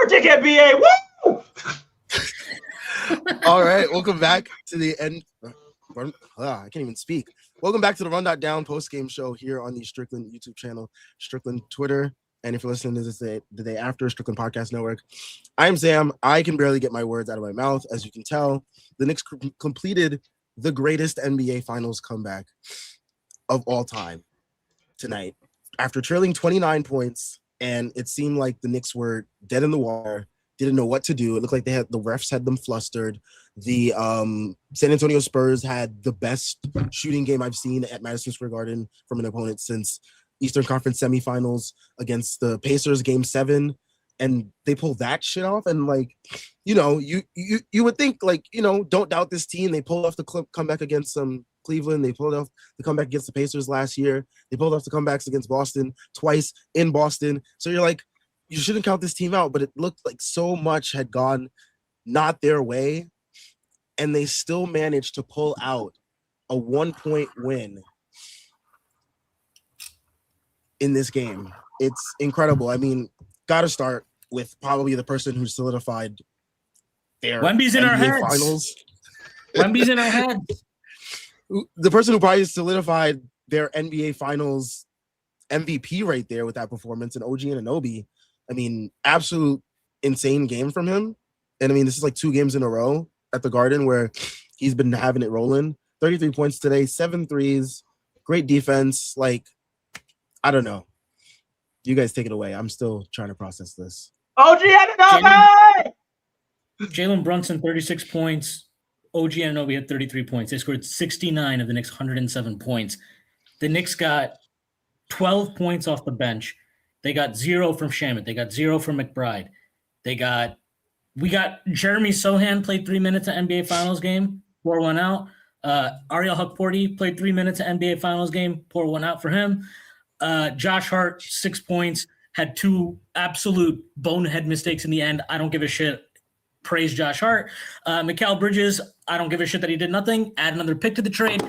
Dick NBA. Woo! All right, welcome back to the end. I can't even speak. Welcome back to the Run.down postgame show here on the Strickland YouTube channel, Strickland Twitter, and if you're listening to this the day after, Strickland Podcast Network. I'm Sam. I can barely get my words out of my mouth. As you can tell, the Knicks completed the greatest NBA Finals comeback of all time tonight. After trailing 29 points, and it seemed like the Knicks were dead in the water, didn't know what to do. It looked like the refs had them flustered. The San Antonio Spurs had the best shooting game I've seen at Madison Square Garden from an opponent since Eastern Conference semifinals against the Pacers Game 7, and they pulled that shit off. And like, you would think like, don't doubt this team. They pulled off the comeback against Cleveland. They pulled off the comeback against the Pacers last year. They pulled off the comebacks against Boston twice in Boston. So you're like, you shouldn't count this team out, but it looked like so much had gone not their way, and they still managed to pull out a 1-point win in this game. It's incredible. I mean, got to start with probably the person who solidified their Wemby's in NBA our heads. Finals. Wemby's in our heads. The person who probably solidified their NBA Finals MVP right there with that performance, and OG Anunoby. I mean, absolute insane game from him. And I mean, this is like 2 games in a row at the Garden where he's been having it rolling. 33 points today, 7 threes, great defense. Like, I don't know. You guys take it away. I'm still trying to process this. OG Anunoby! Jalen Brunson, 36 points. OG Anunoby had 33 points. They scored 69 of the Knicks' 107 points. The Knicks got 12 points off the bench. They got 0 from Shamet. They got 0 from McBride. We got Jeremy Sohan played 3 minutes at NBA Finals game, pour one out. Ariel Hukporti played 3 minutes at NBA Finals game, pour one out for him. Josh Hart, 6 points, had 2 absolute bonehead mistakes in the end. I don't give a shit. Praise Josh Hart. Mikal Bridges, I don't give a shit that he did nothing. Add another pick to the trade.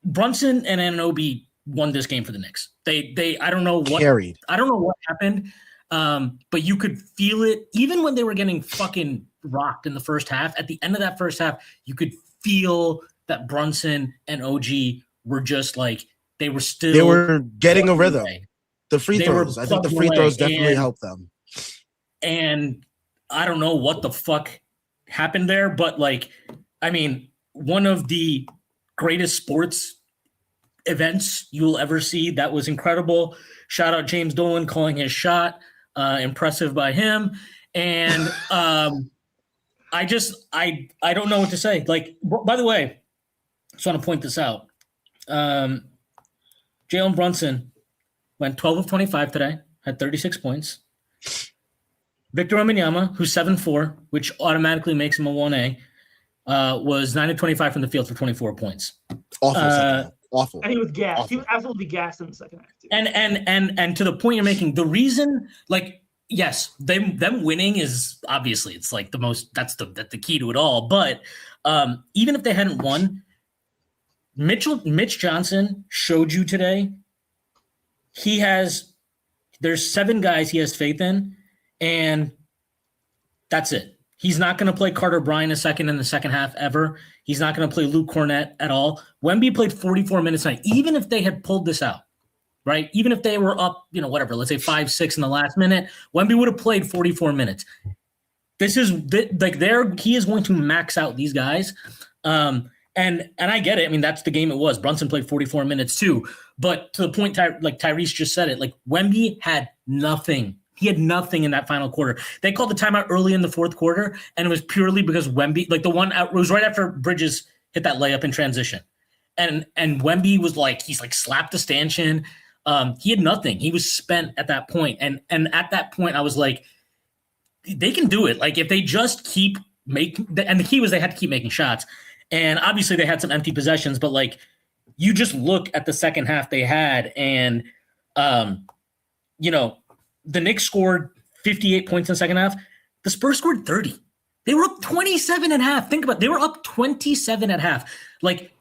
Brunson and Anunoby won this game for the Knicks. They I don't know what carried. I don't know what happened. But you could feel it even when they were getting fucking rocked in the first half. At the end of that first half, you could feel that Brunson and OG were just like they were getting a rhythm. The free They throws. were I think the free plugging throws away, definitely helped them. And I don't know what the fuck happened there, but like, I mean, one of the greatest sports events you'll ever see. That was incredible. Shout out James Dolan calling his shot. Impressive by him. And I don't know what to say. Like, by the way, I just want to point this out. Jalen Brunson went 12 of 25 today, had 36 points. Victor Wembanyama, who's 7'4", which automatically makes him a 1A, was 9 of 25 from the field for 24 points. Awful. And he was gassed. Awful. He was absolutely gassed in the second half. Too. And to the point you're making, the reason, like, yes, them winning is obviously it's like that's the key to it all. But even if they hadn't won, Mitch Johnson showed you today. There's 7 guys he has faith in, and that's it. He's not going to play Carter Bryant in the second half ever. He's not going to play Luke Cornett at all. Wemby played 44 minutes tonight. Even if they had pulled this out, right? Even if they were up, whatever, let's say 5-6 in the last minute, Wemby would have played 44 minutes. This is like he is going to max out these guys. And I get it. I mean, that's the game it was. Brunson played 44 minutes too. But to the point, like Tyrese just said it, like Wemby had nothing. He had nothing in that final quarter. They called the timeout early in the fourth quarter, and it was purely because Wemby, like it was right after Bridges hit that layup in transition. And Wemby was like, he's like slapped the stanchion. He had nothing. He was spent at that point. And at that point, I was like, they can do it. Like if they just keep making, and the key was they had to keep making shots. And obviously they had some empty possessions, but like you just look at the second half they had, and the Knicks scored 58 points in the second half. The Spurs scored 30. They were up 27 at half. Think about it. They were up 27 at half. Like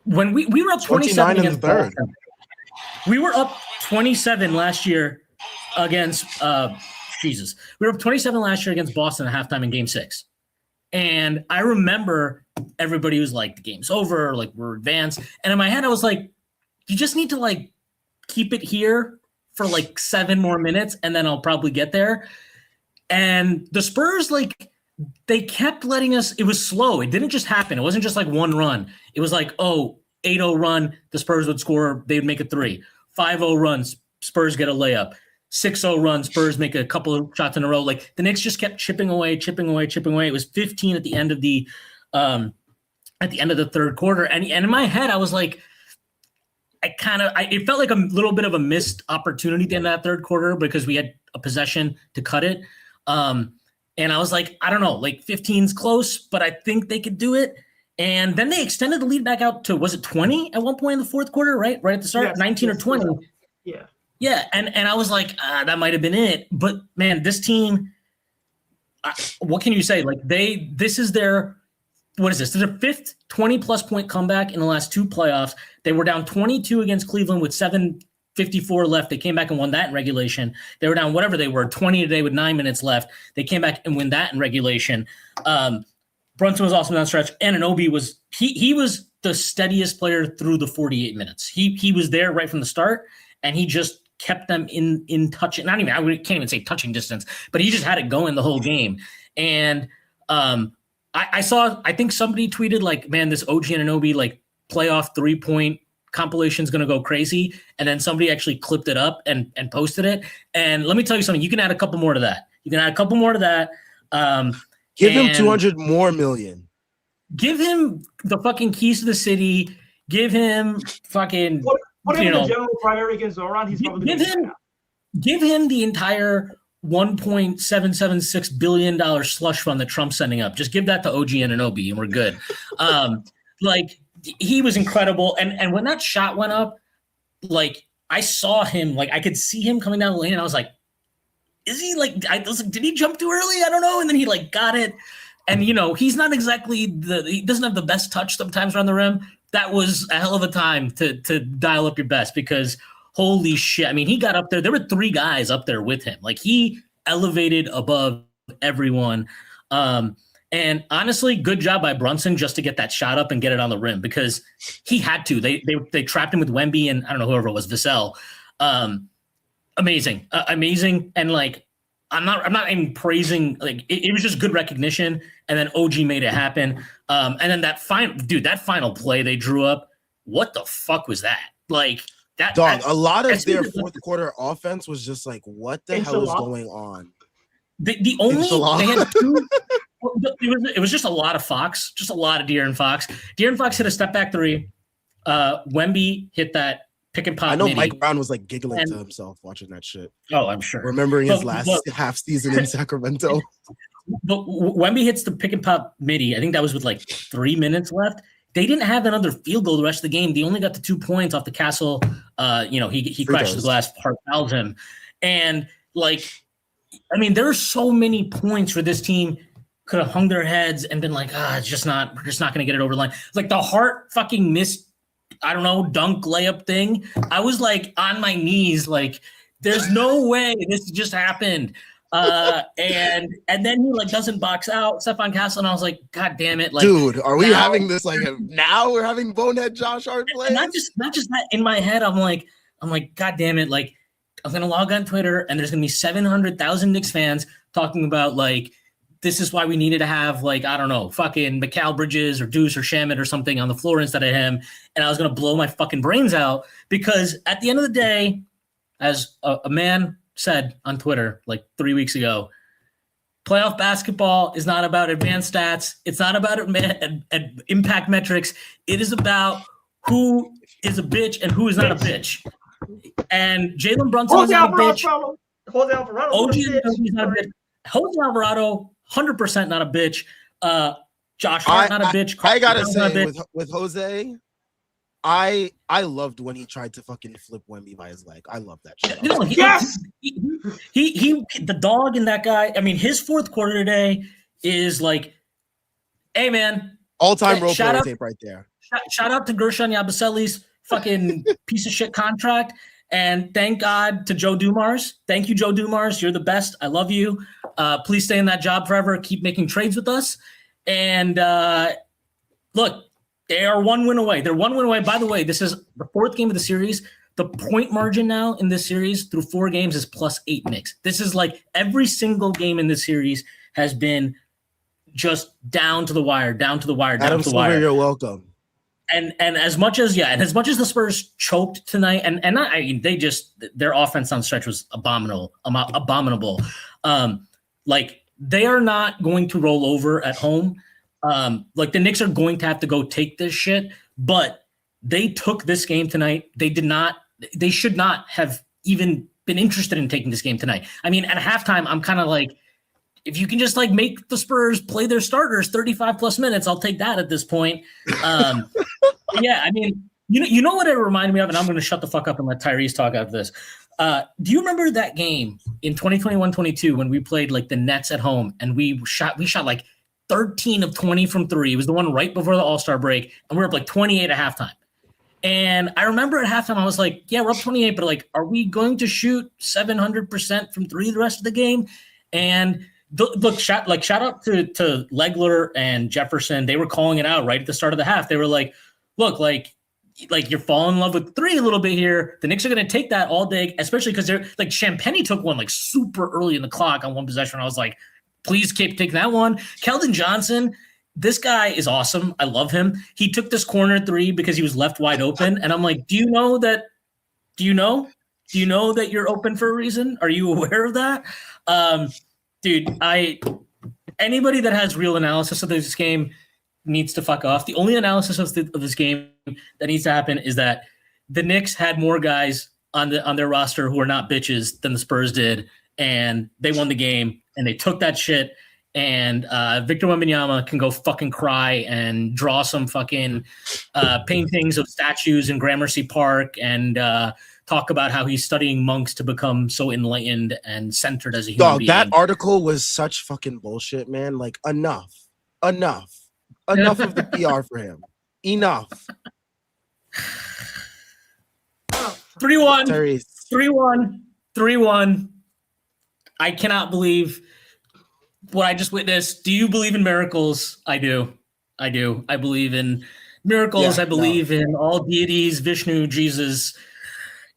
when we were up 27 against third. Boston. We were up 27 last year against Jesus. We were up 27 last year against Boston at halftime in Game 6. And I remember everybody was like, the game's over, like we're advanced. And in my head, I was like, you just need to like keep it here for like 7 more minutes, and then I'll probably get there. And the Spurs, like, they kept letting us, it was slow. It didn't just happen. It wasn't just like one run. It was like, 8-0 run, the Spurs would score, they would make it 3. 5-0 runs, Spurs get a layup. 6-0 run, Spurs make a couple of shots in a row. Like the Knicks just kept chipping away. It was 15 at the end of the third quarter. And in my head, I was like, it felt like a little bit of a missed opportunity at the end of that third quarter because we had a possession to cut it. And I was like, I don't know, like 15's close, but I think they could do it. And then they extended the lead back out to, was it 20 at one point in the fourth quarter, right? Right at the start, 19 or 20. Yeah. Yeah. And I was like, that might've been it. But man, this team, what can you say? Like this is their, what is this? This is their 5th 20-plus point comeback in the last 2 playoffs. They were down 22 against Cleveland with 7:54 left. They came back and won that in regulation. They were down whatever they were, 20 today with 9 minutes left. They came back and win that in regulation. Brunson was awesome down the stretch. And Anunoby was he was the steadiest player through the 48 minutes. He was there right from the start, and he just kept them in touch. Not even, I can't even say touching distance, but he just had it going the whole game. And I think somebody tweeted like, man, this OG Anunoby like playoff 3-point compilation is going to go crazy. And then somebody actually clipped it up and posted it. And let me tell you something, you can add a couple more to that. Give him 200 more million. Give him the fucking keys to the city. Give him fucking, Put him in the general primary against Zoran. He's probably give him the entire $1.776 billion slush fund that Trump's sending up. Just give that to OG Anunoby and we're good. Like he was incredible. And when that shot went up, like I saw him, like I could see him coming down the lane and I was like, is he like, did he jump too early? I don't know. And then he like got it. And he's not exactly he doesn't have the best touch sometimes around the rim. That was a hell of a time to dial up your best because holy shit. I mean, he got up there. There were 3 guys up there with him. Like he elevated above everyone. And honestly, good job by Brunson just to get that shot up and get it on the rim because he had to. They trapped him with Wemby and I don't know, whoever it was, Vassell. Amazing. And like, I'm not even praising, like it was just good recognition. And then OG made it happen. And then that final play they drew up, what the fuck was that? Like that. Dog, a lot of their fourth quarter offense was just like, what the hell is going on? The only, they had 2, it was just a lot of Fox, just a lot of De'Aaron Fox. De'Aaron Fox hit a step back 3. Wemby hit that pick and pop. I know midi. Mike Brown was like giggling to himself watching that shit. Oh, I'm sure. Remembering his last half season in Sacramento. But Wemby hits the pick and pop midi. I think that was with like 3 minutes left. They didn't have another field goal the rest of the game. They only got the 2 points off the Castle. He crashed the glass, Hart fouled him. And like, I mean, there are so many points where this team could have hung their heads and been like, we're just not going to get it over the line. Like the Hart fucking missed, I don't know, dunk layup thing. I was like on my knees, like there's no way this just happened. And then he like doesn't box out Stephon Castle, and I was like, God damn it! Like, dude, are we having this like now? We're having bonehead Josh Hart plays. Not just that. In my head, I'm like, God damn it! Like, I'm gonna log on Twitter, and there's gonna be 700,000 Knicks fans talking about like, this is why we needed to have like, I don't know, fucking Mikal Bridges or Deuce or Shamet or something on the floor instead of him, and I was gonna blow my fucking brains out because at the end of the day, as a man said on Twitter like 3 weeks ago, playoff basketball is not about advanced stats. It's not about impact metrics. It is about who is a bitch and who is not a bitch. And Jalen Brunson is not a bitch. Jose Alvarado. Jose Alvarado, 100% not a bitch. Josh Hart, not a bitch. I gotta say, with Jose, I loved when he tried to fucking flip Wemby by his leg. I love that shit. No, yes! He the dog in that guy. I mean, his fourth quarter today is like, hey man, all-time role player tape right there. Shout out to Gershon Yabusele's fucking piece of shit contract. And thank God to Joe Dumars. Thank you, Joe Dumars. You're the best. I love you. Please stay in that job forever. Keep making trades with us. And look, they are 1 win away. They're 1 win away. By the way, this is the 4th game of the series. The point margin now in this series through 4 games is +8 Knicks. This is like every single game in this series has been just down to the wire, down to the wire, down Adam to the Silver, wire. you're welcome. And as much as the Spurs choked tonight, and I mean their offense on stretch was abominable. Like they are not going to roll over at home. Like the Knicks are going to have to go take this shit, but they took this game tonight. They should not have even been interested in taking this game tonight. I mean, at halftime, I'm kind of like, if you can just like make the Spurs play their starters 35 plus minutes, I'll take that at this point. Yeah, I mean, you know what it reminded me of, and I'm going to shut the fuck up and let Tyrese talk after this. Do you remember that game in 2021-22 when we played like the Nets at home and we shot like 13 of 20 from 3? It was the one right before the All-Star break, and we were up like 28 at halftime. And I remember at halftime, I was like, yeah, we're up 28, but like, are we going to shoot 700% from 3 the rest of the game? And look, shout out to Legler and Jefferson. They were calling it out right at the start of the half. They were like, look, like you're falling in love with 3 a little bit here. The Knicks are going to take that all day, especially because they're like Champagnie took one like super early in the clock on one possession. I was like, please keep taking that one. Keldon Johnson, this guy is awesome. I love him. He took this corner 3 because he was left wide open. And I'm like, do you know that you're open for a reason? Are you aware of that? Dude, anybody that has real analysis of this game needs to fuck off. The only analysis of this game that needs to happen is that the Knicks had more guys on their roster who are not bitches than the Spurs did, and they won the game, and they took that shit. And Victor Wembanyama can go fucking cry and draw some fucking paintings of statues in Gramercy Park and talk about how he's studying monks to become so enlightened and centered as a human being. That article was such fucking bullshit, man. Like, enough of the PR for him. Enough. 3-1. 3-1. I cannot believe what I just witnessed. Do you believe in miracles? I do. I believe in miracles. I believe in all deities, Vishnu, Jesus,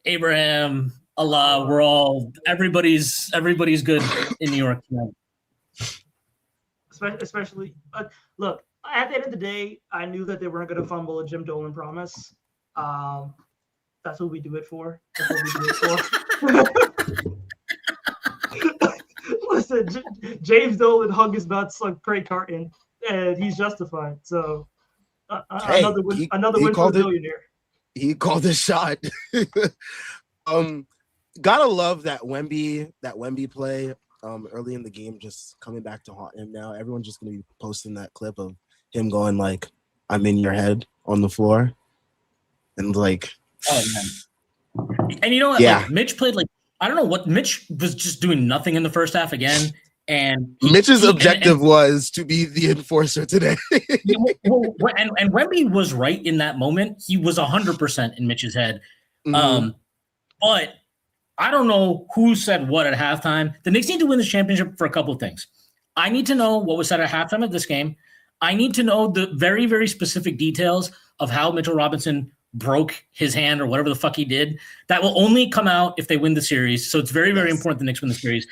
Abraham, Allah. We're all everybody's good in New York tonight. Especially, look, at the end of the day, I knew that they weren't going to fumble a Jim Dolan promise. That's what we do it for. Listen, James Dolan hung his nuts like Craig Carton, and he's justified. So another win for the billionaire. He called a shot. Gotta love that Wemby play early in the game, just coming back to haunt him now. Everyone's just gonna be posting that clip of him going like, "I'm in your head" on the floor, and like, oh man. And you know what? Yeah. Like, Mitch played like, I don't know what, Mitch was just doing nothing in the first half again. And Mitch's objective was to be the enforcer today. and Wemby was right in that moment. He was 100% in Mitch's head. Mm-hmm. But I don't know who said what at halftime. The Knicks need to win this championship for a couple of things. I need to know what was said at halftime of this game. I need to know the very, very specific details of how Mitchell Robinson broke his hand or whatever the fuck he did. That will only come out if they win the series. So it's very, very important the Knicks win the series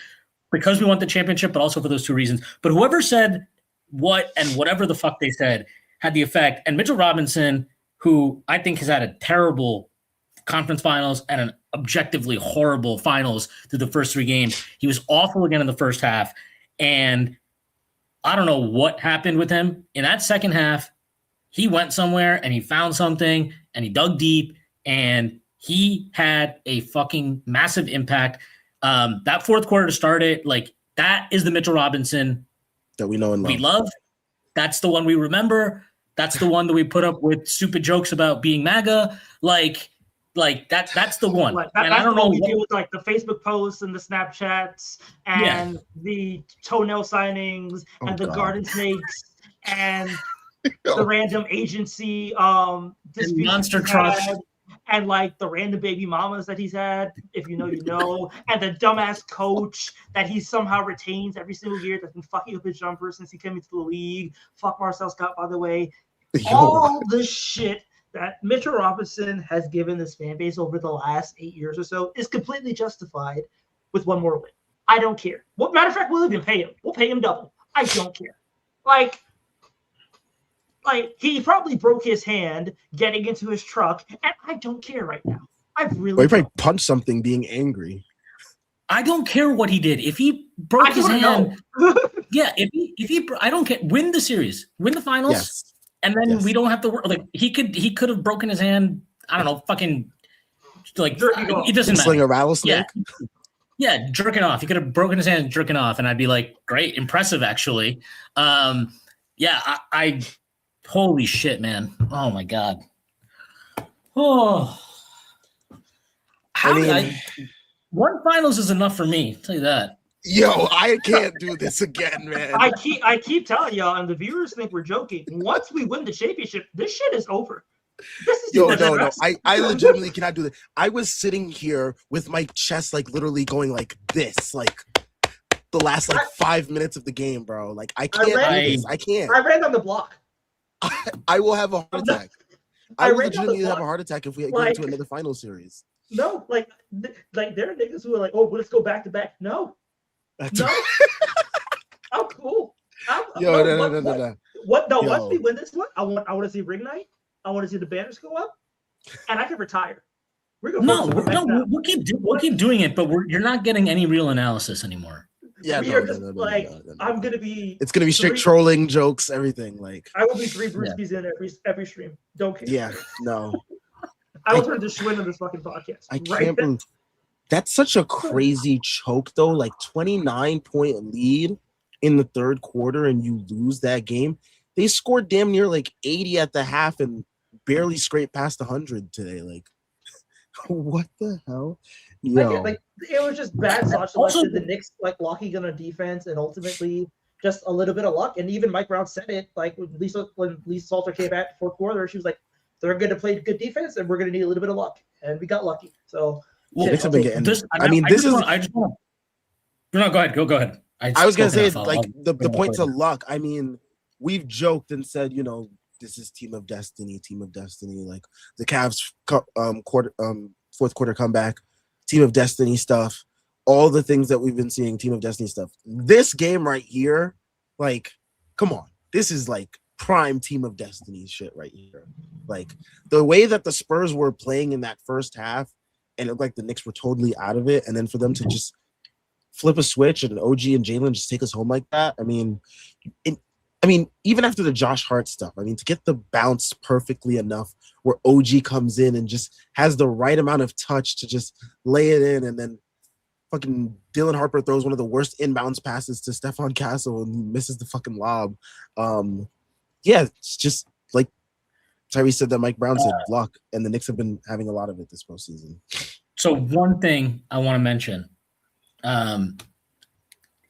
because we want the championship, but also for those 2 reasons. But whoever said what and whatever the fuck they said had the effect. And Mitchell Robinson, who I think has had a terrible conference finals and an objectively horrible finals through the first 3 games, he was awful again in the first half. And I don't know what happened with him. In that second half, he went somewhere and he found something and he dug deep and he had a fucking massive impact. That fourth quarter to start it, like, that is the Mitchell Robinson that we know and love. We love. That's the one we remember. That's the one that we put up with stupid jokes about being MAGA. Like that's the one. And I don't know. We deal with like the Facebook posts and the Snapchats and the toenail signings and the garden snakes and the random agency disputes monster truck and like the random baby mamas that he's had, if you know, you know, and the dumbass coach that he somehow retains every single year that's been fucking up his jumper since he came into the league. Fuck Marcel Scott, by the way. All the shit that Mitchell Robinson has given this fan base over the last 8 years or so is completely justified with one more win. I don't care. Well, matter of fact, we'll even pay him. We'll pay him double. I don't care. Like he probably broke his hand getting into his truck, and I don't care right now. I really. Well, he probably punched something being angry. I don't care what he did. If he broke his hand, yeah. If he, I don't care. Win the series, win the finals, yes. And then we don't have to work. Like he could have broken his hand. I don't know, fucking like it doesn't matter. Sling a rattlesnake. Yeah, jerking off. He could have broken his hand jerking off, and I'd be like, great, impressive, actually. I holy shit, man. Oh my God. Oh. One finals is enough for me. I'll tell you that. Yo, I can't do this again, man. I keep telling y'all, and the viewers think we're joking. Once we win the championship, this shit is over. This is no. I legitimately cannot do this. I was sitting here with my chest like literally going like this, like the last 5 minutes of the game, bro. Like I can't do this. I can't. I ran on the block. I will have a heart attack. I will legitimately have a heart attack if we go into another final series. No, like there are niggas who are like, oh, let's go back to back. No. I'm cool. No. What? No, once we win this one, I want to see ring night. I want to see the banners go up, and I can retire. We'll keep doing it, but you're not getting any real analysis anymore. Yeah, I'm gonna be. It's gonna be strict trolling jokes, everything. Like I will be 3 brewskis in every stream. Don't care. Yeah, no. I will turn to Schwinn on this fucking podcast. I can't believe that's such a crazy choke, though. Like 29-point lead in the third quarter, and you lose that game. They scored damn near like 80 at the half and barely scraped past 100 today. Like, what the hell? Yo. It was just bad shot selection. The Knicks locking on a defense, and ultimately just a little bit of luck. And even Mike Brown said it. Like when Lisa Salter came back fourth quarter, she was like, "They're going to play good defense, and we're going to need a little bit of luck." And we got lucky. So, Knicks have been getting. Go ahead. I was going to say the point to luck. I mean, we've joked and said, this is team of destiny. Like the Cavs fourth quarter comeback. Team of Destiny stuff, all the things that we've been seeing, Team of Destiny stuff. This game right here, like, come on. This is like prime Team of Destiny shit right here. Like the way that the Spurs were playing in that first half, and it looked like the Knicks were totally out of it, and then for them to just flip a switch and OG and Jalen just take us home like that. I mean, even after the Josh Hart stuff, to get the bounce perfectly enough where OG comes in and just has the right amount of touch to just lay it in, and then fucking Dylan Harper throws one of the worst inbounds passes to Stephon Castle and misses the fucking lob. It's just like Tyrese said that Mike Brown said, luck, and the Knicks have been having a lot of it this postseason. So one thing I want to mention, at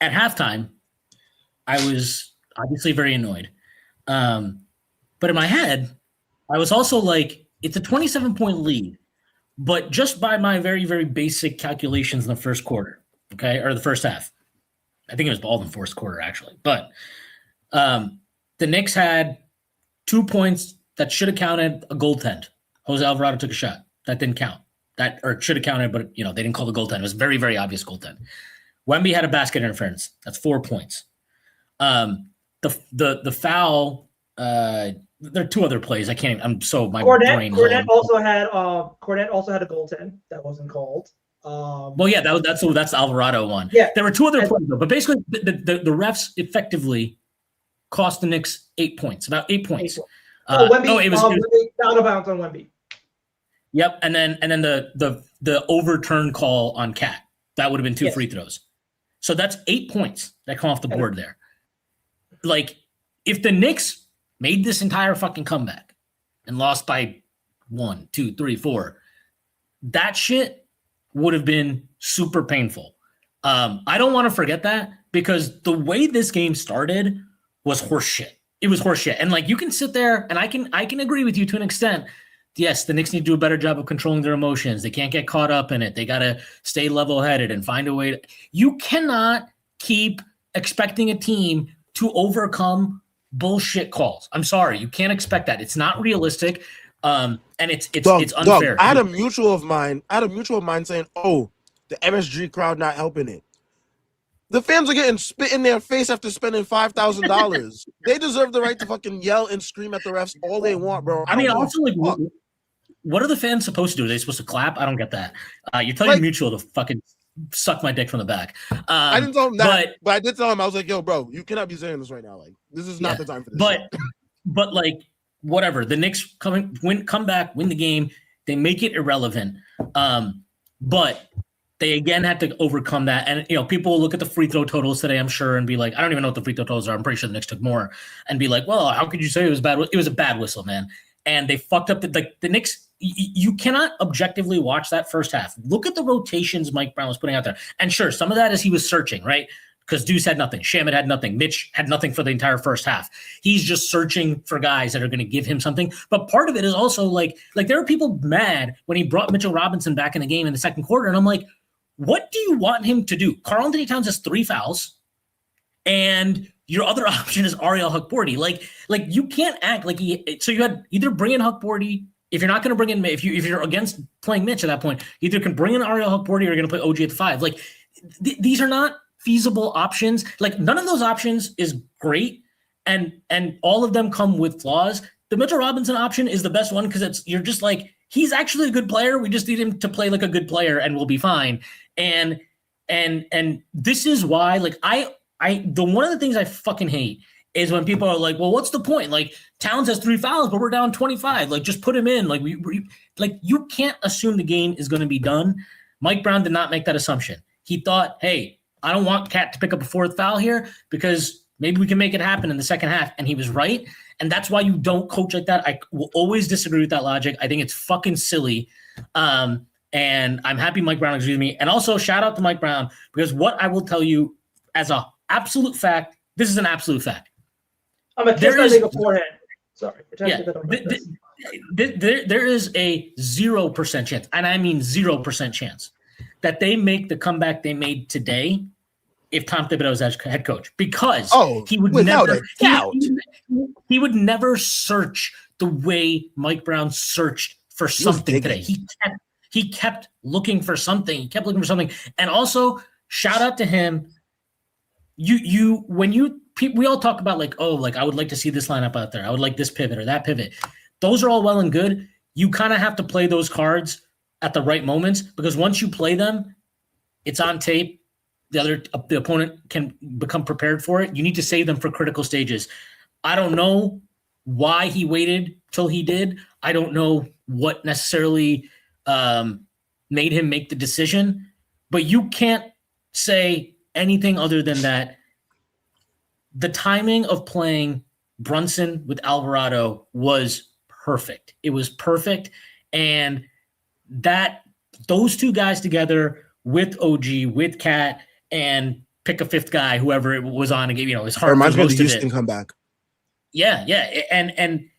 halftime, I was obviously very annoyed. But in my head, I was also like, it's a 27-point lead, but just by my very, very basic calculations in the first quarter, okay, or the first half. I think it was all in the fourth quarter, actually. But the Knicks had 2 points that should have counted a goaltend. Jose Alvarado took a shot. That didn't count. Or should have counted, but they didn't call the goaltend. It was very, very obvious goaltend. Wemby had a basket interference. That's 4 points. The foul. There are 2 other plays. I can't. I'm so my brain. Cornette also had a goaltend that wasn't called. That's the Alvarado one. Yeah, there were 2 other plays though, but basically the refs effectively cost the Knicks 8 points, about 8 points. Wemby, it was out of bounds on Wemby. Yep, and then the overturn call on Cat, that would have been 2 free throws. So that's 8 points that come off the board there. Like, if the Knicks made this entire fucking comeback and lost by 1, 2, 3, 4, that shit would have been super painful. I don't want to forget that, because the way this game started was horseshit. It was horseshit. And like, you can sit there and I can agree with you to an extent yes, the Knicks need to do a better job of controlling their emotions. They can't get caught up in it. They got to stay level-headed and find a way to – you cannot keep expecting a team to overcome bullshit calls. I'm sorry. You can't expect that. It's not realistic, and it's unfair. I had a mutual of mine saying, oh, the MSG crowd not helping it. The fans are getting spit in their face after spending $5,000. They deserve the right to fucking yell and scream at the refs all they want, bro. I mean, also, like, what are the fans supposed to do? Are they supposed to clap? I don't get that. You tell your mutual to fucking suck my dick from the back. I didn't tell him that, but I did tell him, I was like, yo, bro, you cannot be saying this right now. Like, this is not the time for this. But like, whatever. The Knicks come back, win the game. They make it irrelevant. But they again had to overcome that. And, people will look at the free throw totals today, I'm sure, and be like, I don't even know what the free throw totals are. I'm pretty sure the Knicks took more. And be like, well, how could you say it was bad? It was a bad whistle, man. And they fucked up the Knicks. You cannot objectively watch that first half. Look at the rotations Mike Brown was putting out there. And sure, some of that is he was searching, right? Because Deuce had nothing. Shamet had nothing. Mitch had nothing for the entire first half. He's just searching for guys that are going to give him something. But part of it is also like there are people mad when he brought Mitchell Robinson back in the game in the second quarter. And I'm like, what do you want him to do? Karl-Anthony Towns has 3 fouls, and your other option is Ariel Hukborty. Like you can't act like so you had either bring in Hukborty. If you're not going to bring in, if you're against playing Mitch at that point, you either can bring in Ariel Hukborty or you're going to play OG at the 5. Like these are not feasible options. Like none of those options is great, and all of them come with flaws. The Mitchell Robinson option is the best one because you're just like, he's actually a good player. We just need him to play like a good player, and we'll be fine. And this is why, like, one of the things I fucking hate is when people are like, well, what's the point? Like, Towns has 3 fouls, but we're down 25. Like, just put him in. Like, you can't assume the game is going to be done. Mike Brown did not make that assumption. He thought, hey, I don't want Cat to pick up a 4th foul here because maybe we can make it happen in the second half. And he was right. And that's why you don't coach like that. I will always disagree with that logic. I think it's fucking silly. And I'm happy Mike Brown agrees with me. And also shout out to Mike Brown, because what I will tell you as a absolute fact, this is an absolute fact. I'm a kiss that nigga forehead. Sorry. Yeah, there is a 0% chance, and I mean 0% chance, that they make the comeback they made today if Tom Thibodeau is head coach, because he would never search the way Mike Brown searched for something today. He kept looking for something. And also, shout out to him. We all talk about like, oh, like I would like to see this lineup out there. I would like this pivot or that pivot. Those are all well and good. You kind of have to play those cards at the right moments, because once you play them, it's on tape. The opponent can become prepared for it. You need to save them for critical stages. I don't know why he waited till he did. I don't know what necessarily made him make the decision, but you can't say anything other than that. The timing of playing Brunson with Alvarado was perfect. It was perfect. And those two guys together with OG, with Cat, and pick a 5th guy, whoever it was on again, his heart. Reminds me of the Houston comeback. Yeah. And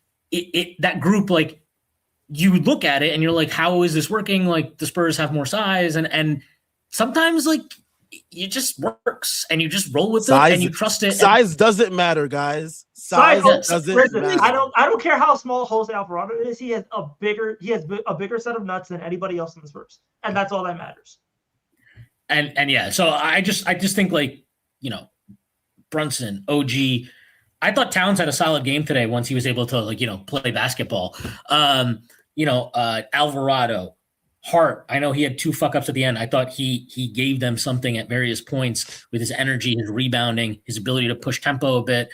that group, like, you look at it and you're like, how is this working? Like, the Spurs have more size, and sometimes, like, it just works and you just roll with it and you trust it. Size doesn't matter, guys. Size doesn't matter. I don't care how small Jose Alvarado is. He has a bigger set of nuts than anybody else in the Spurs, and that's all that matters. And yeah, so I just think, like, Brunson, OG. I thought Towns had a solid game today once he was able to, like, play basketball. Alvarado, Hart, I know he had 2 fuck-ups at the end. I thought he gave them something at various points with his energy, his rebounding, his ability to push tempo a bit.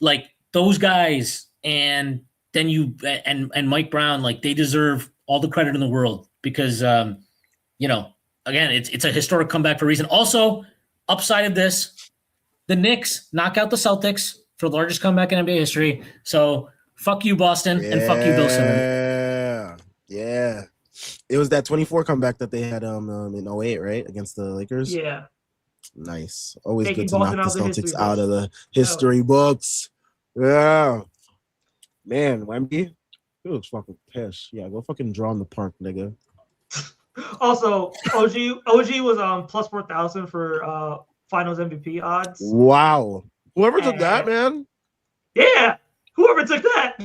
Like, those guys, and then and Mike Brown, like, they deserve all the credit in the world, because again, it's a historic comeback for a reason. Also, upside of this, the Knicks knock out the Celtics for the largest comeback in NBA history. So fuck you, Boston, and fuck you, Bill Simmons. Yeah. It was that 24 comeback that they had in 08, right? Against the Lakers. Yeah. Nice. Always Taking good to knock the Boston Celtics out of the history books. Yeah. Man, Wemby, He looks fucking pissed. Yeah, go fucking draw in the park, nigga. Also, OG was plus 4,000 for Finals MVP odds. Wow. Whoever took that, man. Yeah, whoever took that.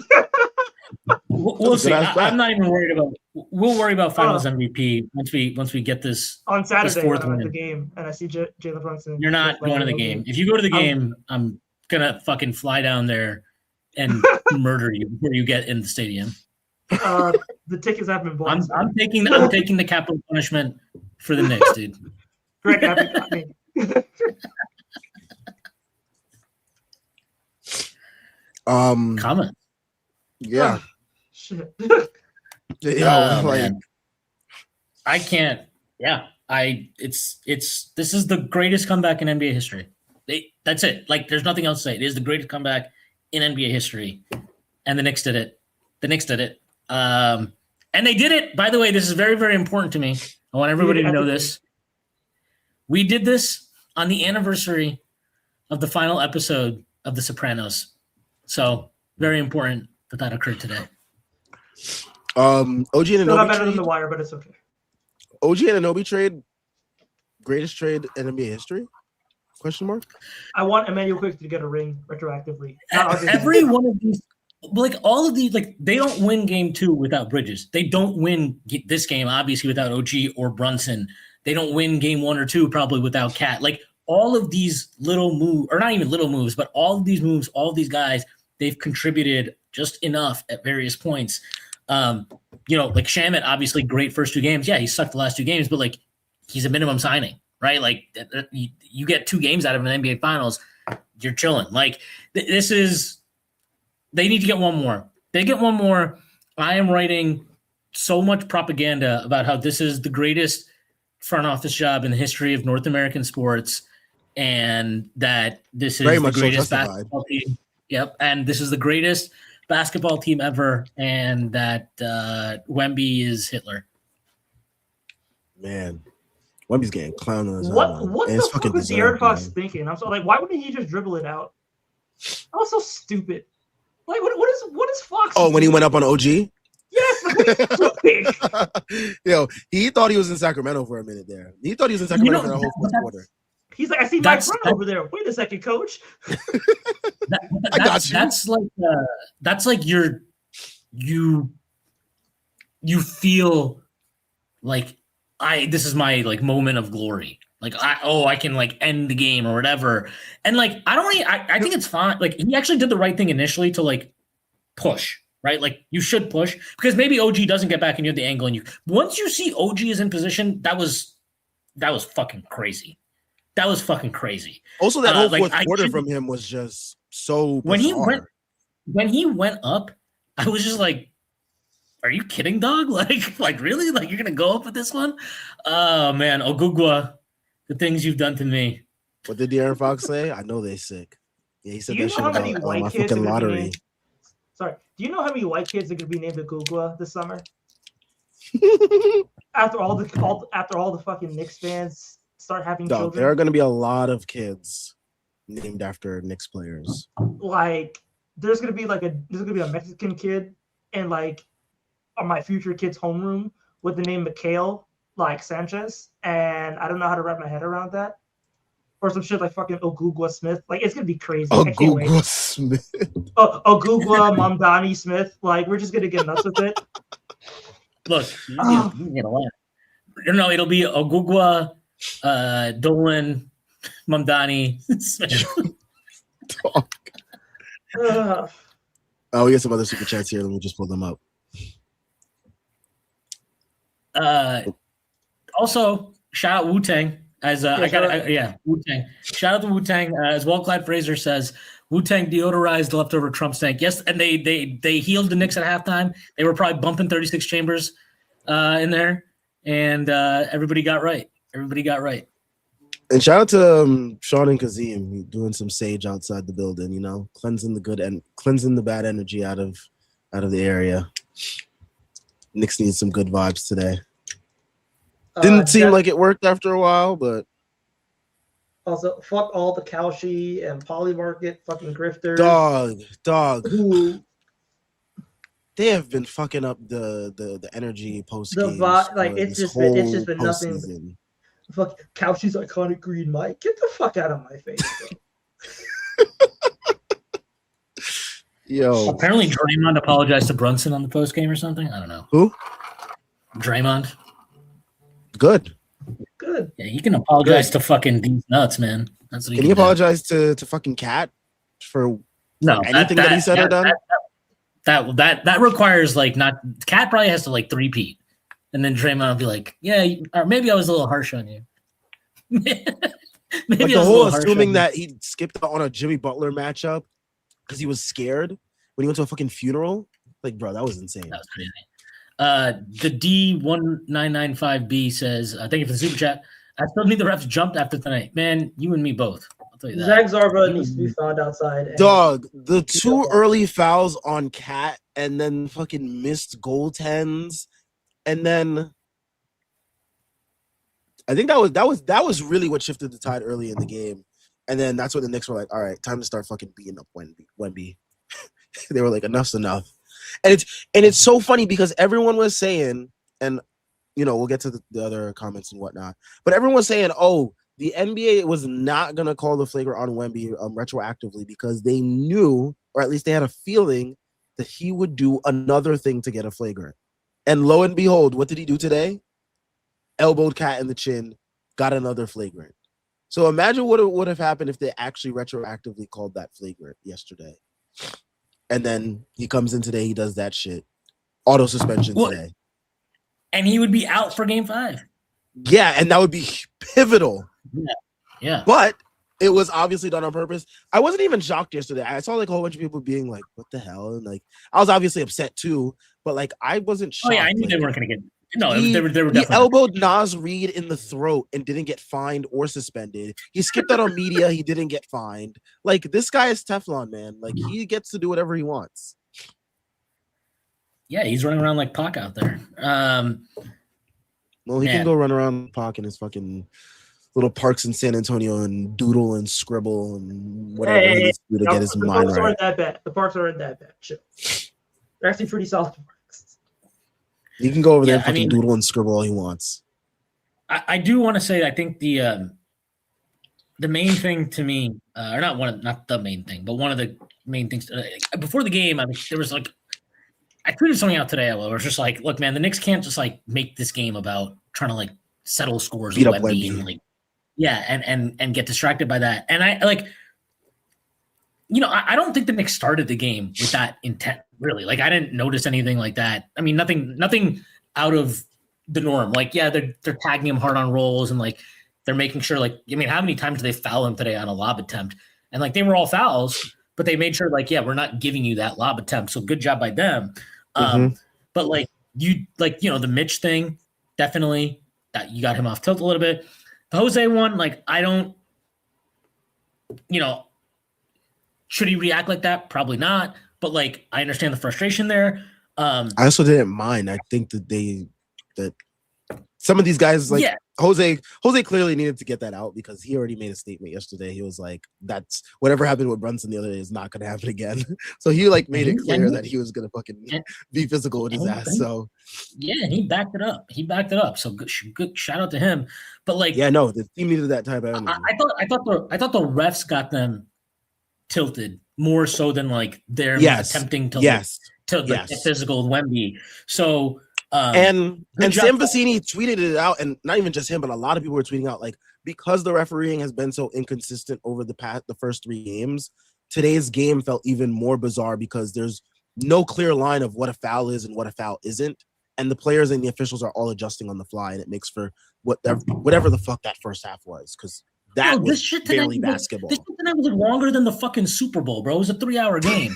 We'll see. I'm not even worried about. We'll worry about Finals MVP once we get this on Saturday this fourth when I'm win. at the game and I see Jalen Brunson. You're not going to the game. If you go to the game, I'm gonna fucking fly down there and murder you before you get in the stadium. The tickets have been bought. I'm taking the capital punishment for the Knicks, dude. Greg Abbott got me. Comment. Yeah. Shit. Yeah, man. I can't. Yeah, this is the greatest comeback in NBA history. That's it. Like, there's nothing else to say. It is the greatest comeback in NBA history, and the Knicks did it. And they did it. By the way, this is very, very important to me. I want everybody to know this. We did this on the anniversary of the final episode of The Sopranos. So very important that occurred today. OG and Still not better than trade. The Wire, but it's okay. OG and Anunoby trade, greatest trade in NBA history? Question mark. I want Emmanuel Quick to get a ring retroactively. Every one of these, like all of these, like they don't win game 2 without Bridges. They don't win this game obviously without OG or Brunson. They don't win game 1 or 2 probably without Cat. Like all of these little moves, or not even little moves, but all of these moves, all of these guys, they've contributed just enough at various points. Like Shamet, obviously great first 2 games. Yeah, he sucked the last 2 games, but like he's a minimum signing, right? Like you get 2 games out of an NBA Finals, you're chilling. Like this is, they need to get one more. They get one more. I am writing so much propaganda about how this is the greatest front office job in the history of North American sports, and that this is the greatest basketball team. Yep, and this is the greatest basketball team ever, and that Wemby is Hitler. Man, Wemby's getting clowned on his own. What the fuck was De'Aaron Fox thinking? I'm so like, why wouldn't he just dribble it out? That was so stupid. Like, what is Fox? Oh, when he went up on OG? Yes. Yo, he thought he was in Sacramento for a minute there. He thought he was in Sacramento for the whole fourth quarter. He's like, I see Mike Brown over there. Wait a second, coach. I got you. That's like you feel like this is my like moment of glory. Like I can like end the game or whatever. And like I think it's fine. Like he actually did the right thing initially to like push, right? Like you should push because maybe OG doesn't get back and you have the angle and once you see OG is in position, that was fucking crazy. That was fucking crazy. Also, that whole fourth quarter from him was just so bizarre. When he went up, I was just like, are you kidding, dog? Like really? Like you're gonna go up with this one? Oh man, Ogugwa, the things you've done to me. What did De'Aaron Fox say? I know they sick. Yeah, he said that shit about my fucking lottery. Sorry. Do you know how many white kids are gonna be named Ogugwa this summer? after all the fucking Knicks fans start having children. There are going to be a lot of kids named after Knicks players. Like, there's going to be a Mexican kid in like my future kid's homeroom with the name Mikhail like Sanchez, and I don't know how to wrap my head around that. Or some shit like fucking Ogugwa Smith. Like it's gonna be crazy. Ogugwa Smith. Ogugwa Mamdani Smith. Like we're just gonna get nuts with it. Look, you can get a lot. No, it'll be Ogugwa. Dolan, Mamdani, Smith. We get some other super chats here. Let me just pull them up. Also, shout out Wu-Tang. Wu-Tang. Shout out to Wu-Tang. As well, Clyde Fraser says, Wu-Tang deodorized the leftover Trump stank. Yes, and they healed the Knicks at halftime. They were probably bumping 36 chambers in there, and everybody got right. And shout out to Sean and Kazim doing some sage outside the building, cleansing the good and cleansing the bad energy out of the area. Knicks need some good vibes today. Didn't seem like it worked after a while, but also fuck all the Cauchy and Poly Market fucking grifters. Dog. they have been fucking up the energy post The game. vibe, like it's just been nothing. Postseason. Fuck Couch's iconic green mic. Get the fuck out of my face, bro. Yo, Apparently, Draymond apologized to Brunson on the post game or something. I don't know. who? Draymond. Good. Good. Yeah, he can apologize to fucking these nuts, man. That's what he Can can he do. apologize to fucking Cat for No, anything that he said or done? That requires like not. Cat probably has to like three-peat, and then Draymond will be like, "Yeah, or maybe I was a little harsh on you." Maybe Like I the was a whole little harsh on assuming you. that he skipped out on a Jimmy Butler matchup because he was scared when he went to a fucking funeral. Like, bro, that was insane. That was crazy. The D1995B says, "Thank you for the super chat. I still need the refs jumped after tonight, man. You and me both. I'll tell you that." Zach Zarba needs to be found outside. And Dog, the two early fouls on Cat and then fucking missed goaltends, and then I think that was really what shifted the tide early in the game. And then that's when the Knicks were like, all right, time to start fucking beating up Wemby. They were like, enough's enough. And it's so funny because everyone was saying, and you know, we'll get to the other comments and whatnot, but everyone was saying, oh, the NBA was not gonna call the flagrant on Wemby retroactively because they knew, or at least they had a feeling, that he would do another thing to get a flagrant. And lo and behold, what did he do today? Elbowed Cat in the chin, got another flagrant. So imagine what would have happened if they actually retroactively called that flagrant yesterday. And then he comes in today, he does that shit. Auto suspension today. And he would be out for game 5. Yeah, and that would be pivotal. Yeah. But it was obviously done on purpose. I wasn't even shocked yesterday. I saw like a whole bunch of people being like, what the hell? And like, I was obviously upset too, but like, I wasn't shocked. Oh, yeah, I knew like, they weren't going to get. No, he they were definitely. He elbowed Nas Reed in the throat and didn't get fined or suspended. He skipped out on media. He didn't get fined. Like, this guy is Teflon, man. Like, he gets to do whatever he wants. Yeah, he's running around like Pac out there. Well, he can go run around Pac in his fucking little parks in San Antonio and doodle and scribble and whatever he needs to do to get his mind right. The parks aren't that bad. The parks aren't that bad. Chill. They're actually pretty solid parks. He can go over there and fucking doodle and scribble all he wants. I do want to say, I think the main thing to me, or not the main thing, but one of the main things before the game, I mean, there was like, I tweeted something out today. Where it was just like, look, man, the Knicks can't just like make this game about trying to like settle scores, beat up Wemby, and like, yeah, and get distracted by that. And I like, you know, I don't think the Knicks started the game with that intent. Really, like I didn't notice anything like that. I mean, nothing out of the norm. Like, yeah, they're tagging him hard on rolls and like they're making sure. Like, I mean, how many times did they foul him today on a lob attempt? And like they were all fouls, but they made sure like, yeah, we're not giving you that lob attempt. So good job by them. But like the Mitch thing, definitely that you got him off tilt a little bit. The Jose one, like I don't, should he react like that? Probably not. But like I understand the frustration there. I also didn't mind. I think that some of these guys like Jose clearly needed to get that out because he already made a statement yesterday. He was like, that's whatever happened with Brunson the other day is not going to happen again. So he like made it clear that he was going to fucking be physical with his ass. So yeah, he backed it up. So good shout out to him. But like, yeah, no, the team needed that type of energy. I thought the refs got them tilted more so than like they're attempting to get physical with Wemby. So and Sam Vecini tweeted it out, and not even just him, but a lot of people were tweeting out like because the refereeing has been so inconsistent over the first 3 games, today's game felt even more bizarre because there's no clear line of what a foul is and what a foul isn't, and the players and the officials are all adjusting on the fly, and it makes for whatever the fuck that first half was because that was barely basketball. This shit tonight was longer than the fucking Super Bowl, bro. It was a 3-hour game.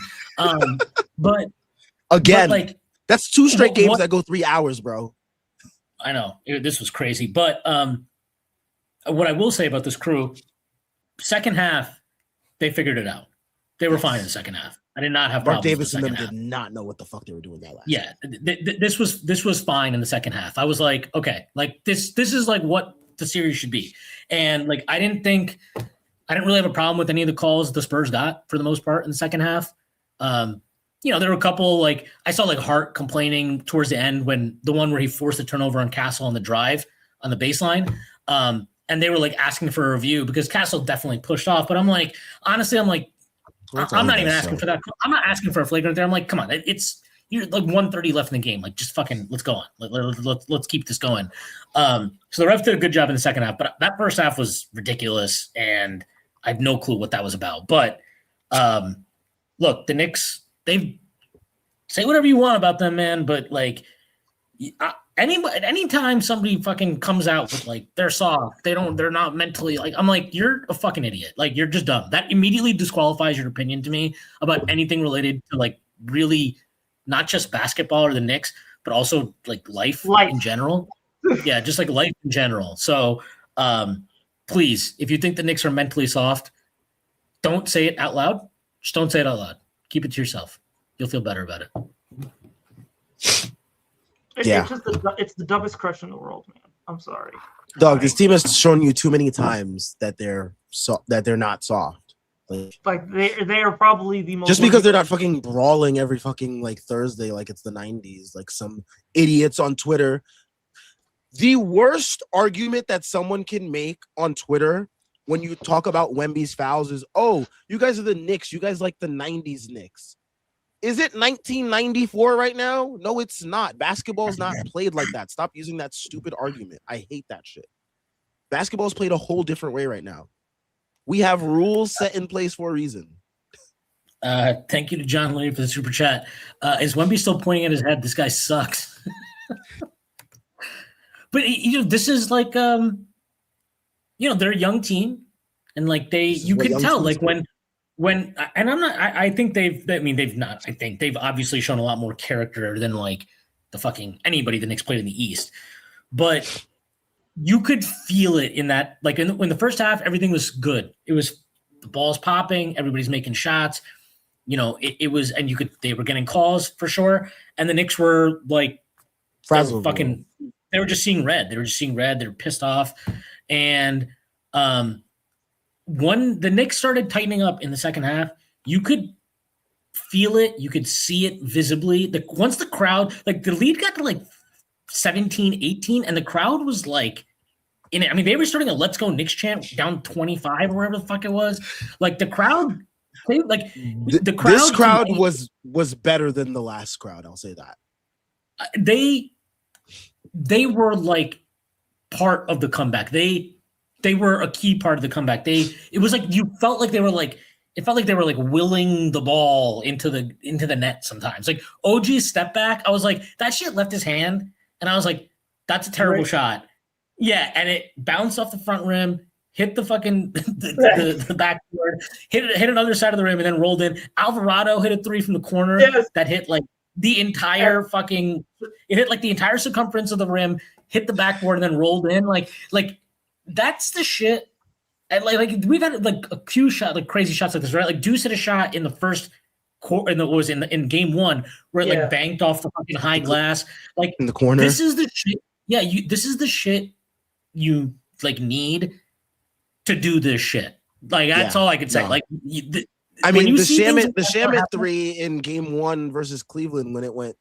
But again, like. That's 2 straight games that go 3 hours, bro. I know. This was crazy. But what I will say about this crew, second half, they figured it out. They were fine in the second half. I did not have problems. Mark Davis and them did not know what the fuck they were doing that last. Yeah, this was fine in the second half. I was like, okay, like this is like what the series should be. And like I didn't really have a problem with any of the calls the Spurs got for the most part in the second half. there were a couple, like, I saw like Hart complaining towards the end when the one where he forced the turnover on Castle on the drive on the baseline. And they were like asking for a review because Castle definitely pushed off. But I'm like, honestly, I'm not even asking for that. I'm not asking for a flagrant there. I'm like, come on, you're like 1:30 left in the game. Like, just fucking let's go on. Let's keep this going. So the refs did a good job in the second half, but that first half was ridiculous, and I have no clue what that was about. But look, the Knicks, they say whatever you want about them, man. But like, anytime somebody fucking comes out with like they're soft, they're not mentally, like, I'm like, you're a fucking idiot. Like, you're just dumb. That immediately disqualifies your opinion to me about anything related to like really not just basketball or the Knicks, but also like life. In general. Yeah, just like life in general. So please, if you think the Knicks are mentally soft, don't say it out loud. Just don't say it out loud. Keep it to yourself. You'll feel better about it. It's the dumbest crush in the world, man. I'm sorry. Dog, this team has shown you too many times that they're not soft. Like they are probably the most. Just because they're not fucking brawling every fucking like Thursday like it's the 90s, like some idiots on Twitter. The worst argument that someone can make on Twitter when you talk about Wemby's fouls is, oh, you guys are the Knicks. You guys like the 90s Knicks. Is it 1994 right now? No, it's not. Basketball is not played like that. Stop using that stupid argument. I hate that shit. Basketball is played a whole different way right now. We have rules set in place for a reason. Thank you to John Lee for the super chat. Is Wemby still pointing at his head? This guy sucks. But this is like, they're a young team, and like you can tell like when, and I'm not. I think they've not. I think they've obviously shown a lot more character than like the fucking anybody the Knicks played in the East, but you could feel it in that, like in the first half, everything was good. It was the ball's popping, everybody's making shots. It was, and they were getting calls for sure. And the Knicks were like, they were just seeing red. They were pissed off. And when the Knicks started tightening up in the second half, you could feel it. You could see it visibly. Once the crowd, like the lead got to like 17-18, and the crowd was like in it. I mean, they were starting a "Let's Go Knicks" chant down 25 or whatever the fuck it was. Like the crowd, the crowd. This crowd was better than the last crowd. I'll say that. They were like part of the comeback. They were a key part of the comeback. It was like you felt like they were like. It felt like they were like willing the ball into the net sometimes. Like OG's step back, I was like, that shit left his hand. And I was like, that's a terrible shot. Yeah, and it bounced off the front rim, hit the fucking the backboard, hit another side of the rim, and then rolled in. Alvarado hit a three from the corner that hit like the entire fucking. It hit like the entire circumference of the rim, hit the backboard, and then rolled in. Like that's the shit. And like we've had like a few shots, like crazy shots like this, right? Like Deuce hit a shot in the first quarter, in game one where it like banked off the fucking high glass, like in the corner. This is the shit. Yeah, this is the shit you like need to do this shit. Like that's all I could say. No. Like, the Shamit three in game one versus Cleveland when it went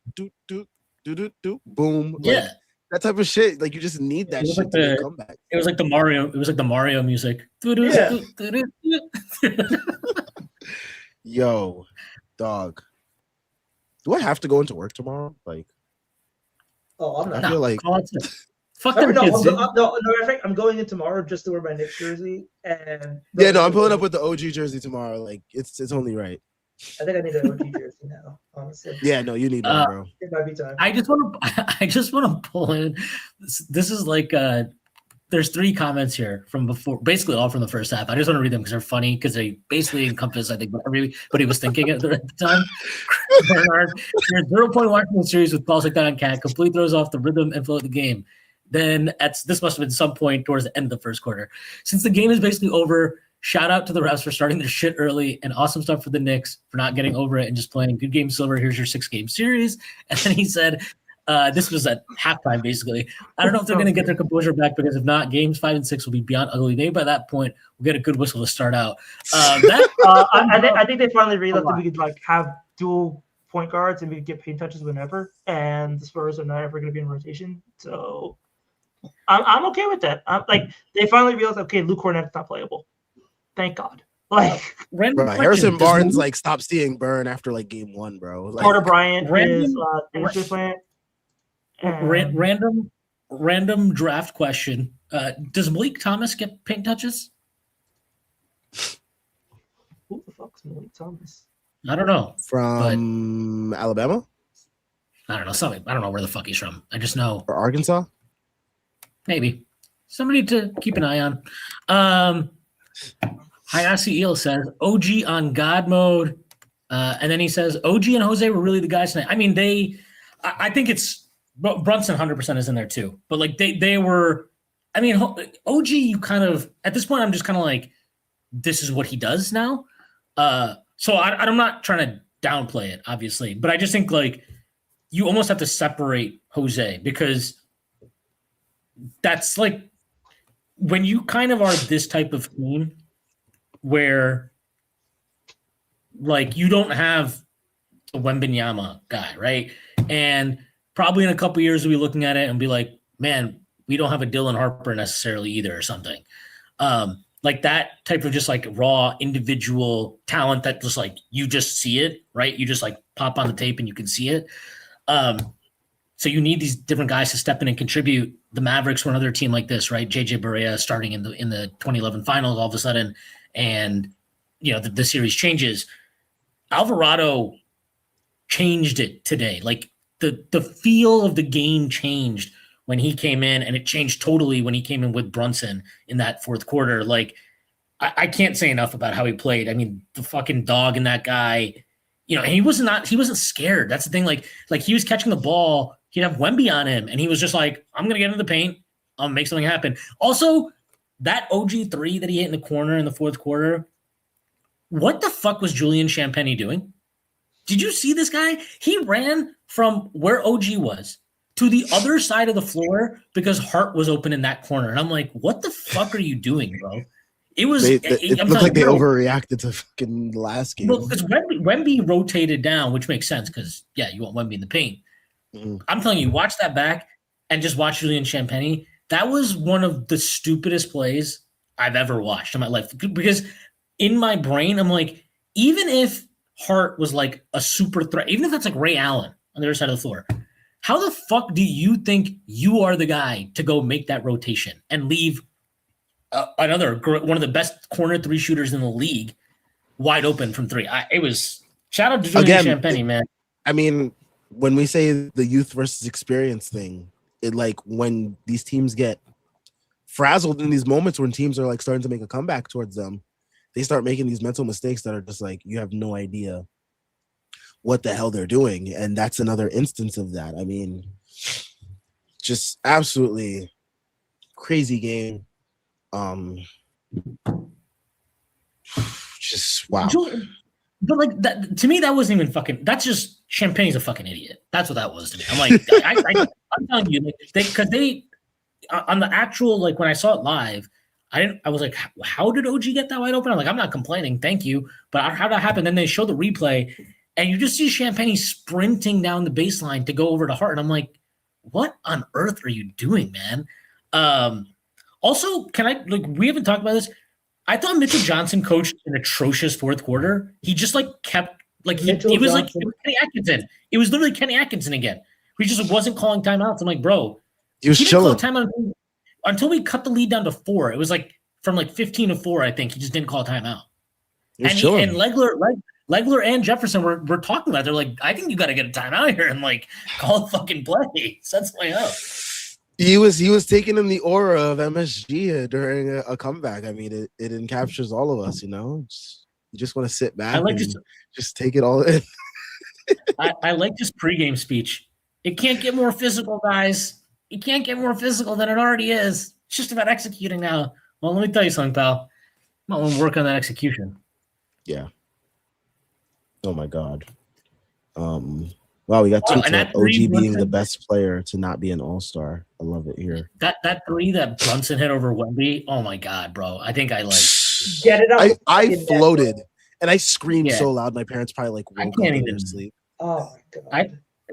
boom. Yeah. That type of shit, like you just need that shit to come back. It was like the Mario music. Yo, dog. Do I have to go into work tomorrow? Like, I'm not. I feel like fuck them kids. I'm going in tomorrow just to wear my Knicks jersey. And I'm pulling up with the OG jersey tomorrow. Like, it's only right. I think I need an OG jersey now, honestly. Yeah, no, you need one, bro. It might be time. I just want to pull in. This is like there's 3 comments here from before, basically all from the first half. I just want to read them because they're funny because they basically encompass, I think, what everybody was thinking at the time. Bernard, your 0-point Washington series with balls like that on Cat completely throws off the rhythm and flow of the game. Then this must have been some point towards the end of the first quarter. Since the game is basically over, shout out to the refs for starting their shit early, and awesome stuff for the Knicks for not getting over it and just playing good game silver. Here's your 6-game series. And then he said, this was at halftime, basically. I don't know if they're going to get their composure back, because if not, games 5 and 6 will be beyond ugly. Maybe by that point, we'll get a good whistle to start out. I think they finally realized that we could like have dual point guards and we get paint touches whenever, and the Spurs are not ever going to be in rotation. So I'm okay with that. They finally realized, okay, Luke Cornett's not playable. Thank God. Harrison Barnes stopped seeing burn after game 1, bro. Carter Bryant is injury plant. Random draft question. Does Malik Thomas get paint touches? Who the fuck's Malik Thomas? I don't know. From Alabama? I don't know. I don't know where the fuck he's from. I just know. Or Arkansas? Maybe. Somebody to keep an eye on. Hayase Eel says, OG on God mode. And then he says, OG and Jose were really the guys tonight. I mean, I think it's Brunson 100% is in there too. But they were, I mean, OG, you kind of, at this point, I'm just kind of this is what he does now. So I'm not trying to downplay it, obviously. But I just think you almost have to separate Jose because that's when you kind of are this type of team where you don't have a Wembanyama guy, right? And probably in a couple of years we'll be looking at it and be like, man, we don't have a Dylan Harper necessarily either or something. That type of just raw individual talent that just you just see it, right? You just pop on the tape and you can see it. So you need these different guys to step in and contribute. The Mavericks were another team like this, right? JJ Barea starting in the 2011 finals all of a sudden, and the series changes. Alvarado changed it today. The feel of the game changed when he came in, and it changed totally when he came in with Brunson in that fourth quarter. I can't say enough about how he played. I mean, the fucking dog in that guy, and he wasn't scared. That's the thing. He was catching the ball. He'd have Wemby on him, and he was just I'm going to get into the paint. I'll make something happen. Also, that OG 3 that he hit in the corner in the fourth quarter, what the fuck was Julian Champagnie doing? Did you see this guy? He ran from where OG was to the other side of the floor because Hart was open in that corner. And I'm like, what the fuck are you doing, bro? It was. It looked like they overreacted to fucking last game. Well, because Wemby rotated down, which makes sense because, yeah, you want Wemby in the paint. Mm-hmm. I'm telling you, watch that back and just watch Julian Champagnie. That was one of the stupidest plays I've ever watched in my life. Because in my brain, I'm like, even if Hart was a super threat, even if that's Ray Allen on the other side of the floor, how the fuck do you think you are the guy to go make that rotation and leave another one of the best corner 3 shooters in the league wide open from 3? It was shout out to Julian Champagnie, man. I mean, when we say the youth versus experience thing, it when these teams get frazzled in these moments when teams are starting to make a comeback towards them, they start making these mental mistakes that are just you have no idea what the hell they're doing. And that's another instance of that. I mean, just absolutely crazy game. Just wow. But that to me, that wasn't even fucking. That's just Champagnie's a fucking idiot. That's what that was to me. I'm like, I'm telling you, because they on the actual when I saw it live, I was like, how did OG get that wide open? I'm like, I'm not complaining, thank you, but how did that happen? Then they show the replay, and you just see Champagnie sprinting down the baseline to go over to Hart, and I'm like, what on earth are you doing, man? Also, can I we haven't talked about this. I thought Mitchell Johnson coached an atrocious fourth quarter. He just kept it was Kenny Atkinson. It was literally Kenny Atkinson again. He just wasn't calling timeouts. I'm like, bro, he was chilling until we cut the lead down to 4. It was from 15 to 4. I think he just didn't call timeout. And Legler and Jefferson were talking about it. They're like, I think you got to get a timeout here and call a fucking play. That's the way out. He was taking in the aura of MSG during a comeback. I mean, it encaptures all of us, you just want to sit back and just take it all in. I like this pregame speech. It can't get more physical, guys. It can't get more physical than it already is. It's just about executing now. Well, let me tell you something, pal. I'm going to work on that execution. Yeah. Oh, my God. Wow, we got two OG being the best player to not be an all-star. I love it here. That 3 that Brunson hit over Wemby, oh my God, bro. I think I get it up. I floated and I screamed so loud my parents probably woke up in their sleep. Oh my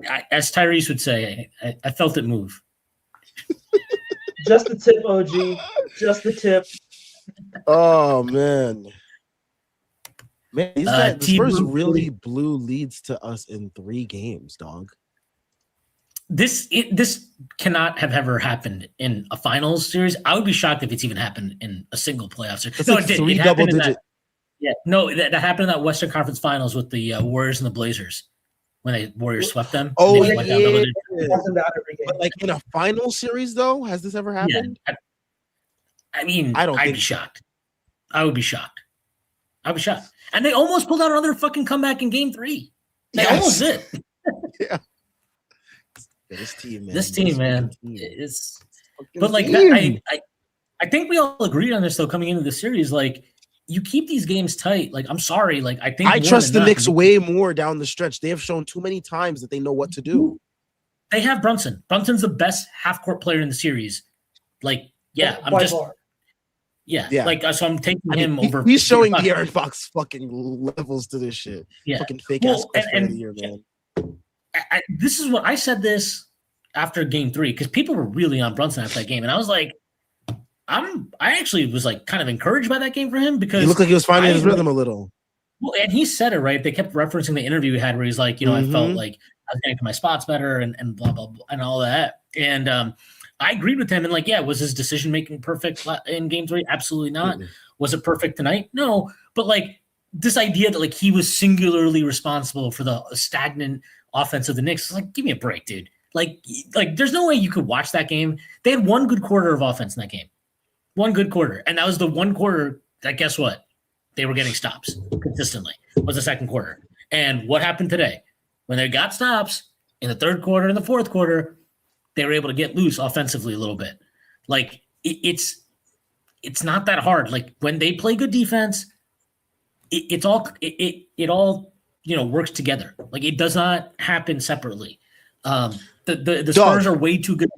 god. As Tyrese would say, I felt it move. Just the tip, OG. Just the tip. Oh man. Man, these guys, the Spurs T-Blue, really blew leads to us in 3 games, dog. This cannot have ever happened in a finals series. I would be shocked if it's even happened in a single playoff series. That's No, like it did. 3 It happened in double-digit. that happened in that Western Conference Finals with the Warriors and the Blazers when the Warriors swept them. Oh, and they went down double digits. Wasn't that every game? But like in a final series, though, has this ever happened? Yeah. I mean, I don't I'd think be shocked. I would be shocked. I'd be shocked. And they almost pulled out another fucking comeback in Game 3. They Yes. almost did. Yeah. This team, man. This team, man, fucking team. is. Fucking But like, team. I think we all agreed on this though. Coming into the series, like you keep these games tight. Like I'm sorry, like I think I more trust than the not, Knicks way more down the stretch. They have shown too many times that they know what to do. They have Brunson. Brunson's the best half court player in the series. Like, yeah, I'm By just far. yeah. Like so, I'm taking I mean, him over. he's showing the Aaron Fox fucking levels to this shit. Yeah. Fucking fake Well, ass Cliff and- of the year, man. This is what I said this after Game 3 because people were really on Brunson after that game, and I was like, I actually was like kind of encouraged by that game for him because He looked like he was finding his I- rhythm a little. Well, and he said it right. They kept referencing the interview he had where he's like, I felt like I was getting to my spots better and blah blah blah and all that. And I agreed with him. And like, yeah, was his decision making perfect in Game 3? Absolutely not. Mm-mm. Was it perfect tonight? No. But like this idea that like he was singularly responsible for the stagnant offense of the Knicks, like, give me a break, dude. Like there's no way you could watch that game. They had one good quarter of offense in that game. One good quarter. And that was the one quarter that, guess what? They were getting stops consistently. Was the second quarter. And what happened today? When they got stops in the third quarter and the fourth quarter, they were able to get loose offensively a little bit. Like it's not that hard. Like when they play good defense, it all works together. Like it does not happen separately. The Spurs are way too good.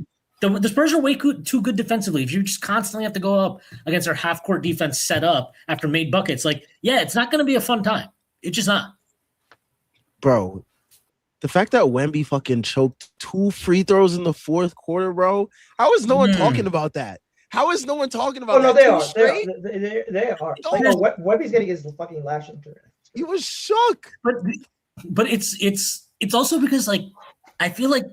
The Spurs are way too good defensively. If you just constantly have to go up against our half-court defense set up after made buckets, like, yeah, it's not going to be a fun time. It's just not. Bro, the fact that Wemby fucking choked 2 free throws in the fourth quarter, bro. How is no one talking about that? How is no one talking about Oh no, that? they Two are. straight? They are. No. Like, Webby's getting his fucking lash into it. He was shook. But it's also because like I feel like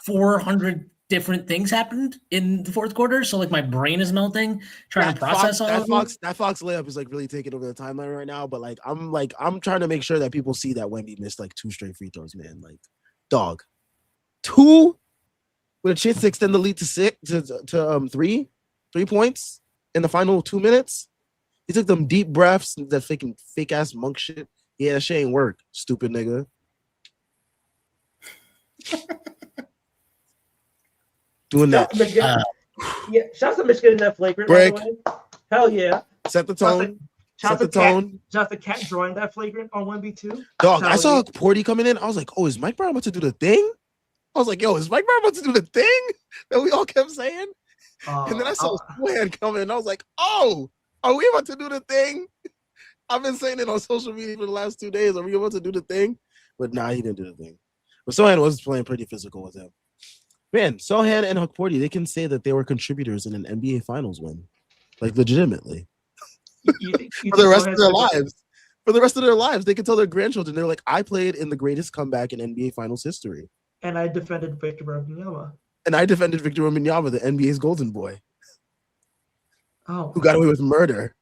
400 different things happened in the fourth quarter, so like my brain is melting trying to process all of them. That Fox layup is like really taking over the timeline right now. But I'm trying to make sure that people see that Wemby missed like 2 straight free throws, man. Like, dog, 2 with a chance to extend the lead to 3 points in the final 2 minutes. He took them deep breaths, that fake ass monk shit. Yeah, that shit ain't work, stupid nigga. Doing that. Yeah, shout out to Michigan in that flagrant. Break. By the way. Hell yeah. Set the tone. Shout Set out the to tone. Shout out to Cat drawing that flagrant on 1v2. Dog, I Hell saw yeah. Porty coming in. I was like, oh, is Mike Brown about to do the thing? I was like, yo, is Mike Brown about to do the thing that we all kept saying? And then I saw Swan coming in. I was like, oh, are we about to do the thing? I've been saying it on social media for the last 2 days. Are we about to do the thing? But nah, he didn't do the thing. But Sohan was playing pretty physical with him. Man, Sohan and Hukporty, they can say that they were contributors in an NBA Finals win. Like, legitimately. For the rest of their lives. For the rest of their lives, they can tell their grandchildren, they're like, I played in the greatest comeback in NBA Finals history. And I defended Victor Wembanyama. And I defended Victor Wembanyama, the NBA's golden boy, Oh, who got away with murder.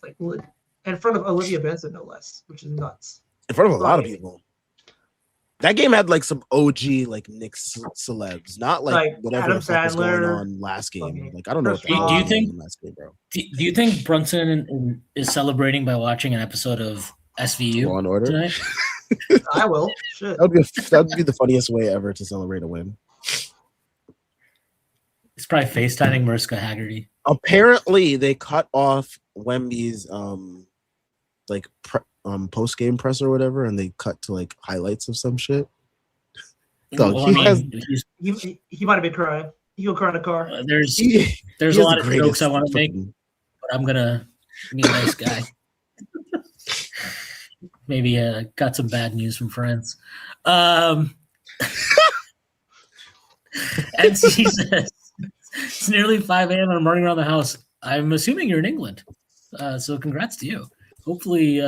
like in front of Olivia Benson, no less, which is nuts. In front of a lot of Right. people. That game had like some OG like Knicks celebs, not like whatever Adam the fuck was going Sandler, on last game. fucking Like I don't know what the Chris hell Do you was think- going on last game, bro. Do you think Brunson is celebrating by watching an episode of SVU Law and Order. tonight? I will. Shit. That would be the funniest way ever to celebrate a win. It's probably FaceTiming Mariska Haggerty. Apparently, they cut off Wemby's post game press or whatever, and they cut to like highlights of some shit. Dog, Well, he has- He might have been crying. He'll cry in the car. there's He a has lot the of greatest jokes I want to make, fucking- but I'm gonna be a nice guy. maybe got some bad news from France. And she says, it's nearly 5 a.m. and I'm running around the house. I'm assuming you're in England. So congrats to you. Hopefully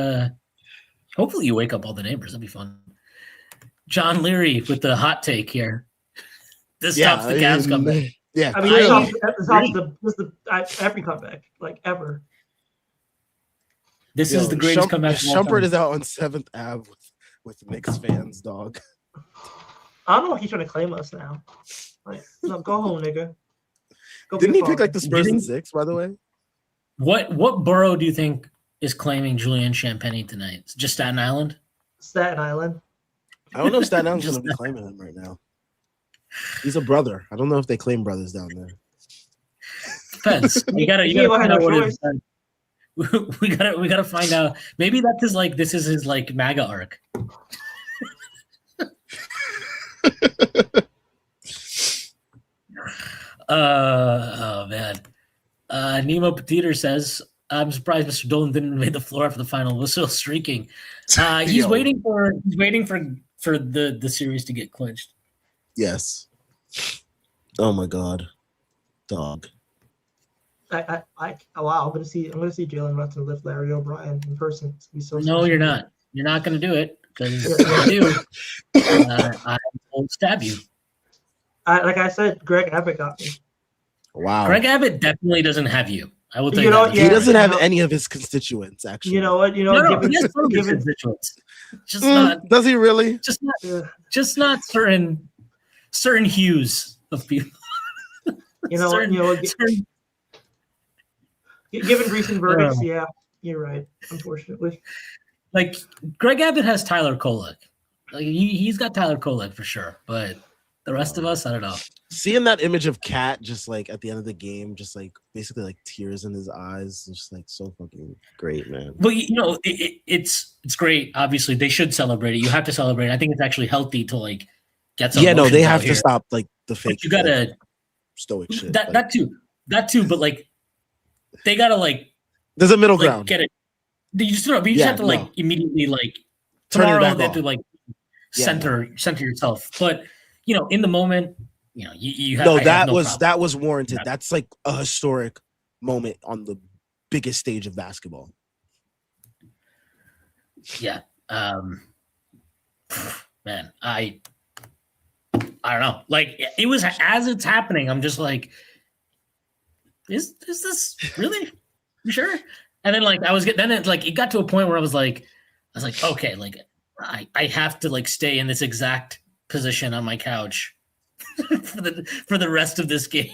you wake up all the neighbors. That'd be fun. John Leary with the hot take here. This stops the Cavs comeback. Yeah, I mean, this stops every comeback, like ever. This is the greatest comeback. Shumpert is out on 7th Ave with Knicks fans, dog. I don't know if he's trying to claim us now. Like, no, go home, nigga. Didn't he pick like the Spurs in 6, by the way? What borough do you think is claiming Julian Champagny tonight? It's just Staten Island? Staten Island. I don't know if Staten Island's going to be claiming him right now. He's a brother. I don't know if they claim brothers down there. Depends. You gotta find out what it is. We gotta find out. Maybe this is his like MAGA arc. Oh man. Nemo Petiter says, I'm surprised Mr. Dolan didn't make the floor after the final. Was still streaking. He's waiting for the series to get clinched. Yes. Oh my god. Dog. Wow, I'm gonna see Jalen Brunson lift Larry O'Brien in person. It's gonna be so no, you're not. You're not gonna do it because if you do, I will stab you. Like I said, Greg Abbott got me. Wow. Greg Abbott definitely doesn't have you. I will tell you that. He doesn't have any of his constituents, actually. You know what? he has some of his constituents. Just not. Does he really? Just not certain hues of people. Given recent verdicts, yeah, you're right. Unfortunately, like Greg Abbott has Tyler Kolek. Like he's got Tyler Kolek for sure, but the rest of us, I don't know. Seeing that image of Cat just like at the end of the game, just like basically like tears in his eyes, just like so fucking great, man. Well, it's great. Obviously, they should celebrate it. You have to celebrate it. I think it's actually healthy to like get some. Yeah, no, they have to stop like the fake. But you gotta stoic shit. That too. But like, they gotta like. There's a middle like, ground. Get it? You just have to like immediately like tomorrow they have to like center yourself. But in the moment, you have that was warranted. That's like a historic moment on the biggest stage of basketball. Yeah. Man, I don't know. Like it was as it's happening, I'm just like, is this really? You sure? And then like it got to a point where I was like, okay, like I have to like stay in this exact position on my couch for the rest of this game.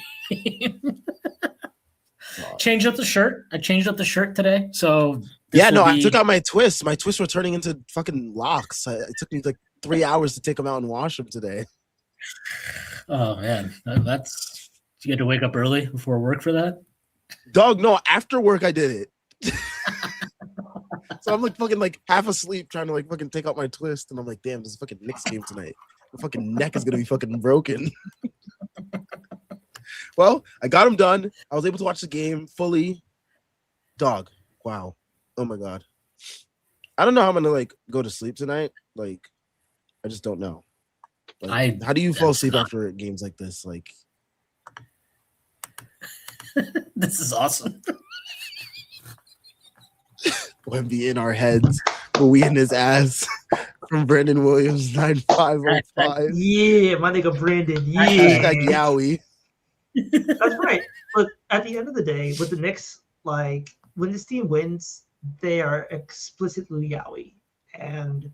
Changed up the shirt. I changed up the shirt today. So I took out my twists. My twists were turning into fucking locks. It took me like 3 hours to take them out and wash them today. Oh man, you had to wake up early before work for that? Dog, no, after work I did it. So I'm like fucking like half asleep trying to like fucking take out my twist, and I'm like, damn, this is fucking Knicks game tonight. My fucking neck is gonna be fucking broken. Well, I got him done. I was able to watch the game fully. Dog, wow. Oh my god. I don't know how I'm gonna like go to sleep tonight. Like, I just don't know. Like, how do you fall asleep after games like this? Like, this is awesome. Wemby in our heads, but we in his ass. From Brandon Williams, 9505. Yeah, my nigga Brandon. Yeah. Hashtag Yowie. That's right. Look, at the end of the day, with the Knicks, like when this team wins, they are explicitly Yowie, and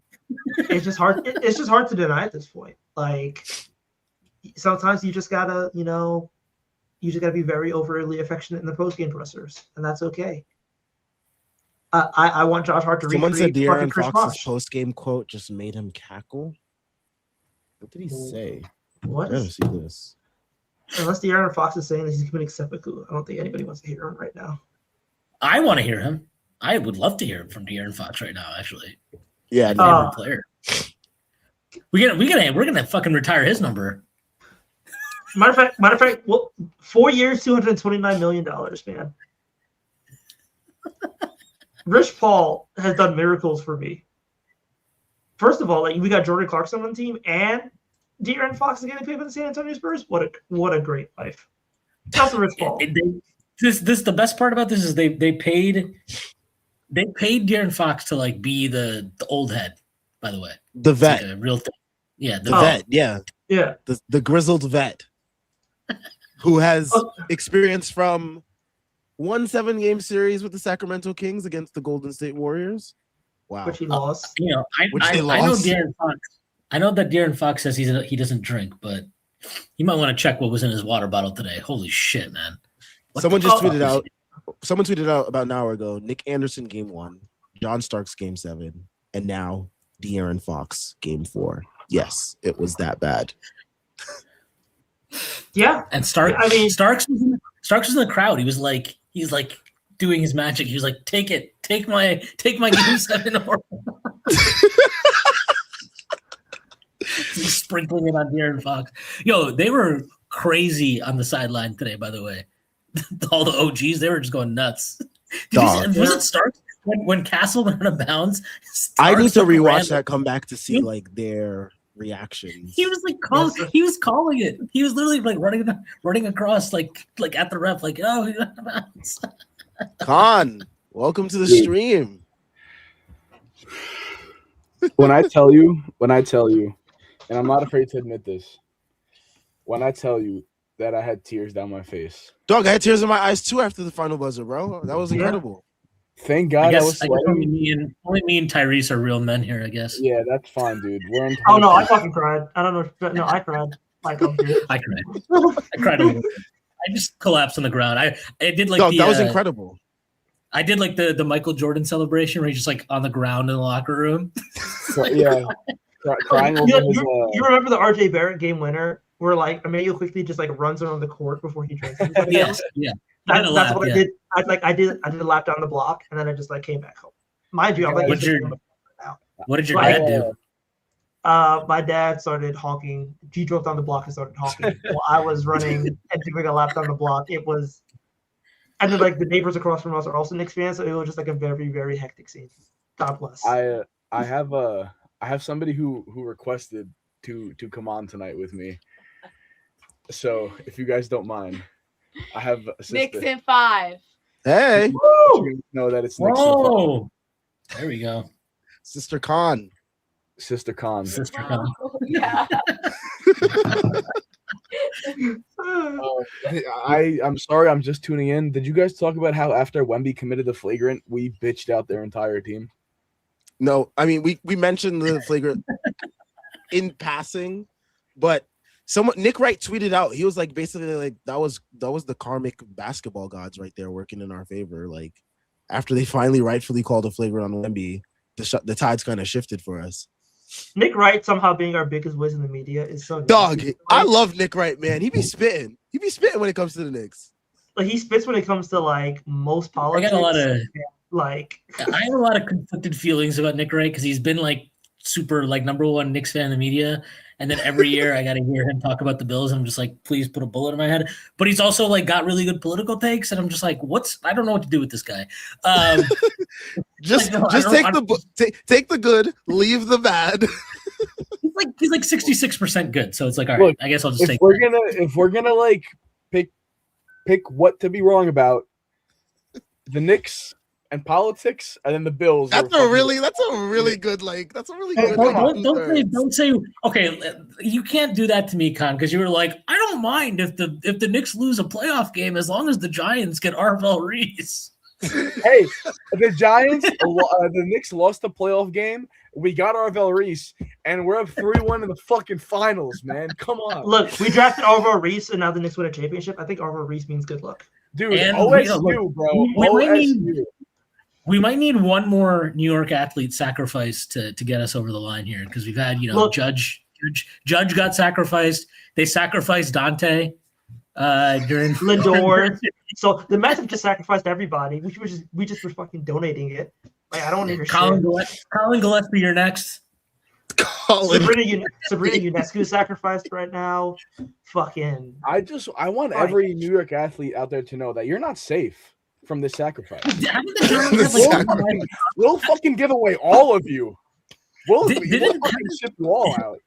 it's just hard. It's just hard to deny at this point. Like sometimes you just gotta, be very overly affectionate in the postgame pressers, and that's okay. I want Josh Hart to Someone said recreate De'Aaron Fox's postgame quote just made him cackle. What did he say? What? I gotta see this. Unless De'Aaron Fox is saying that he's committing seppuku, I don't think anybody wants to hear him right now. I want to hear him. I would love to hear from De'Aaron Fox right now, actually. Yeah, favorite player. We're gonna fucking retire his number. Matter of fact, well, 4 years, $229 million, man. Rich Paul has done miracles for me. First of all, like we got Jordan Clarkson on the team, and De'Aaron Fox is getting paid by the San Antonio Spurs. What a great life. That's a rich ball. The best part about this is they paid De'Aaron Fox to like be the old head. By the way, The vet, like a real thing. Yeah, the vet. Yeah, Yeah. the grizzled vet who has experience from 1 7-game series with the Sacramento Kings against the Golden State Warriors. Wow. Which he lost. You know, I know De'Aaron Fox. I know that De'Aaron Fox says he doesn't drink, but you might want to check what was in his water bottle today. Holy shit, man! Someone tweeted out about an hour ago, Nick Anderson game 1, John Starks game 7, and now De'Aaron Fox game 4. Yes, it was that bad. Yeah. And Starks was in the crowd. He's like doing his magic. He was like, take my game 7 or he's sprinkling it on De'Aaron Fox. Yo, they were crazy on the sideline today, by the way. All the OGs, they were just going nuts. Was it Starks when Castle went out of bounds? I need to rewatch that comeback to see like their reactions. He was like he was calling it. He was literally like running across like at the ref, like, oh, he's out of bounds. Khan, welcome to the stream. When I tell you, and I'm not afraid to admit this, when I tell you that I had tears down my face. Dog, I had tears in my eyes too after the final buzzer, bro. That was incredible. Thank God I was sweating. Only me and Tyrese are real men here, I guess. Yeah, that's fine, dude. We're in Oh no, I fucking cried. I don't know. No, I cried. Like I'm here. I cried a little bit. I just collapsed on the ground. I did like that was incredible. I did like the Michael Jordan celebration where he's just like on the ground in the locker room. So, yeah. Crying over his, you remember the RJ Barrett game winner where like Emmanuel quickly just like runs around the court before he drinks? Yes, yeah. That's what I did. I did a lap down the block and then I just like came back home. Mind you, I'm like, what did your dad do? My dad started honking. He drove down the block and started honking while I was running and doing a lap down the block. It was, and then like the neighbors across from us are also Knicks fans, so it was just like a very, very hectic scene. God bless. I have somebody who requested to come on tonight with me. So if you guys don't mind, I have a sister. Knicks in 5. Hey. You know that it's Knicks in 5. There we go. Sister Khan. Sister Khan. Sister Khan. Yeah. I'm sorry, I'm just tuning in. Did you guys talk about how after Wemby committed the flagrant, we bitched out their entire team? No, I mean we mentioned the flagrant in passing, but Nick Wright tweeted out, he was like basically like that was the karmic basketball gods right there working in our favor. Like after they finally rightfully called a flagrant on Wemby, the tides kind of shifted for us. Nick Wright somehow being our biggest whiz in the media is so dog. I love Nick Wright, man. He be spitting. He be spitting when it comes to the Knicks. Like he spits when it comes to like most politics. I got a lot of like. I have a lot of conflicted feelings about Nick Wright because he's been like super like #1 Knicks fan in the media, and then every year I got to hear him talk about the Bills, and I'm just like, please put a bullet in my head. But he's also like got really good political takes, and I'm just like, I don't know what to do with this guy. Just take the good, leave the bad. He's like 66% good, so it's like, all right, I guess I'll just take. If we're gonna like pick what to be wrong about, the Knicks and politics, and then the Bills. That's a really good. Don't say. Okay, you can't do that to me, Con, because you were like, I don't mind if the Knicks lose a playoff game as long as the Giants get Arvel Reese. Hey, the Giants, the Knicks lost the playoff game. We got Arvel Reese, and we're up 3-1 in the fucking finals, man. Come on. Look, we drafted Arvel Reese, and now the Knicks win a championship. I think Arvel Reese means good luck. Dude, and OSU, bro. We might need one more New York athlete sacrifice to get us over the line here, because we've had, Judge got sacrificed. They sacrificed Dante during Lindor. So the Mets have just sacrificed everybody. We just were fucking donating it. Like I don't want to hear Colin Gillespie, you're next. Sabrina Ionescu sacrificed right now. Fucking. I want every New York athlete out there to know that you're not safe from this sacrifice. We'll fucking give away all of you. Will Didn't fucking ship you all out.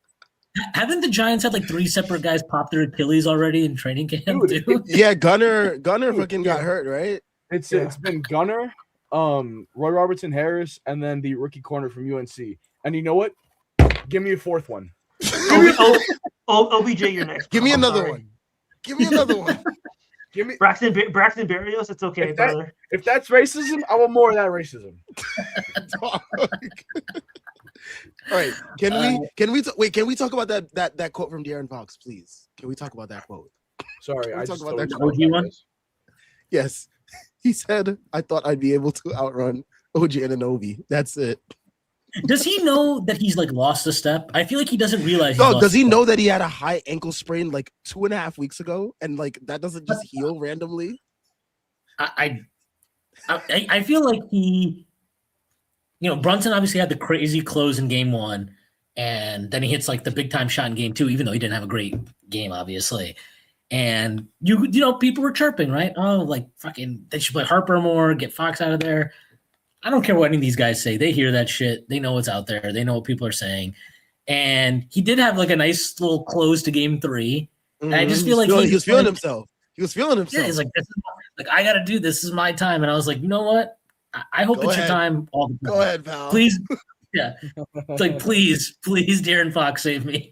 haven't the Giants had like 3 separate guys pop their Achilles already in training camp? Dude, Too? Yeah, Gunner fucking got hurt, right? It's Yeah. it's been Gunner, Roy Robertson Harris, and then the rookie corner from UNC. And you know what? Give me a fourth one. OBJ, you're next. Give me I'm another sorry. one. Give me another one. Give me Braxton Berrios, it's okay, brother. if that's racism, I want more of that racism. All right. Can we talk about that quote from De'Aaron Fox, please? Can we talk about that quote? Sorry, I talk just about that totally OG one? this. Yes. He said, I thought I'd be able to outrun OG Anunoby. That's it. Does he know that he's like lost a step? I feel like he doesn't realize. He's lost Does he a step. know that he had a high ankle sprain like 2.5 weeks ago? And like that doesn't just heal randomly? I feel like he, Brunson obviously had the crazy close in game 1, and then he hits like the big time shot in game 2, even though he didn't have a great game, obviously. And people were chirping, right? Oh, like fucking, they should play Harper more, get Fox out of there. I don't care what any of these guys say. They hear that shit. They know what's out there. They know what people are saying. And he did have like a nice little close to game 3. And I just feel like he was feeling himself. He was feeling himself. Yeah, he's like, I got to do this. This is my time. And I was like, you know what? I hope it's your time all the time. Go ahead, pal. Please. Yeah. It's like, please, De'Aaron Fox, save me.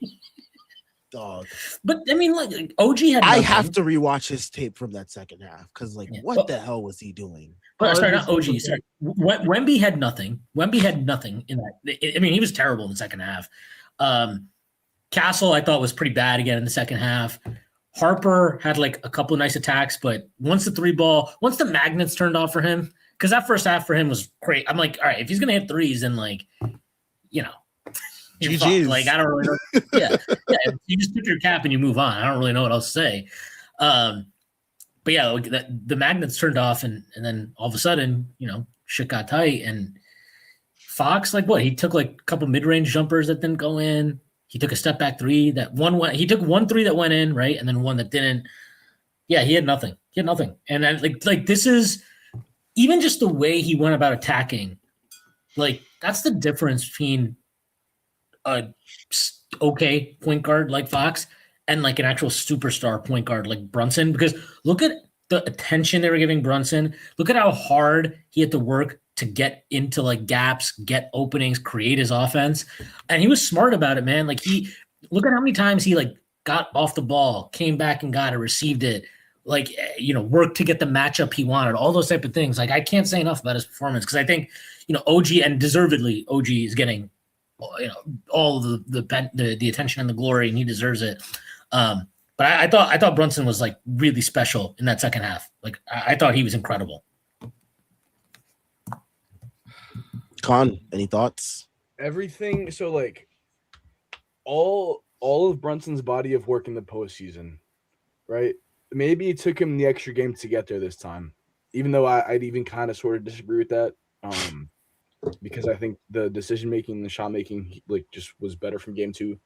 Dog. But I mean, like OG had. I nothing. have to rewatch his tape from that second half because, like, what the hell was he doing? Sorry, not OG. Sorry, Wemby had nothing. Wemby had nothing in that. I mean, he was terrible in the second half. Castle, I thought, was pretty bad again in the second half. Harper had like a couple of nice attacks, but once the magnets turned off for him, because that first half for him was great. I'm like, all right, if he's gonna hit threes, then like, you're fucked. Like, I don't really know. Yeah, you just put your cap and you move on. I don't really know what else to say. But yeah, the magnets turned off, and then all of a sudden, shit got tight. And Fox, like, what? He took like a couple mid-range jumpers that didn't go in. He took a step back 3 that one went. He took 1 3 that went in, right, and then 1 that didn't. Yeah, he had nothing. And then, like this is even just the way he went about attacking. Like, that's the difference between a okay point guard like Fox and like an actual superstar point guard like Brunson, because look at the attention they were giving Brunson. Look at how hard he had to work to get into like gaps, get openings, create his offense. And he was smart about it, man. Like look at how many times he like got off the ball, came back and got it, received it, like, worked to get the matchup he wanted, all those type of things. Like, I can't say enough about his performance because I think, OG, and deservedly, OG is getting, all the attention and the glory, and he deserves it. But I thought Brunson was like really special in that second half. Like, I thought he was incredible. Con, any thoughts? Everything. So like, all of Brunson's body of work in the postseason, right? Maybe it took him the extra game to get there this time, even though I'd even kind of sort of disagree with that. Because I think the decision making, the shot making, like, just was better from game 2.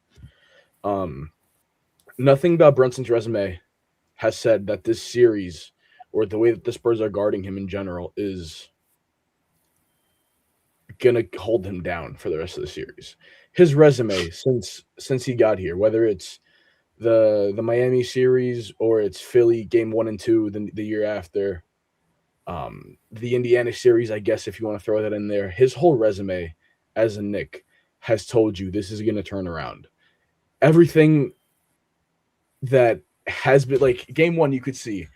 Nothing about Brunson's resume has said that this series, or the way that the Spurs are guarding him in general, is gonna hold him down for the rest of the series. His resume since he got here, whether it's the Miami series or it's Philly game 1 and 2 the year after, the Indiana series, I guess, if you want to throw that in there, his whole resume as a Knick has told you this is going to turn around. Everything that has been, like, game 1, you could see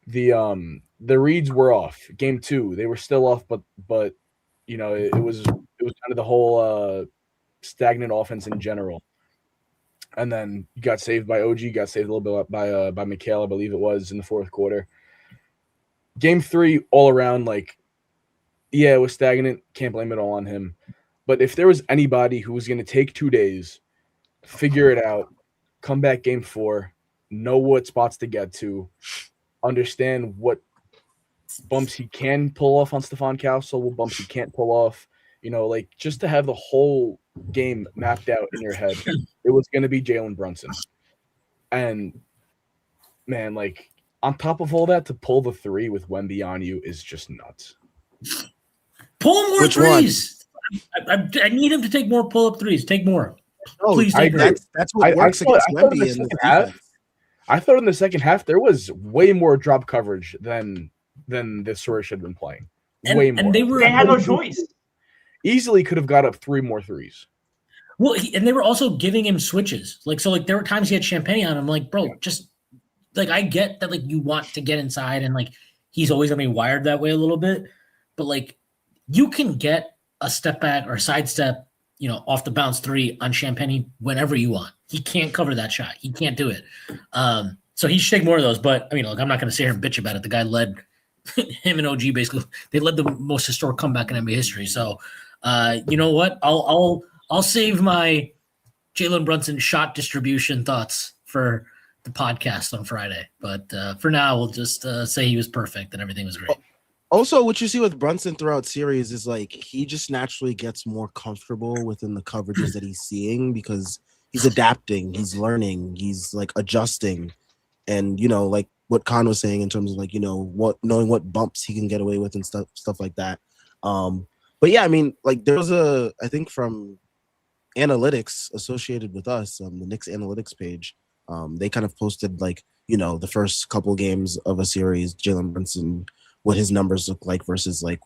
the reads were off. Game 2, they were still off, but it was kind of the whole stagnant offense in general. And then you got saved by OG, got saved a little bit by Mikhail, I believe it was, in the fourth quarter. Game 3, all around, like, yeah, it was stagnant. Can't blame it all on him. But if there was anybody who was going to take 2 days, figure it out, come back game 4, know what spots to get to, understand what bumps he can pull off on Stephon Castle, what bumps he can't pull off, like, just to have the whole game mapped out in your head, it was going to be Jalen Brunson. And, man, like, on top of all that, to pull the 3 with Wemby on you is just nuts. Pull more threes. I need him to take more pull-up threes. Take more. Oh, Please I take agree. more. that's what works against Wemby in the defense. I thought in the second half there was way more drop coverage than the Spurs should have been playing. Way more. And They had no choice. Easily could have got up 3 more threes. Well, and they were also giving him switches. There were times he had Champagne on him. Like, bro, just like I get that like you want to get inside and like he's always gonna be wired that way a little bit, but like you can get a step back or a sidestep, off the bounce 3 on Champagne whenever you want. He can't cover that shot. He can't do it. So he should take more of those. But I mean, look, I'm not gonna sit here and bitch about it. The guy led him and OG basically. They led the most historic comeback in NBA history. So you know what? I'll save my Jalen Brunson shot distribution thoughts for the podcast on Friday. But for now, we'll just say he was perfect and everything was great. Also, what you see with Brunson throughout series is like he just naturally gets more comfortable within the coverages that he's seeing because he's adapting, he's learning, he's like adjusting, and like what Khan was saying in terms of like knowing what bumps he can get away with and stuff like that. But yeah, I mean, like there was I think from analytics associated with us, the Knicks analytics page, they kind of posted like the first couple games of a series, Jalen Brunson, what his numbers look like versus like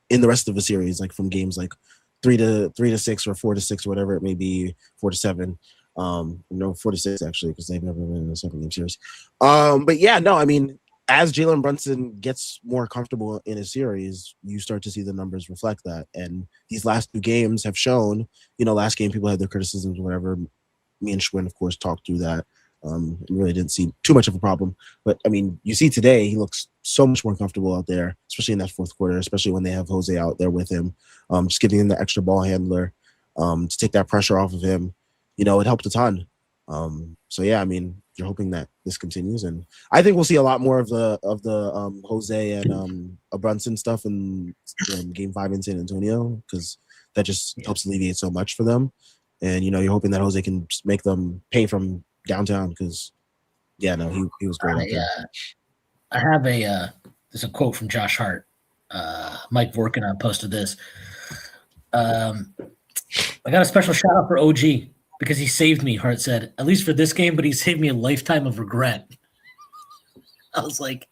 in the rest of the series, like from games like 3 to 6 or 4 to 6, whatever it may be, 4 to 7. 4 to 6 actually, because they've never been in a 7-game series. But yeah, no, I mean, as Jalen Brunson gets more comfortable in a series, you start to see the numbers reflect that. And these last 2 games have shown, last game people had their criticisms or whatever. Me and Schwinn, of course, talked through that. And really didn't see too much of a problem. But I mean, you see today, he looks so much more comfortable out there, especially in that fourth quarter, especially when they have Jose out there with him, just giving him the extra ball handler to take that pressure off of him. It helped a ton. So yeah, I mean, you're hoping that this continues, and I think we'll see a lot more of the Jose and Brunson stuff in Game 5 in San Antonio, because that just helps alleviate so much for them. And you're hoping that Jose can just make them pay from downtown, because he was great out there. I have there's a quote from Josh Hart. Mike Vorkina posted this. I got a special shout out for OG because he saved me, Hart said, at least for this game, but he saved me a lifetime of regret. I was like,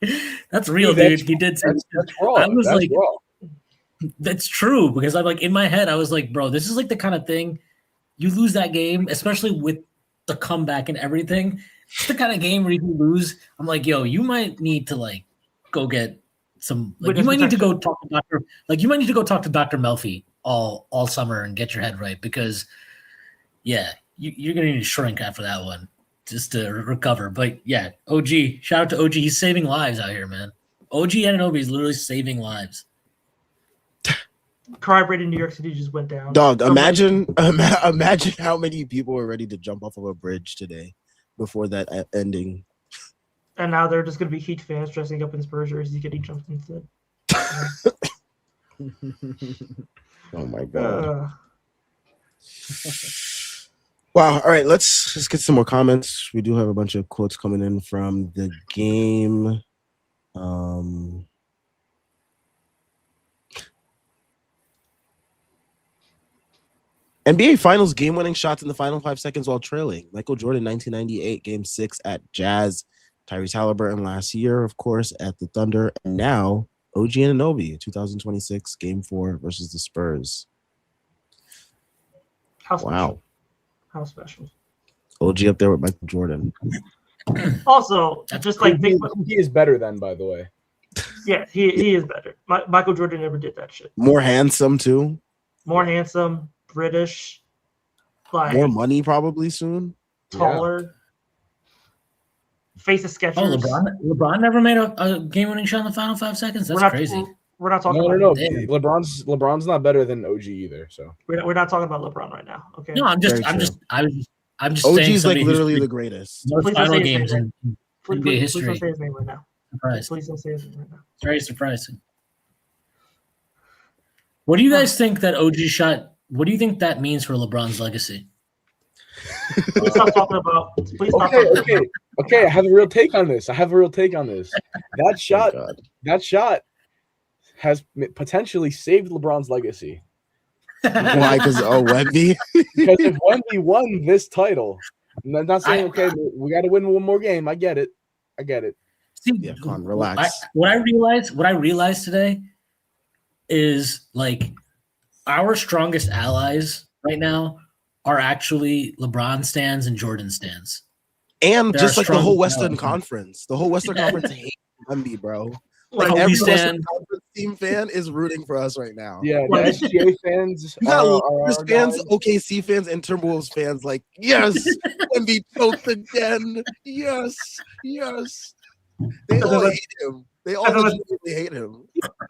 that's real, dude. He did say that's wrong. I was like, wrong. That's true, because I'm like, in my head, I was like, bro, this is like the kind of thing you lose that game, especially with the comeback and everything. It's the kind of game where you lose. I'm like, yo, you might need to like go get some. Like, you might need to go talk to Dr. Like, you might need to go talk to Dr. Melfi all summer and get your head right, because yeah, you're gonna need to shrink after that one just to recover. But yeah, OG, shout out to OG. He's saving lives out here, man. OG Anunoby is literally saving lives. Crime rate in New York City just went down. Dog, imagine how many people were ready to jump off of a bridge today before that ending. And now they're just going to be Heat fans dressing up in Spurs jerseys getting jumped instead. Oh my god. Wow. All right, let's get some more comments. We do have a bunch of quotes coming in from the game. NBA Finals game-winning shots in the final 5 seconds while trailing. Michael Jordan, 1998, Game 6 at Jazz. Tyrese Halliburton last year, of course, at the Thunder. And now, OG Anunoby, 2026, Game 4 versus the Spurs. How special. Wow. How special. OG up there with Michael Jordan. Also, just like he is better than, by the way. Yeah, he is better. Michael Jordan never did that shit. More handsome, too. More handsome, British, like more money probably soon. Taller. Yeah. Face of Skechers. Oh, LeBron never made a game-winning shot in the final 5 seconds. That's crazy. We're not talking about LeBron's not better than OG either. So we're not talking about LeBron right now. Okay. No, I'm just OG's saying like literally the greatest. Final games in NBA history. Please don't say his name right now. Please don't say his name right now. It's very surprising. What do you guys think that OG shot? What do you think that means for LeBron's legacy? Please stop talking about. Okay. I have a real take on this. That shot has potentially saved LeBron's legacy. Why? Because Wemby. Because if Wemby won this title, I'm not saying okay, we got to win one more game. I get it. See, Yeah, come on, relax. What I realized today is like our strongest allies right now are actually LeBron stans and Jordan stans. And They're just our like the whole strongest Western allies. Conference. The whole Western Conference hates Wemby, bro. Like Kobe every stan. Western Conference team fan is rooting for us right now. Yeah, the Right. SGA fans, You got are Lakers our fans, guys. OKC fans, and Timberwolves fans like, yes, Wemby choked again. Yes. They all hate him. They all legitimately hate him.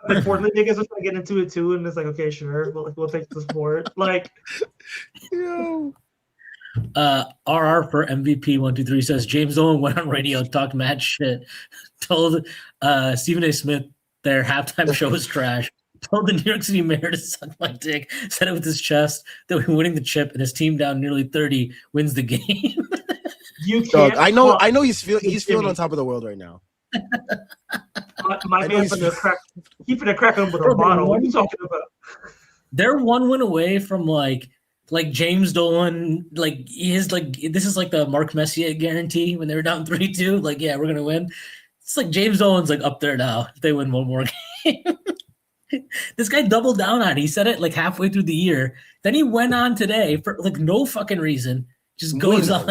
Like Portland niggas are trying to get into it too, and it's like, okay, sure, we'll take the support. Like, Yo. RR for MVP 123 says James Dolan went on radio, talked mad shit, told Stephen A. Smith their halftime show was trash, told the New York City mayor to suck my dick, said it with his chest that winning the chip and his team down nearly 30 wins the game. you Dog, can't. I know he's feeling on top of the world right now. My man's gonna crack. He's gonna crack him with a bottle. What are you talking about? They're one win away from like James Dolan, like this is like the Mark Messier guarantee when they were down 3-2. Like, yeah, we're gonna win. It's like James Dolan's like up there now. If they win one more game. This guy doubled down on it. He said it like halfway through the year. Then he went on today for like no fucking reason. Just goes on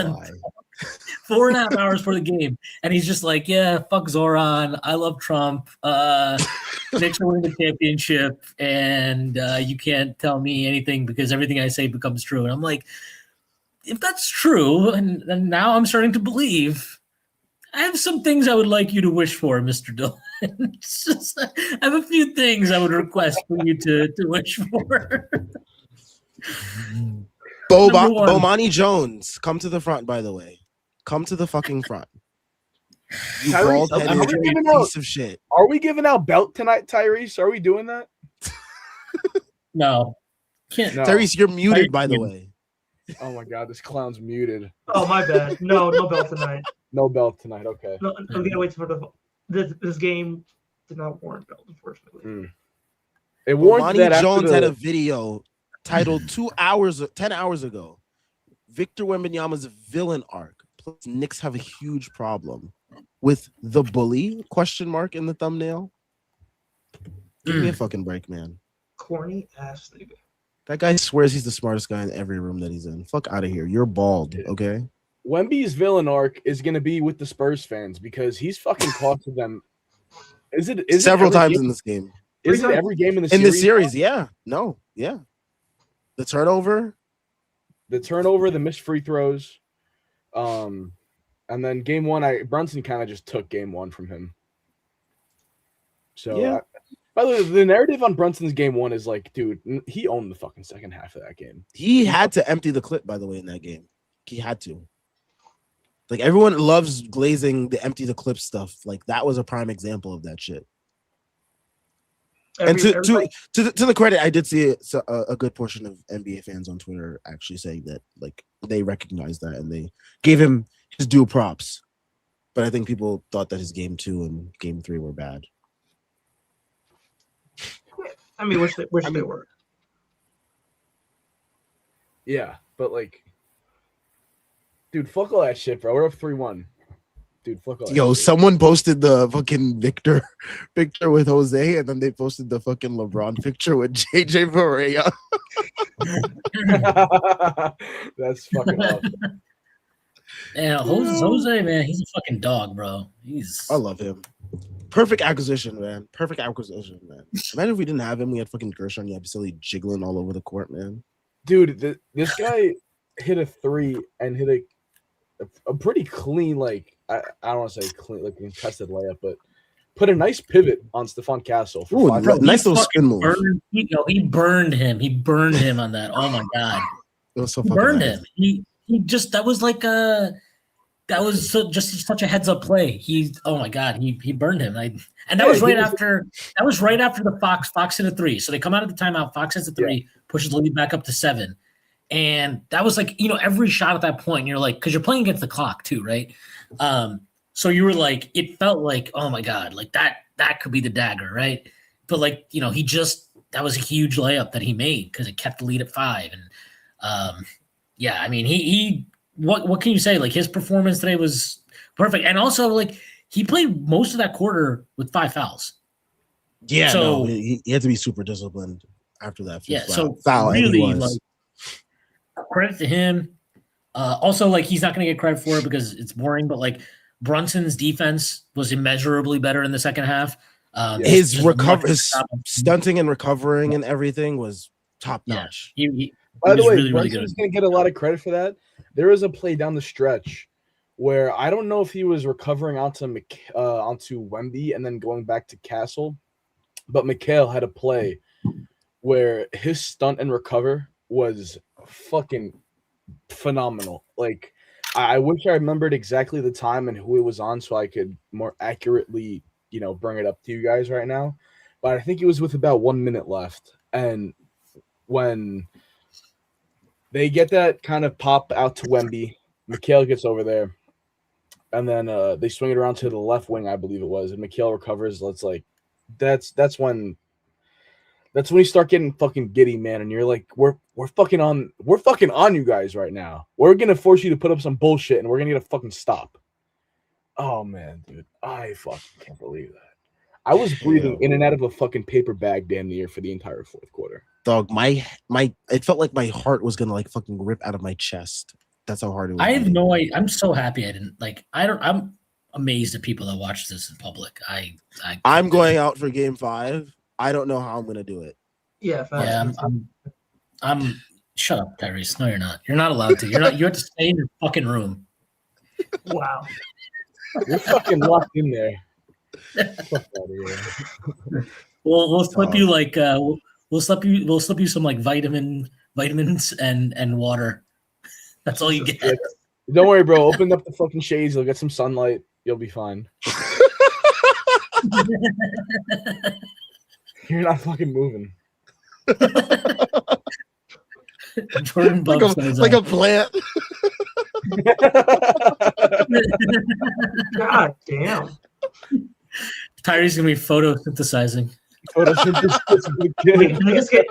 4.5 hours for the game. And he's just like, yeah, fuck Zoran. I love Trump. Knicks are winning the championship. And you can't tell me anything because everything I say becomes true. And I'm like, if that's true, and now I'm starting to believe, I have some things I would like you to wish for, Mr. Dolan. I have a few things I would request for you to wish for. Bomani Jones, come to the front, by the way. Come to the fucking front. You bald-headed piece of shit. Are we giving out belt tonight, Tyrese? Are we doing that? No. Can't. No. Tyrese, you're muted, by the way. Oh my god, this clown's muted. Oh my bad. No belt tonight. No belt tonight. Okay. No, I'm gonna wait for this game did not warrant belt, unfortunately. It warranted that Bomani Jones after had a video titled 10 hours ago. Victor Wembanyama's villain arc. Plus, Knicks have a huge problem with the bully ? In the thumbnail. Give me a fucking break, man. Corny ass nigga. That guy swears he's the smartest guy in every room that he's in. Fuck out of here. You're bald, okay? Wemby's villain arc is going to be with the Spurs fans because he's fucking costed them. Is it several times game? In this game? Is it every game in the series? In the series, yeah. No, yeah. The turnover, the missed free throws, and then game one, Brunson kind of just took game one from him. So, yeah. By the way, the narrative on Brunson's game one is like, dude, he owned the fucking second half of that game. He had to empty the clip, by the way, in that game. He had to. Like, everyone loves glazing the empty the clip stuff. Like, that was a prime example of that shit. And to the credit, I did see a good portion of NBA fans on Twitter actually saying that, like, they recognized that and they gave him his due props. But I think people thought that his game 2 and game 3 were bad. I mean, wish they were. Yeah, but like, dude, fuck all that shit, bro. We're up 3-1. Dude, fuck all that Yo, shit. someone posted the fucking Victor picture with Jose, and then they posted the fucking LeBron picture with JJ Barea. That's fucking awesome. Yeah, Jose, man, he's a fucking dog, bro. I love him. Perfect acquisition, man. Perfect acquisition, man. Imagine if we didn't have him, we had fucking Gershon Yabusele jiggling all over the court, man. Dude, this guy hit a 3 and hit a pretty clean, like, I don't want to say clean, like contested layup, but put a nice pivot on Stephon Castle. Ooh, nice little spin move. He burned him. He burned him on that. Oh my god, it was so he fucking burned nice. him. He just just such a heads up play. Oh my god, he burned him. And that was right after the Fox hit a 3. So they come out of the timeout. Fox hits a 3, pushes the lead back up to 7. And that was like, every shot at that point, you're like, because you're playing against the clock too, right? So you were like, it felt like, oh my god, like that could be the dagger, right? But like, that was a huge layup that he made because it kept the lead at 5. And yeah, I mean, he what can you say? Like his performance today was perfect, and also like he played most of that quarter with 5 fouls. Yeah, So, no, he had to be super disciplined after that. Yeah, foul. so and he really, was. like, credit to him. Also, like he's not going to get credit for it because it's boring, but like Brunson's defense was immeasurably better in the second half. His stunting and recovering and everything was top notch. He By the way, really, really Brunson's good. going to get a lot of credit for that. There was a play down the stretch where I don't know if he was recovering onto Wemby and then going back to Castle, but Mikhail had a play where his stunt and recover was fucking phenomenal. Like, I wish I remembered exactly the time and who it was on so I could more accurately, bring it up to you guys right now. But I think it was with about 1 minute left. And when they get that kind of pop out to Wemby, Mikhail gets over there, and then they swing it around to the left wing, I believe it was, and Mikhail recovers. That's when you start getting fucking giddy, man, and you're like, we're fucking on you guys right now. We're gonna force you to put up some bullshit, and we're gonna get a fucking stop. Oh man, dude, I fucking can't believe that. I was breathing in and out of a fucking paper bag damn near for the entire fourth quarter. Dog, it felt like my heart was gonna like fucking rip out of my chest. That's how hard it was. I have no idea. I'm so happy I didn't I'm amazed at people that watch this in public. I'm going out for game 5. I don't know how I'm gonna do it. Yeah, I'm shut up, Tyrese. No, you're not. You're not allowed to. You have to stay in your fucking room. Wow. You're fucking locked in there. Fuck out of here. We'll slip you like we'll slip you some like vitamins and water. That's all you get. Don't worry, bro. Open up the fucking shades. You'll get some sunlight. You'll be fine. You're not fucking moving. Jordan like a plant. God damn. Tyrese gonna be photosynthesizing. Wait, can I just get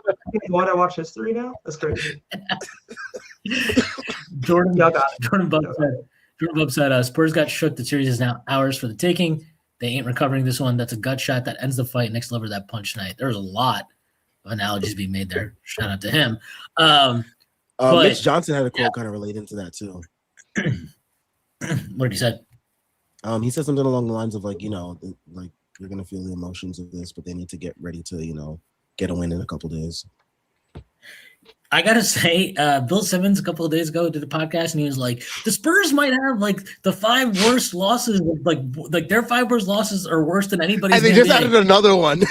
want to watch history now? That's crazy. Jordan Bub said, Spurs got shook. The series is now ours for the taking. They ain't recovering this one. That's a gut shot that ends the fight. Next level that punch tonight. There was a lot of analogies being made there. Shout out to him. Mitch Johnson had a quote kind of related to that too. What did he say? He said something along the lines of like, like you're gonna feel the emotions of this, but they need to get ready to, get a win in a couple days. I gotta say, Bill Simmons a couple of days ago did a podcast, and he was like, "The Spurs might have like the 5 worst losses, like their 5 worst losses are worse than anybody's." And they just added another one.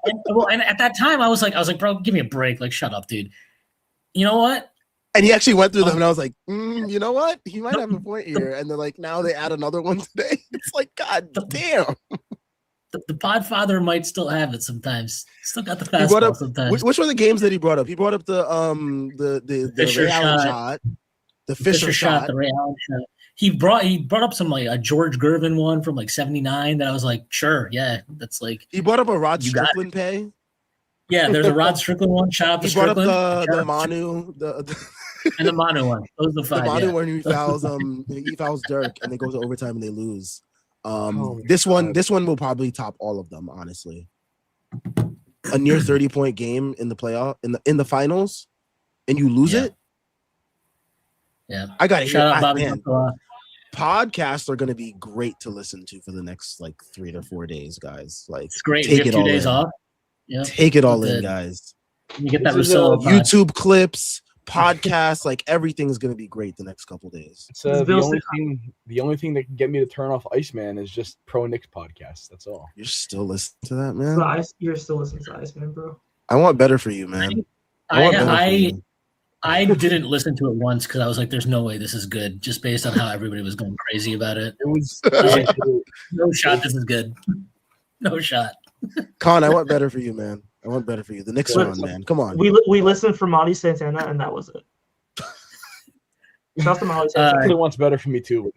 And at that time, I was like, "Bro, give me a break! Like, shut up, dude." You know what? And he actually went through them, and I was like, you know what? He might have a point here. And they're like, now they add another one today. It's like, God damn. The Podfather might still have it sometimes. Still got the fastball sometimes. Which were the games that he brought up? He brought up the Ray Allen shot, the Fisher shot, the Ray Allen shot. He brought up some like a George Gervin one from like '79 that I was like, sure, yeah, that's like. He brought up a Rod Strickland pay. Yeah, there's a Rod Strickland one. Shout out to Strickland. He brought up the Manu, and the Manu one. Those are the 5. The Manu one he fouls Dirk, and they go to overtime and they lose. This one will probably top all of them, honestly. A near 30-point game in the playoff in the finals, and you lose it. Yeah, I got to shout out Bobby. Podcasts are going to be great to listen to for the next like 3 to 4 days, guys. Like, it's great. Take we have it 2 all days in. off. Yeah, take it all in, guys. You get that YouTube clips, podcasts, like everything's going to be great the next couple days. So the only thing that can get me to turn off Iceman is just Pro Knicks podcast. That's all. You're still listening to that, man? You're still listening to Iceman, bro. I want better for you, man. I didn't listen to it once because I was like, "There's no way this is good," just based on how everybody was going crazy about it. It was like, no shot. This is good. No shot. Con, I want better for you, man. I want better for you. The Knicks are on, man. Come on. We listened for Monty Santana, and that was it. Shout out to Monty Santana. He wants better for me too.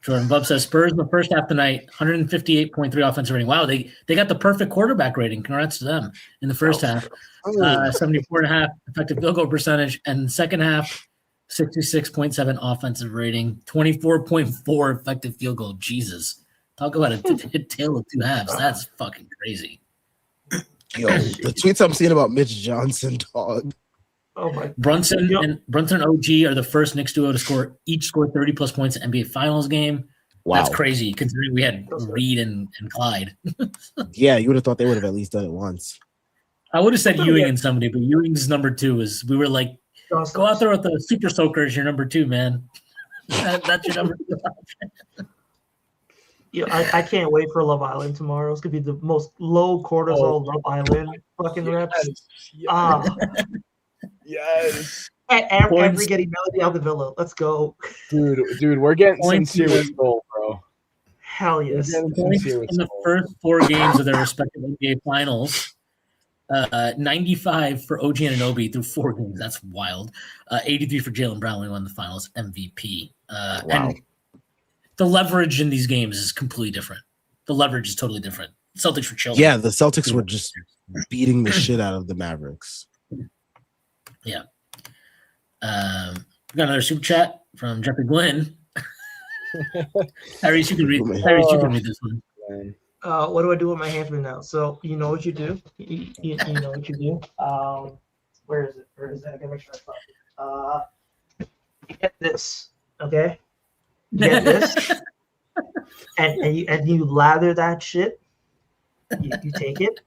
Jordan Bub says Spurs in the first half tonight, 158.3 offensive rating. Wow, they got the perfect quarterback rating. Congrats to them in the first half. 74.5 effective field goal percentage, and second half, 66.7 offensive rating, 24.4 effective field goal. Jesus, talk about a tale of two halves. That's fucking crazy. Yo, the tweets I'm seeing about Mitch Johnson, dog. Oh my. Brunson and OG are the first Knicks duo to each score 30 plus points in NBA Finals game. Wow, that's crazy considering we had Reed and Clyde. Yeah, you would have thought they would have at least done it once. I would have said Ewing and somebody, but Ewing's number 2 is. We were like, go out there with the Super Soaker as your number 2, man. That's your number 2. Yeah, I can't wait for Love Island tomorrow. It's gonna be the most low cortisol Love Island fucking reps. Yes. Every getting Melody Alcavilla. Let's go. Dude, we're getting sincere with goal, bro. Hell yes. In the first 4 games of their respective NBA finals, 95 for OG Anunoby through 4 games. That's wild. 83 for Jaylen Brown when he won the finals MVP. Wow. And the leverage in these games is completely different. The leverage is totally different. Celtics were chilling. Yeah, the Celtics were just beating the shit out of the Mavericks. Yeah. We got another super chat from Jeffrey Glenn. Tyrese, you can read this one. What do I do with my hand right now? So you know what you do. You know what you do. Where is it? I gotta make sure I find it. You get this, okay? You get this, and you lather that shit. You take it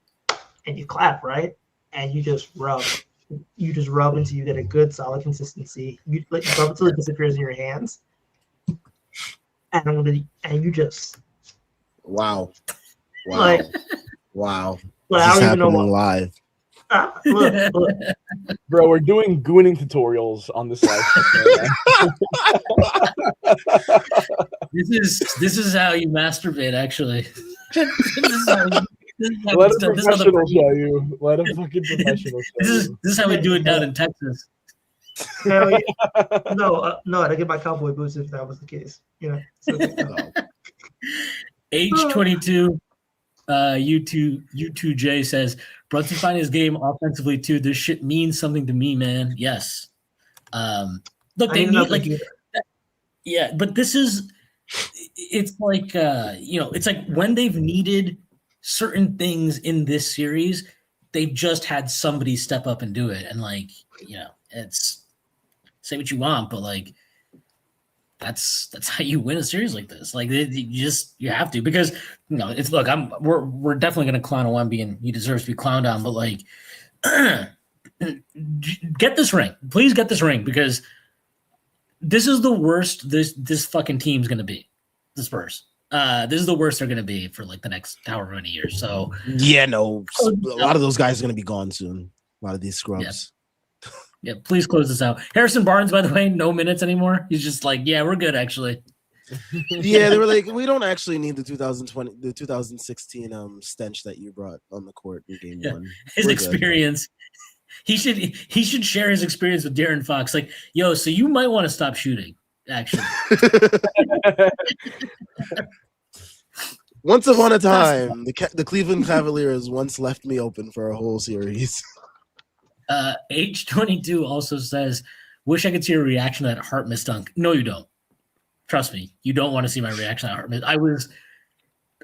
and you clap, right? And you just rub. You just rub until you get a good solid consistency. You rub until it disappears in your hands. And you just wow. Like, wow. Like, this I is don't even know happening live. Look. Bro, we're doing gooning tutorials on this live. This is how you masturbate, actually. Let a professional show you. Let a fucking professional show you. This is how we do it down in Texas. No, I'd get my cowboy boots if that was the case. You know. So, H22 U2J says Brunson finding his game offensively too. This shit means something to me, man. Yes. Look, they need yeah, but this is it's like it's like when they've needed certain things in this series, they've just had somebody step up and do it. And it's say what you want, but that's how you win a series like this. Like you have to, because it's we're definitely gonna clown Wemby and he deserves to be clowned on, but get this ring. Please get this ring, because this is the worst this fucking team's gonna be. The Spurs. This is the worst they're gonna be for the next however many years. So a lot of those guys are gonna be gone soon. A lot of these scrubs. Yeah, please close this out. Harrison Barnes, by the way, no minutes anymore. He's just we're good actually. Yeah, they were like, we don't actually need the 2016 stench that you brought on the court in game 1. His experience. He should share his experience with De'Aaron Fox. So you might want to stop shooting, actually. Once upon a time, the Cleveland Cavaliers once left me open for a whole series. H22 also says, wish I could see a reaction to that Hart miss dunk. No, you don't. Trust me, you don't want to see my reaction to Hart miss.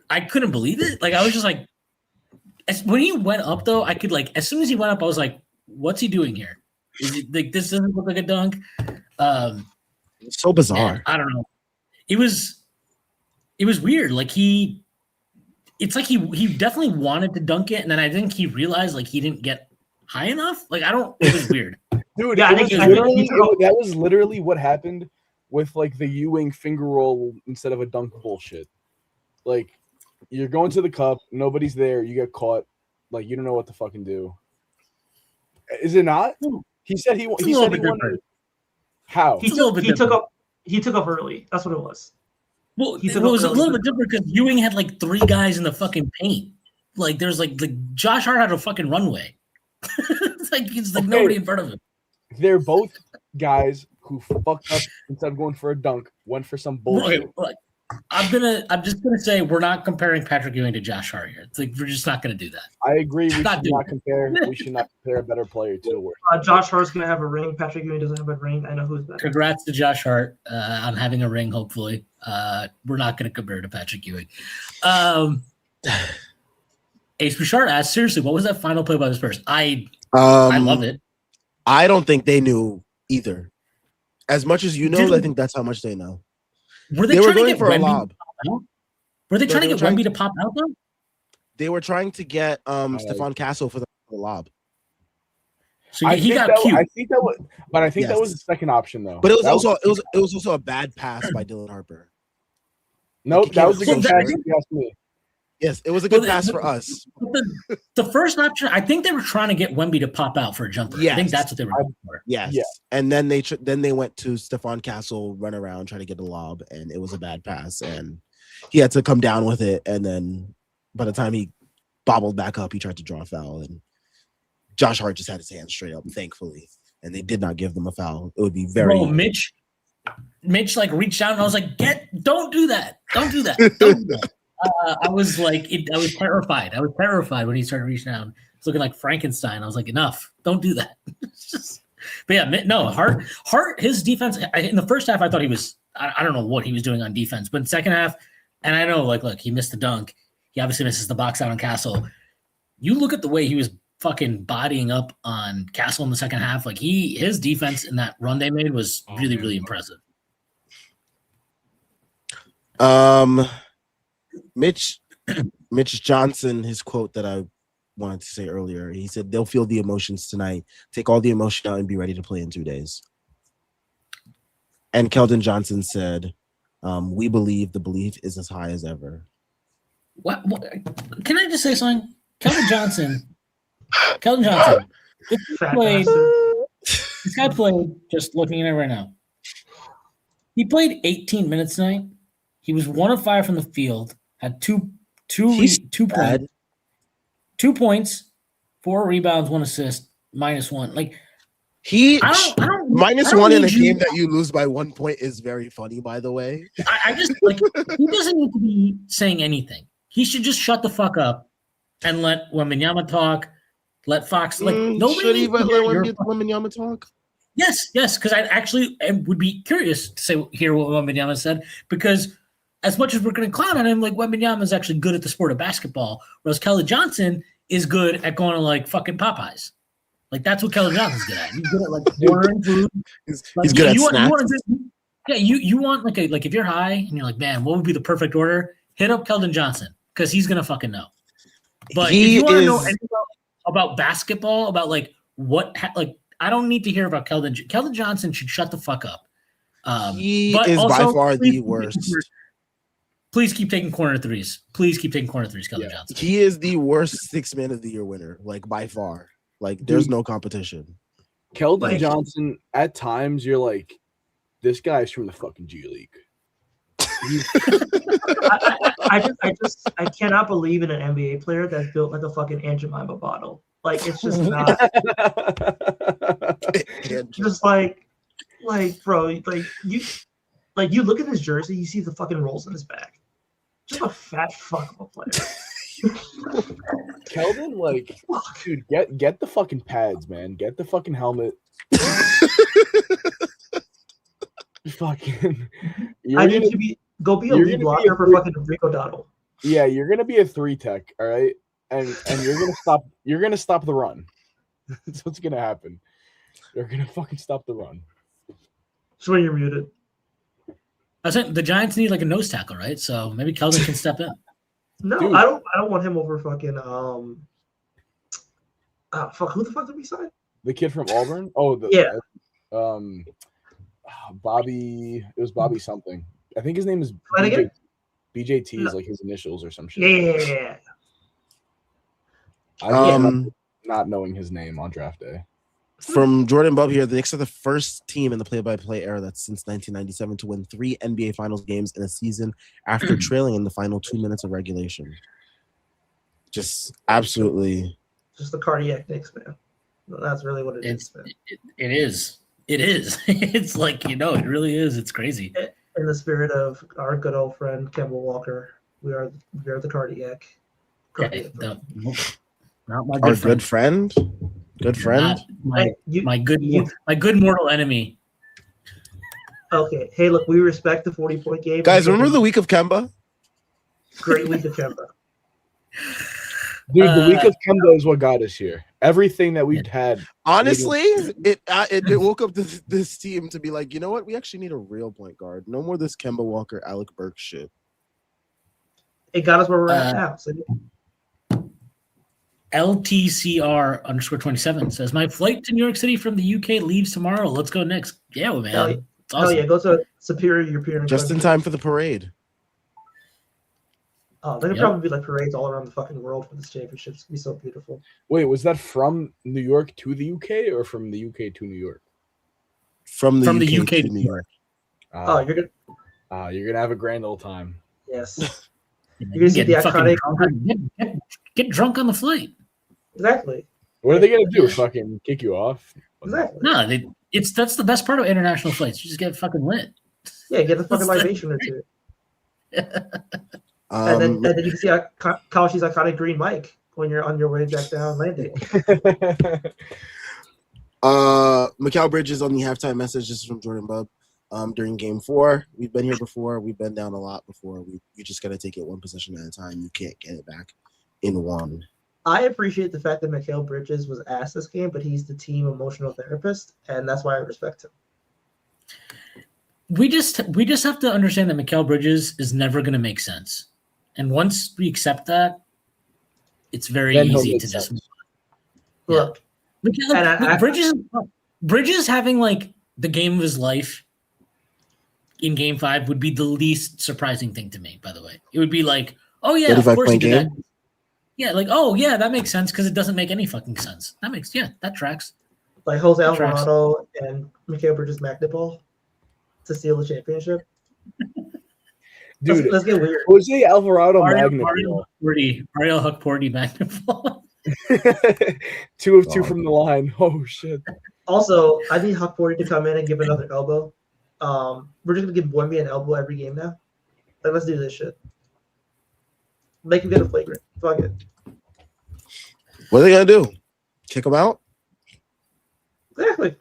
I couldn't believe it. I was just when he went up though, I could as soon as he went up, I was like, what's he doing here? Is it this doesn't look like a dunk? It's so bizarre. I don't know. It was weird. He definitely wanted to dunk it, and then I think he realized he didn't get high enough. It was weird. Dude, that was literally what happened with the Ewing finger roll instead of a dunk bullshit. You're going to the cup, nobody's there, you get caught, you don't know what to fucking do. Is it not? He said he wanted. How? He took up early. That's what it was. Well, it was a little bit different because Ewing had 3 guys in the fucking paint. There's Josh Hart had a fucking runway. It's nobody in front of him. They're both guys who fucked up instead of going for a dunk, went for some bullshit. Right. I'm just gonna say we're not comparing Patrick Ewing to Josh Hart here. It's like we're just not gonna do that. I agree. We should Not not compare. We should not compare a better player to a worse. Josh Hart's gonna have a ring. Patrick Ewing doesn't have a ring. I know who's better. Congrats to Josh Hart on having a ring. Hopefully, we're not gonna compare to Patrick Ewing. Ace Bouchard asked, seriously, what was that final play by the Spurs? I loved it. I don't think they knew either. As much as you know, I think that's how much they know. Were they were trying to going get for a Wemby lob. Were they trying to were get trying Wemby to pop out though? They were trying to get Stephon Castle for the lob. So he got cute. I think that was the second option though. But it was also a bad pass by Dylan Harper. Nope, that was a good pass. If you ask me. Yes, it was a good pass for us. The first option, I think they were trying to get Wemby to pop out for a jumper. Yes. I think that's what they were doing for. Yes. Yeah. And then they went to Stephon Castle, run around, try to get a lob, and it was a bad pass. And he had to come down with it. And then by the time he bobbled back up, he tried to draw a foul. And Josh Hart just had his hand straight up, thankfully. And they did not give them a foul. It would be very. Bro, Mitch like reached out and I was like, don't do that. Don't do that. Don't do that. I was terrified. I was terrified when he started reaching out. It's looking like Frankenstein. I was like, enough. Don't do that. But yeah, no, Hart, his defense in the first half, I thought he was, I don't know what he was doing on defense, but in the second half, and I know, look, he missed the dunk. He obviously misses the box out on Castle. You look at the way he was fucking bodying up on Castle in the second half. Like his defense in that run they made was really, really impressive. Mitch Johnson, his quote that I wanted to say earlier, he said, they'll feel the emotions tonight, take all the emotion out and be ready to play in 2 days. And Keldon Johnson said, we believe the belief is as high as ever. What? Can I just say something? Keldon Johnson, this guy played, just looking at it right now, he played 18 minutes tonight. He was 1 of 5 from the field, had two points, 2 points, 4 rebounds, 1 assist, -1. Like he -1 in a game that that you lose by 1 point is very funny, by the way. I just like he doesn't need to be saying anything. He should just shut the fuck up and let Wembanyama talk. Let Fox nobody should he let Wembanyama talk? Yes, because I actually would be curious to hear what Wembanyama said, because as much as we're going to clown on him, like Wembanyama is actually good at the sport of basketball, whereas Keldon Johnson is good at going to like fucking Popeyes. Like that's what Keldon Johnson's good at. He's good at like ordering food. He's good at snacks. You want like if you're high and you're like, man, what would be the perfect order? Hit up Keldon Johnson because he's gonna fucking know. But if you want to know anything about basketball, about like I don't need to hear about Keldon. Keldon Johnson should shut the fuck up. He is by far the worst. Please keep taking corner threes. Keldon Johnson. He is the worst 6th man of the year winner, like by far. Like there's no competition. Keldon Johnson, at times you're like, this guy's from the fucking G League. I cannot believe in an NBA player that's built like a fucking Aunt Jemima bottle. Like it's just not. Just like bro, you look at his jersey, you see the fucking rolls in his back. Just a fat fuck of a player. Keldon, dude, get the fucking pads, man. Get the fucking helmet. Fucking. I need to go be a lead blocker for fucking Rico Dottle. Yeah, you're gonna be a 3-tech, all right, and you're gonna stop the run. That's what's gonna happen. You're gonna fucking stop the run. So when you're muted. I think the Giants need like a nose tackle, right? So maybe Keldon can step in. No, dude. I don't want him over fucking who the fuck did we sign? The kid from Auburn? Bobby. It was Bobby something. I think his name is BJT is like his initials or some shit. Yeah. Not knowing his name on draft day. From Jordan Bub here, the Knicks are the first team in the play-by-play era that's since 1997 to win 3 NBA Finals games in a season after trailing in the final 2 minutes of regulation. Just absolutely. Just the cardiac Knicks, man. That's really what it is, man. It is. It's like, it really is. It's crazy. In the spirit of our good old friend Kemba Walker, we are the cardiac. Okay, not my Our good good friend. friend. Good friend. Not Hey, my good mortal enemy. Okay. Hey, look, we respect the 40-point game. Guys, remember the week of Kemba? Great week of Kemba. Dude, the week of Kemba is what got us here. Everything that we'd had. Honestly, it woke up this team to be like, you know what? We actually need a real point guard. No more this Kemba Walker, Alec Burks shit. It got us where we're at now. So, LTCR_27 says, my flight to New York City from the UK leaves tomorrow. Let's go Knicks. Yeah, man. hell yeah. It's awesome. Hell yeah, go to Superior European Just in country. time for the parade. Oh, there could Yep. probably be like parades all around the fucking world for this championship. It's gonna be so beautiful. Wait, was that from New York to the UK or from the UK to New York? From the UK UK to New York. Oh, you're gonna You're gonna have a grand old time. yes. You're gonna see the fucking iconic. get drunk on the flight. Exactly. What are they gonna do? Fucking kick you off? Exactly. No, that's the best part of international flights. You just get fucking lit. Yeah, get a fucking That's libation or two. And then you can see Kalashi's iconic green mic when you're on your way back down landing. Mikal Bridges on the halftime message. This is from Jordan Bub. During game 4, we've been here before. We've been down a lot before. You just got to take it one possession at a time. You can't get it back in one. I appreciate the fact that Mikal Bridges was asked this game, but he's the team emotional therapist, and that's why I respect him. We just have to understand that Mikal Bridges is never going to make sense. And once we accept that, it's very Then he'll easy make to just sense. Look, Bridges having like the game of his life in game 5 would be the least surprising thing to me, by the way. It would be like, oh yeah, of course he did that. Yeah, like, oh yeah, that makes sense because it doesn't make any fucking sense. That tracks. like Jose Alvarado and Mikal Bridges Magnaball to steal the championship. Dude, let's get weird. Jose Alvarado Ariel Magnaball. Huckporty Magnaball. 2 of 2 from the line. Oh shit. Also, I need Huckporty to come in and give another elbow. We're just gonna give Wemby an elbow every game now. Like, let's do this shit. Make him get a flagrant. Fuck it. What are they gonna do? Kick him out? Exactly.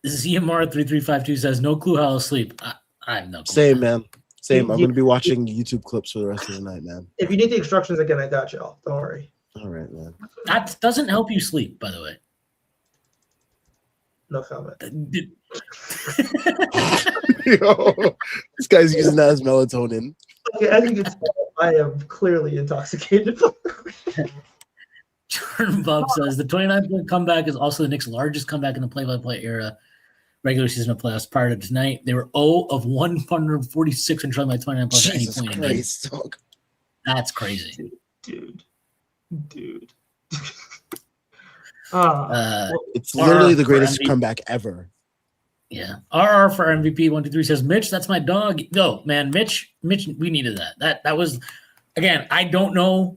ZMR3352 says, no clue how I'll sleep. I have no clue. Same, man. Same. I'm You- gonna be watching YouTube clips for the rest of the night, man. If you need the instructions again, I got y'all. Don't worry. All right, man. That doesn't help you sleep, by the way. No comment. Yo, this guy's using that as melatonin. Okay, as you can tell, I am clearly intoxicated. Jordan Bob says, the 29-point comeback is also the Knicks' largest comeback in the play-by-play era. Regular season of playoffs prior to tonight. They were 0 of 146 and trailing by 29 plus at any Jesus point in the game. Christ, dog. That's crazy. Dude. It's literally the for greatest MVP. comeback ever. Yeah. RR for MVP 123 says, Mitch, that's my dog. No, man, Mitch, we needed that. That was, again, I don't know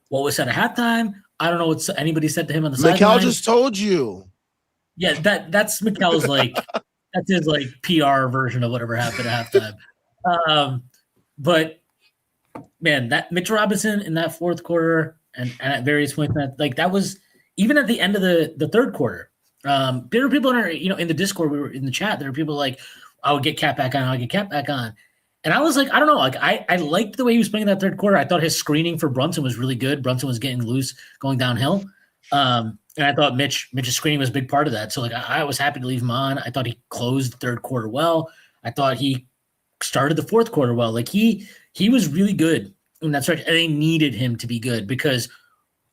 what was said at halftime. I don't know what anybody said to him on the sideline. Mikal just told you. Yeah, that's Mikel's like that's his like PR version of whatever happened at halftime. But man, that Mitch Robinson in that fourth quarter and at various points that was even at the end of the third quarter. There were people in the Discord, we were in the chat, there were people like, I would get Cat back on. And I was like, I don't know, like I liked the way he was playing that third quarter. I thought his screening for Brunson was really good. Brunson was getting loose going downhill. And I thought Mitch's screening was a big part of that. So like I was happy to leave him on. I thought he closed the third quarter well. I thought he started the fourth quarter well. Like he was really good in that stretch. And they needed him to be good because,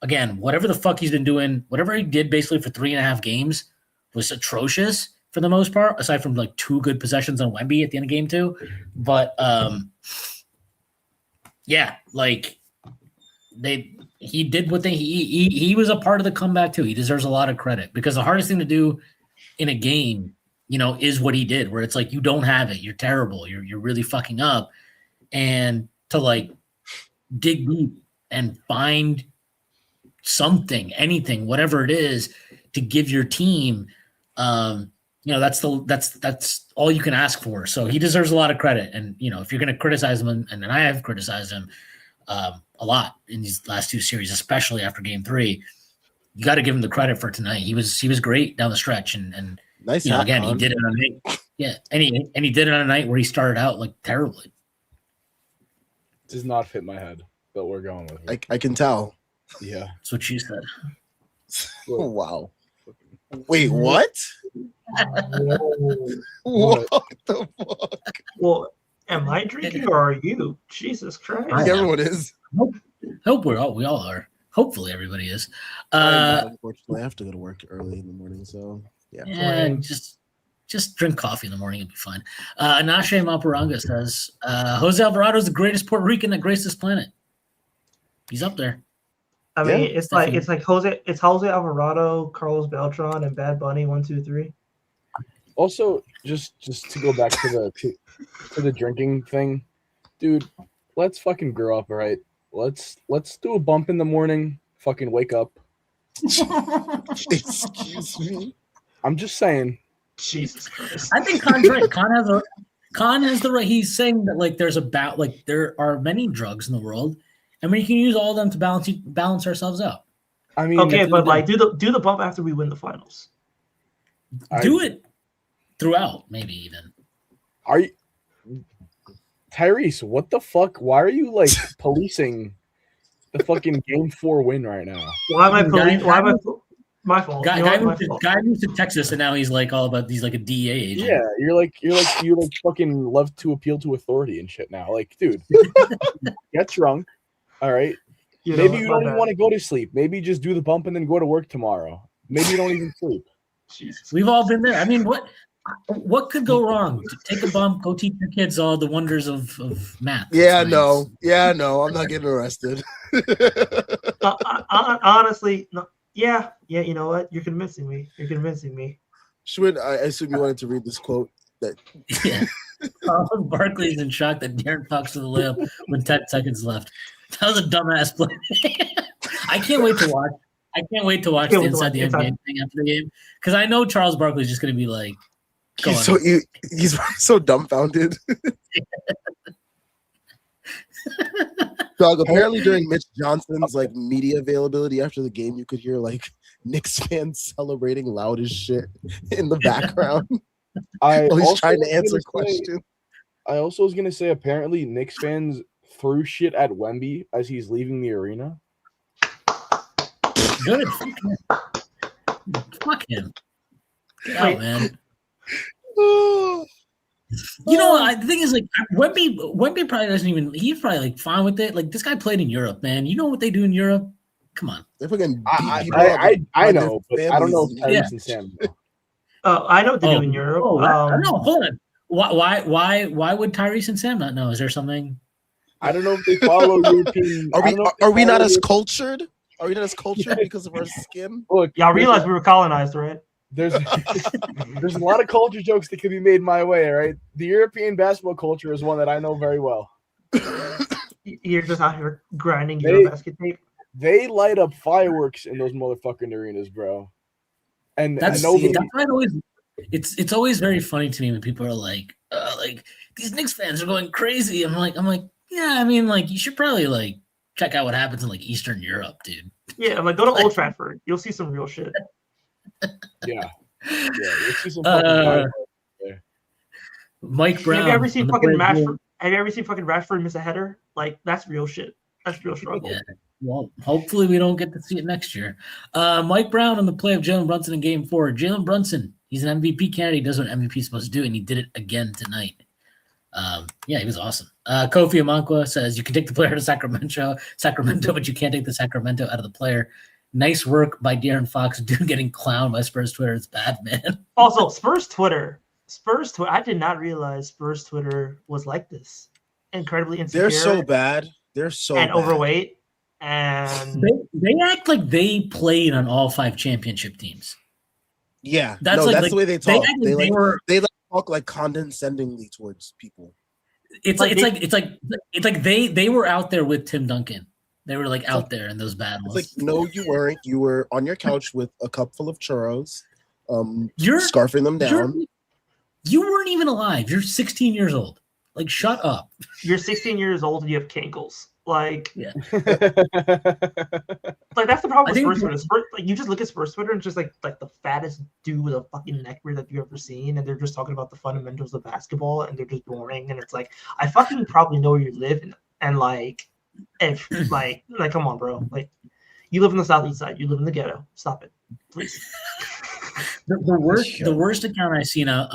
again, whatever the fuck he's been doing, whatever he did basically for 3.5 games was atrocious for the most part, aside from like 2 good possessions on Wemby at the end of game 2. But yeah, like he did what he was a part of the comeback too. He deserves a lot of credit because the hardest thing to do in a game, is what he did, where it's like you don't have it, you're terrible, you're really fucking up, and to like dig deep and find something, anything, whatever it is, to give your team, that's all you can ask for. So he deserves a lot of credit. And if you're going to criticize him, and I have criticized him a lot in these last two series, especially after Game 3, you got to give him the credit for tonight. He was great down the stretch, and Nice. Again, he did it on a night. Yeah, and he did it on a night where he started out like terribly. Does not fit my head, but we're going with it. I can tell. Yeah, That's what you said. Oh, wow. Wait, what? What the fuck? Well, am I drinking or are you? Jesus Christ. I am. Everyone is. Hope we all are. Hopefully everybody is. Unfortunately, I have to go to work early in the morning, so yeah. And just drink coffee in the morning, it'll be fine. Anashe Maparanga says Jose Alvarado is the greatest Puerto Rican that graced this planet. He's up there. I mean, Yeah, it's like Jose Alvarado, Carlos Beltran, and Bad Bunny. 1, 2, 3. Also, just to go back to the drinking thing, dude. Let's fucking grow up, all right? Let's do a bump in the morning. Fucking wake up. Excuse me. I'm just saying. Jesus Christ. I think Con's right. Con has the right. He's saying that there are many drugs in the world, and we can use all of them to balance ourselves out. I mean, Okay, but like do the bump after we win the finals. Do it throughout, maybe even. Are you, Tyrese? What the fuck? Why are you like policing the fucking Game 4 win right now? Why am I my fault? Guy moved to Texas, and now he's like all about. He's like a DEA agent. Yeah, you fucking love to appeal to authority and shit now. Like, dude, get drunk. All right. Maybe you don't even want to go to sleep. Maybe just do the bump and then go to work tomorrow. Maybe you don't even sleep. Jesus. We've all been there. I mean, what could go wrong? Take a bump, go teach your kids all the wonders of math. Yeah, science. no, I'm not getting arrested. Honestly, no. Yeah. You know what? You're convincing me. Schwinn, I assume you wanted to read this quote. Yeah. Barkley's in shock that Darren Fox to the layup with 10 seconds left. That was a dumbass play. I can't wait to watch the Inside the NBA thing after the game, because I know Charles Barkley's just going to be like, he's so dumbfounded. Dog, apparently during Mitch Johnson's like media availability after the game, you could hear like Knicks fans celebrating loud as shit in the background. He's trying to answer questions. I also was gonna say apparently Knicks fans threw shit at Wemby as he's leaving the arena. Good. Fuck him. Oh man. The thing is, like, Wemby probably doesn't even. He's probably like fine with it. Like, this guy played in Europe, man. You know what they do in Europe? Come on. They're fucking I know, but I don't know if Tyrese and Sam know. I know what they do in Europe. No, hold on. Why would Tyrese and Sam not know? Is there something? I don't know if they follow European. Are we not as cultured? Are we not as cultured because of our skin? Look, y'all realize we were colonized, right? There's a lot of culture jokes that can be made my way, right? The European basketball culture is one that I know very well. You're just out here grinding your basket tape. They light up fireworks in those motherfucking arenas, bro. And that's why it's always very funny to me when people are like these Knicks fans are going crazy. I'm like, yeah, I mean, like, you should probably like check out what happens in like Eastern Europe, dude. Yeah, like, go to Old Trafford. You'll see some real shit. Yeah. You'll see some fucking there. Mike Brown. Have you ever seen fucking Rashford miss a header? Like, that's real shit. That's real struggle. Yeah. Well, hopefully we don't get to see it next year. Mike Brown on the play of Jalen Brunson in Game 4. Jalen Brunson, he's an MVP candidate. He does what MVP is supposed to do, and he did it again tonight. He was awesome. Kofi Amankwa says you can take the player to Sacramento, but you can't take the Sacramento out of the player. Nice work by Darren Fox, dude, getting clowned by Spurs Twitter. It's bad, man. Also, Spurs Twitter. I did not realize Spurs Twitter was like this. Incredibly insecure. They're so bad. And overweight. And they act like they played on all 5 championship teams. Yeah, that's the way they talk. They talk like condescendingly towards people. It's like they were out there with Tim Duncan. They were like out there in those battles. It's like, no, you weren't. You were on your couch with a cup full of churros, scarfing them down. You weren't even alive. You're 16 years old. Like, shut up. You're 16 years old and you have cankles. Like, Yeah. like that's the problem with Spurs Twitter. Like, you just look at Spurs Twitter and it's just like the fattest dude with a fucking neckbeard that you've ever seen, and they're just talking about the fundamentals of basketball, and they're just boring. And it's like, I fucking probably know where you live, and like, if like come on, bro. Like, you live in the southeast side. You live in the ghetto. Stop it, please. The worst account I see now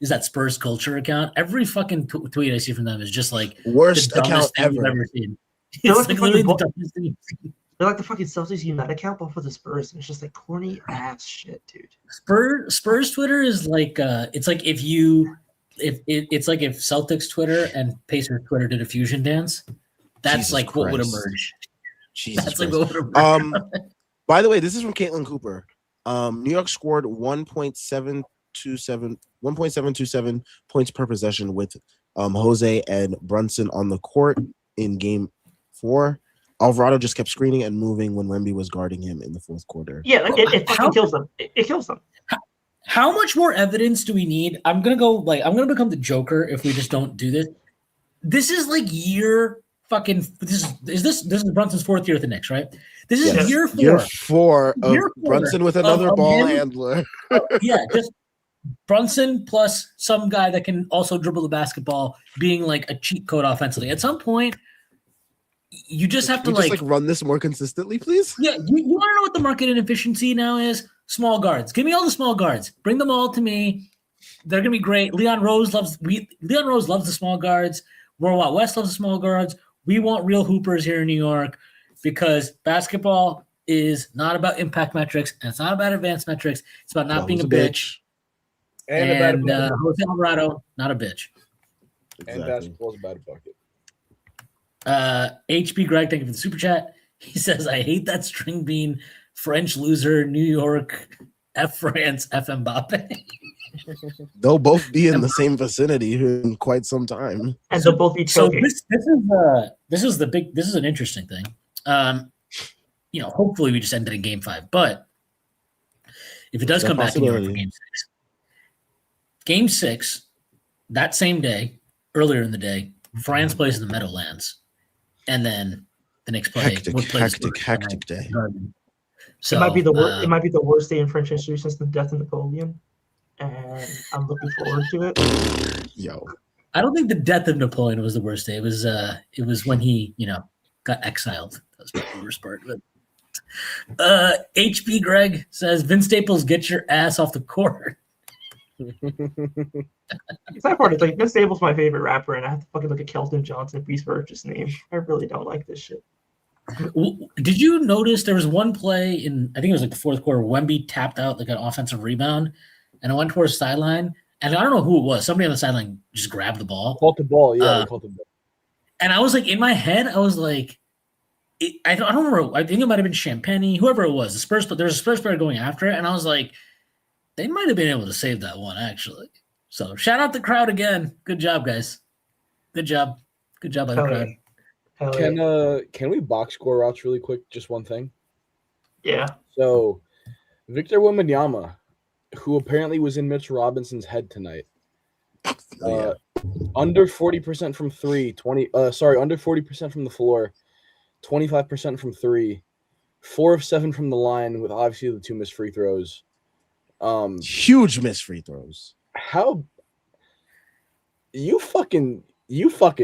is that Spurs culture account. Every fucking tweet I see from them is just like worst the account thing ever. I've ever seen. They're It's like literally the dumbest thing you've seen. They're like the fucking Celtics United account, but for the Spurs, and it's just like corny ass shit, dude. Spurs Twitter is like it's like if Celtics Twitter and Pacers Twitter did a fusion dance. That's Jesus like what would Christ. emerge. Jesus That's Christ. like what would emerge. By the way, this is from Caitlin Cooper. New York scored 1.727 points per possession with Jose and Brunson on the court in Game 4. Alvarado just kept screening and moving when Wemby was guarding him in the fourth quarter. Yeah, like it fucking kills them. It kills them. How much more evidence do we need? I'm gonna become the Joker if we just don't do this. This is like this is Brunson's fourth year at the Knicks, right? This is Yes. year 4. Year 4 of Year 4 Brunson with another ball him. handler. Yeah, just Brunson plus some guy that can also dribble the basketball, being like a cheat code offensively. At some point, you just have to just run this more consistently, please. Yeah, you want to know what the market inefficiency now is? Small guards. Give me all the small guards. Bring them all to me. They're gonna be great. Leon Rose loves the small guards. Worldwide West loves the small guards. We want real hoopers here in New York because basketball is not about impact metrics and it's not about advanced metrics. It's about not being a bitch. And Jose Alvarado, not a bitch. Exactly. And basketball's about a bucket. HB Greg, thank you for the super chat. He says, I hate that string bean French loser, New York, F France, F Mbappe. They'll both be in the same vicinity in quite some time. And they'll both be choking. So this is an interesting thing. Hopefully we just ended in Game 5. But if it does come back to New York for Game 6, that same day, earlier in the day, France plays in the Meadowlands. And then the Knicks play. Hectic day. So it might be the worst. It might be the worst day in French history since the death of Napoleon, and I'm looking forward to it. Yo, I don't think the death of Napoleon was the worst day. It was when he got exiled. That was probably the worst part. But HB Greg says Vince Staples, get your ass off the court. It's that part. It's like Vince Staples' my favorite rapper, and I have to fucking look at Kelton Johnson, Beast Burgess' name. I really don't like this shit. Did you notice there was one play in, I think it was like the fourth quarter, Wemby tapped out like an offensive rebound, and it went towards the sideline, and I don't know who it was. Somebody on the sideline just grabbed the ball. Caught the ball, yeah. Caught the ball. And I was like, in my head, I was like, I don't remember. I think it might have been Champagne, whoever it was. There's a Spurs player going after it, and I was like, they might have been able to save that one, actually. So shout out the crowd again. Good job, guys. Good job by the crowd. Can we box score routes really quick? Just one thing. Yeah. So Victor Wembanyama, who apparently was in Mitch Robinson's head tonight, under 40% from three, under 40% from the floor, 25% from three, 4 of 7 from the line with obviously the 2 missed free throws. Huge missed free throws. How you fucking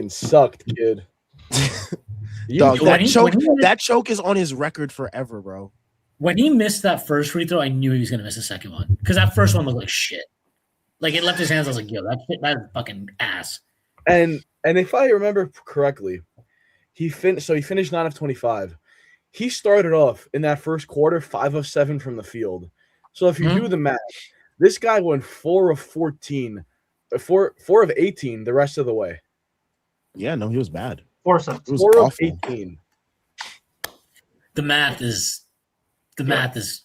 sucked, kid. Dog, that choke is on his record forever, bro. When he missed that first free throw, I knew he was gonna miss the second one because that first one looked like shit. Like it left his hands. I was like, "Yo, that is fucking ass." And if I remember correctly, he finished 9 of 25. He started off in that first quarter 5 of 7 from the field. So if you do the math, this guy went 4 of 14, 4 of 18 the rest of the way. Yeah, no, he was bad. 4 of 4 of 18. The math is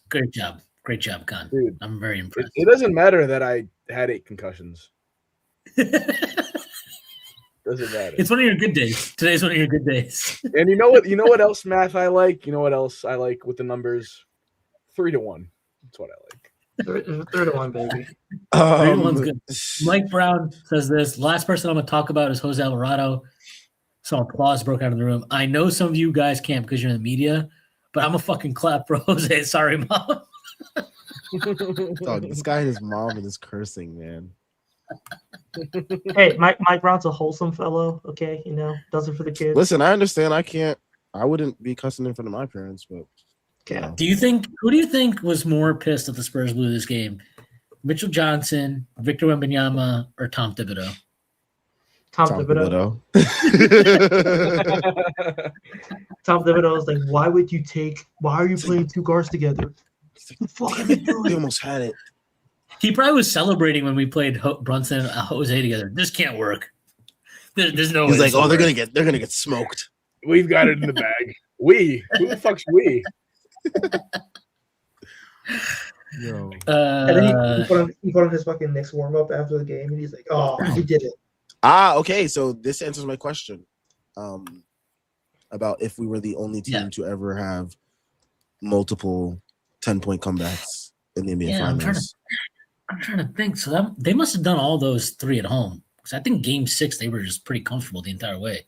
great job. Great job, Con. Dude, I'm very impressed. It doesn't matter that I had 8 concussions. Doesn't matter. It's one of your good days. Today's one of your good days. And you know what else math I like? You know what else I like with the numbers? 3-1. That's what I like. 3-1, baby. 3-1's good. Mike Brown says this. Last person I'm going to talk about is Jose Alvarado. Some applause broke out of the room. I know some of you guys can't because you're in the media, but I'm a fucking clap for Jose. Sorry, Mom. Dog, this guy and his mom and his cursing, man. Hey, Mike Brown's a wholesome fellow. Okay, does it for the kids. Listen, I understand. I wouldn't be cussing in front of my parents, but Yeah. Who do you think was more pissed that the Spurs blew this game? Mitchell Johnson, Victor Wembanyama, or Tom Thibodeau? Tom Thibodeau. Tom Thibodeau was like, why are you playing two guards together? Fuck are you doing? He almost had it. He probably was celebrating when we played Brunson and Jose together. This can't work. There's no way. He's like, oh, they're gonna get smoked. We've got it in the bag. Who the fuck's we? Yo. And then he put on his fucking Knicks warm up after the game, and he's like, "Oh, he did it." Okay. So this answers my question, about if we were the only team to ever have multiple 10-point comebacks in the NBA Finals. I'm trying to think. So they must have done all those three at home, because I think Game 6 they were just pretty comfortable the entire way.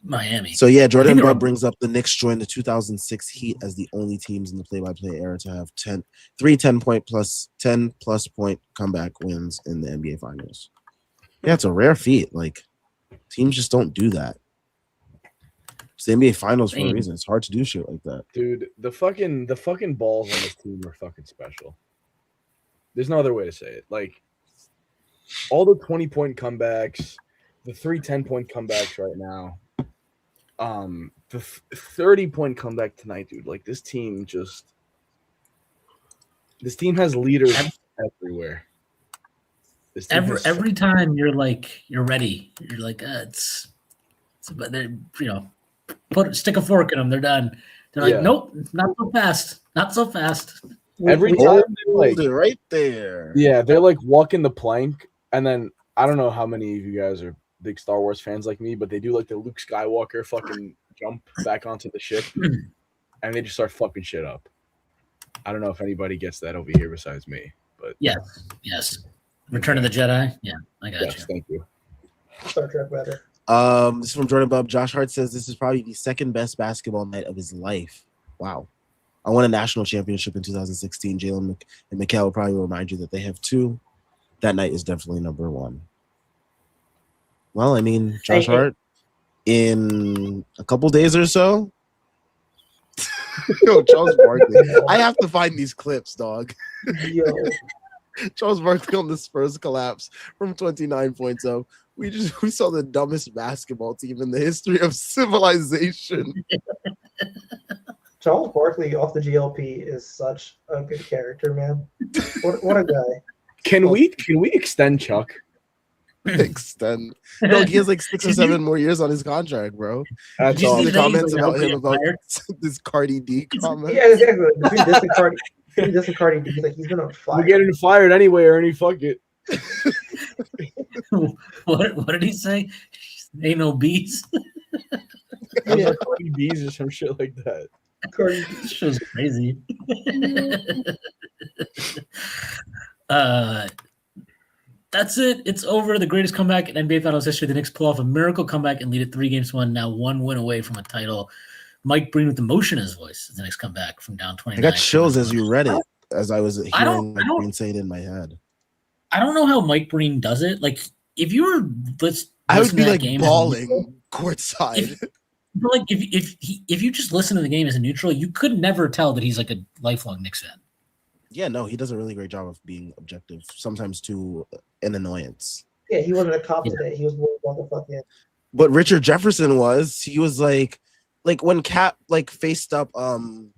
Miami. So yeah, Jordan Bubb brings up the Knicks joined the 2006 Heat as the only teams in the play-by-play era to have 10 plus point comeback wins in the NBA Finals. Yeah, it's a rare feat. Like, teams just don't do that. It's the NBA Finals for a reason. It's hard to do shit like that. Dude, the fucking balls on this team are fucking special. There's no other way to say it. Like, all the 20-point comebacks, the 3 10-point comebacks right now, the 30-point comeback tonight, dude. Like, this team has leaders everywhere. Every time you're ready, you're like, but they're, stick a fork in them. They're done. They're like, nope, not so fast, not so fast. Every time hold it right there. Yeah, they're like walking the plank, and then I don't know how many of you guys are big Star Wars fans like me, but they do like the Luke Skywalker fucking jump back onto the ship, and they just start fucking shit up. I don't know if anybody gets that over here besides me, but yes. Return of the Jedi. Yeah, I got you. Thank you. Star Trek better. This is from Jordan Bubb. Josh Hart says this is probably the second best basketball night of his life. Wow. I won a national championship in 2016. Jalen and Mikal will probably remind you that they have 2. That night is definitely number 1. Well, I mean, Josh Hart, in a couple days or so. Yo, Charles Barkley. I have to find these clips, dog. Yo. Charles Barkley on the Spurs collapse from 29 points up. We saw the dumbest basketball team in the history of civilization. Charles Barkley off the GLP is such a good character, man. What a guy. Can we extend Chuck? Extend? No, he has like 6 or 7 more years on his contract, bro. That's all all. the comments about him about this Cardi D comment. Yeah, exactly. Between this and Cardi D, he's been on fire. We're getting fired anyway, Ernie. Fuck it. What did he say? Ain't no bees. Yeah, bees or some shit like that. This show's crazy. That's it. It's over. The greatest comeback in NBA Finals history. The Knicks pull off a miracle comeback and lead it 3-1. Now 1 win away from a title. Mike Breen with emotion in his voice as the Knicks come back from down 29. I got chills as you read it, as I was hearing Mike Breen say it in my head. I don't know how Mike Breen does it. Like, if you were, I would be like game bawling courtside. But like, if you just listen to the game as a neutral, you could never tell that he's like a lifelong Knicks fan. Yeah, no, he does a really great job of being objective, sometimes to an annoyance. Yeah, he wasn't a cop today. He was worried about the fucking. But Richard Jefferson was. He was like when Cap faced up Keldon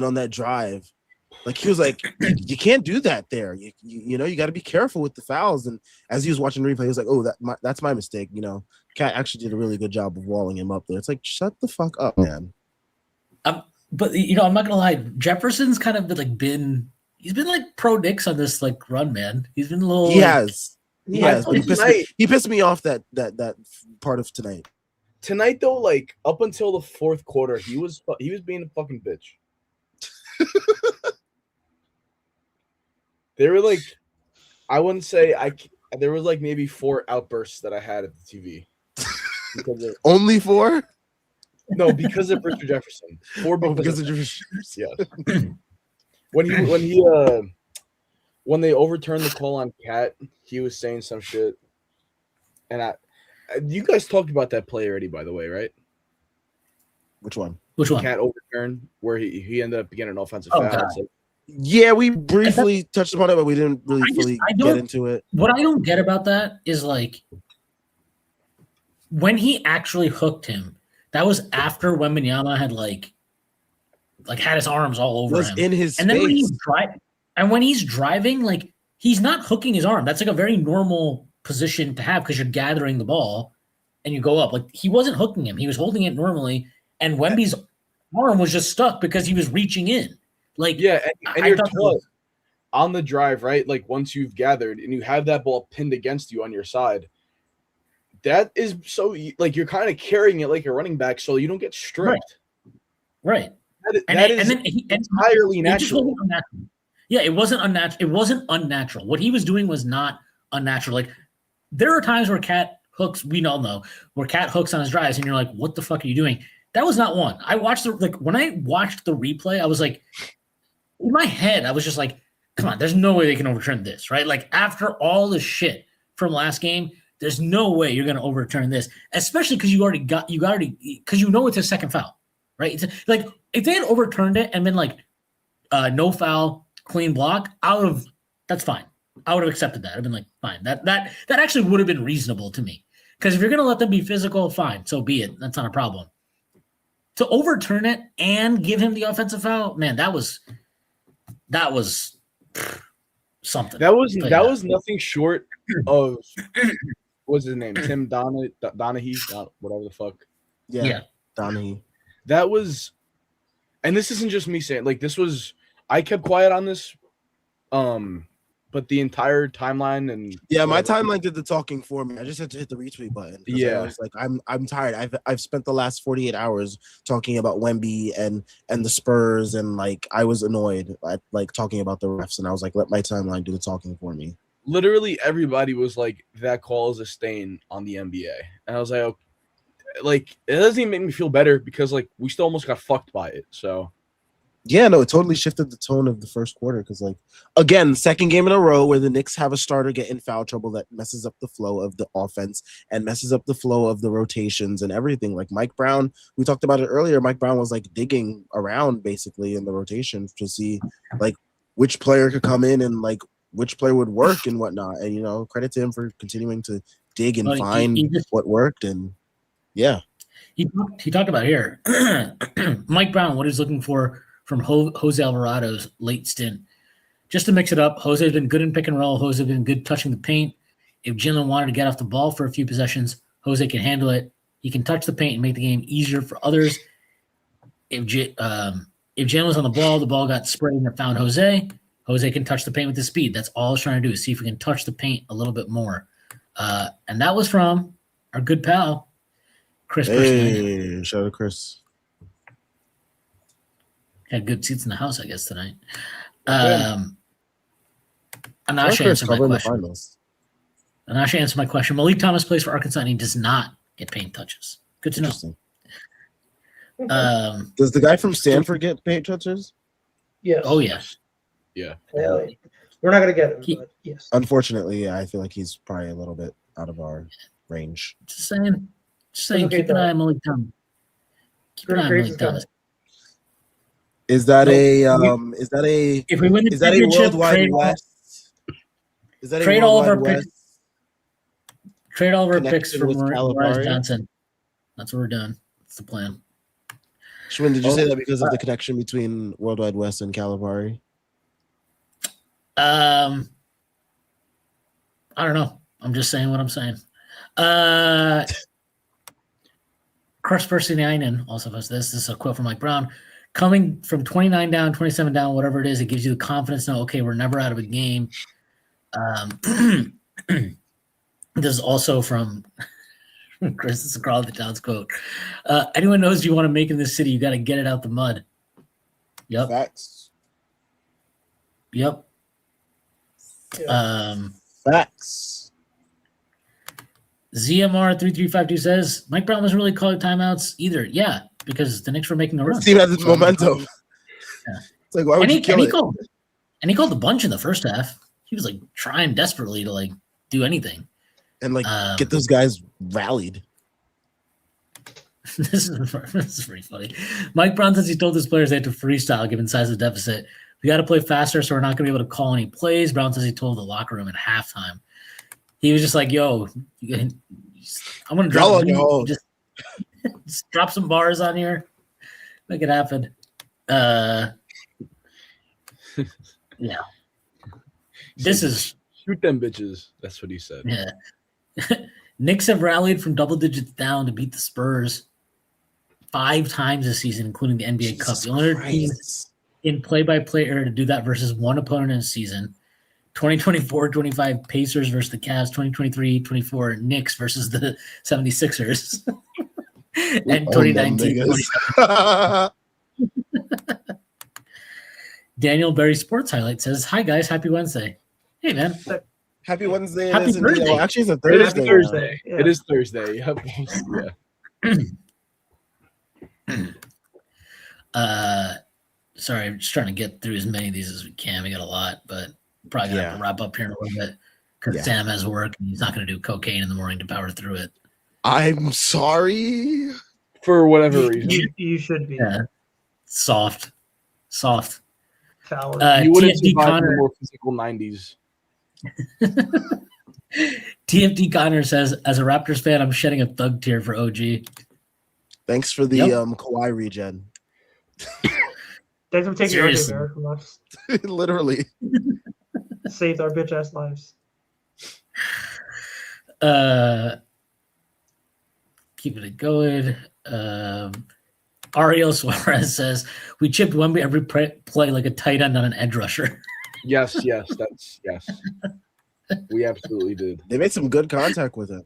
on that drive. Like, he was like, you can't do that there. You got to be careful with the fouls. And as he was watching the replay, he was like, oh, that's my mistake. Cat actually did a really good job of walling him up there. It's like, shut the fuck up, man. But I'm not gonna lie, Jefferson's kind of he's been like pro Knicks on this like run, man. He's been a little. He has. But he pissed me off that part of tonight. Tonight though, like up until the 4th quarter, he was being a fucking bitch. They were like, I wouldn't say there was like maybe 4 outbursts that I had at the TV. Only 4? No, because of Richard Jefferson. 4 Because of Jefferson. yes. When they overturned the call on Cat, he was saying some shit. And you guys talked about that play already, by the way, right? Which one? Which one? Cat overturn where he ended up getting an offensive Oh, foul. God. So, Yeah, we briefly touched upon it, but we didn't really fully get into it. What I don't get about that is like when he actually hooked him, that was after Wembanyama had like had his arms all over him. In his and then face. when he's driving, like he's not hooking his arm. That's like a very normal position to have because you're gathering the ball and you go up. Like he wasn't hooking him. He was holding it normally, and Wemby's arm was just stuck because he was reaching in. Like yeah, and you're taught on the drive, right? Like once you've gathered and you have that ball pinned against you on your side, that is so like you're kind of carrying it like a running back, so you don't get stripped. Right. That is entirely natural. Yeah, it wasn't unnatural. It wasn't unnatural. What he was doing was not unnatural. Like there are times where Cat hooks, we all know, where Cat hooks on his drives, and you're like, "What the fuck are you doing?" That was not one. I watched when I watched the replay, I was like, in my head, I was just like, "Come on, there's no way they can overturn this, right?" Like after all the shit from last game, there's no way you're going to overturn this, especially because because you know it's a second foul, right? It's like if they had overturned it and been like, no foul, clean block, that's fine. I would have accepted that. I've been like, fine. That actually would have been reasonable to me. Because if you're going to let them be physical, fine, so be it. That's not a problem. To overturn it and give him the offensive foul, man, that was something. That was nothing short of what's his name? Tim Donahue, whatever the fuck. Yeah. Donahue. That was, and this isn't just me saying, like this was. I kept quiet on this, but the entire timeline and my timeline did the talking for me. I just had to hit the retweet button. Yeah, I was like, I'm tired. I've spent the last 48 hours talking about Wemby and the Spurs, and like I was annoyed at like talking about the refs, and I was like, let my timeline do the talking for me. Literally everybody was like, that call is a stain on the NBA, and I was like, okay. Like it doesn't even make me feel better because like we still almost got fucked by it. So. Yeah, no, it totally shifted the tone of the first quarter because, like, again, second game in a row where the Knicks have a starter get in foul trouble that messes up the flow of the offense and messes up the flow of the rotations and everything. Like Mike Brown, we talked about it earlier. Mike Brown was like digging around basically in the rotation to see like which player could come in and like which player would work and whatnot. And you know, credit to him for continuing to dig and find what worked. And yeah, he talked about here, Mike Brown, what he's looking for from Jose Alvarado's late stint. Just to mix it up, Jose has been good in pick and roll. Jose has been good touching the paint. If Jalen wanted to get off the ball for a few possessions, Jose can handle it. He can touch the paint and make the game easier for others. If Jalen was on the ball got sprayed and it found Jose. Jose can touch the paint with his speed. That's all I was trying to do is see if we can touch the paint a little bit more. And that was from our good pal, Chris. Hey, shout out to Chris. Had good seats in the house, I guess, tonight. Anash answered my question. Anash answered my question. Malik Thomas plays for Arkansas and he does not get paint touches. Good to know. Does the guy from Stanford get paint touches? Yes. Oh, yes. Yeah. We're not going to get him, but yes. Unfortunately, yeah, I feel like he's probably a little bit out of our range. Just saying keep an eye on Malik Thomas. Keep an eye on Malik Thomas. Is that a if we win the championship, worldwide West? Is that trade all of our picks? Trade all of our picks for Morris Johnson. That's what we're doing. That's the plan. Schwinn, did you say that because of the connection between Worldwide West and Calipari? I don't know. I'm just saying what I'm saying. Crush Versiniainen also has this. This is a quote from Mike Brown. Coming from 29 down, 27 down, whatever it is, it gives you the confidence to know, okay, we're never out of a game. This is also from Chris. This is Carl the Town's quote. Anyone knows you want to make in this city, you got to get it out the mud. Yep. Facts. Yep. Facts. ZMR33522 says Mike Brown doesn't really call timeouts either. Yeah, because the Knicks were making a run. This team has its momentum. Yeah. It's like, why would you kill it? He called a bunch in the first half. He was like trying desperately to like do anything And like get those guys rallied. This is pretty funny. Mike Brown says he told his players they had to freestyle given size of deficit. We got to play faster, so we're not going to be able to call any plays. Brown says he told the locker room at halftime. He was just like, "Yo, I'm going to drop just drop some bars on here, make it happen." Yeah, this is shoot them bitches. That's what he said. Yeah, Knicks have rallied from double digits down to beat the Spurs 5 times this season, including the NBA Cup. The only other team in play-by-play era to do that versus one opponent in a season. 2024-25 Pacers versus the Cavs. 2023-24 Knicks versus the 76ers. And 2019. Daniel Berry Sports Highlight says, "Hi guys, happy Wednesday." Hey man, happy Wednesday. Happy Thursday. Actually, it's a It is Thursday. Thursday. Yeah. It is Thursday. Yep. Yeah. Sorry, I'm just trying to get through as many of these as we can. We got a lot, but probably gonna have to wrap up here in a little bit because Sam has work and he's not going to do cocaine in the morning to power through it. I'm sorry. For whatever reason. You should be. Yeah. Soft. Coward. You wouldn't TFD survive in Connor. the more physical 90s. TFD Connor says, as a Raptors fan, I'm shedding a thug tear for OG. Thanks for the Kawhi regen. Thanks for taking Seriously. RJ Barrett from us. Literally. Saved our bitch ass lives. Keeping it going. Ariel Suarez says, we chipped Wemby every play like a tight end on an edge rusher. Yes. We absolutely did. They made some good contact with it.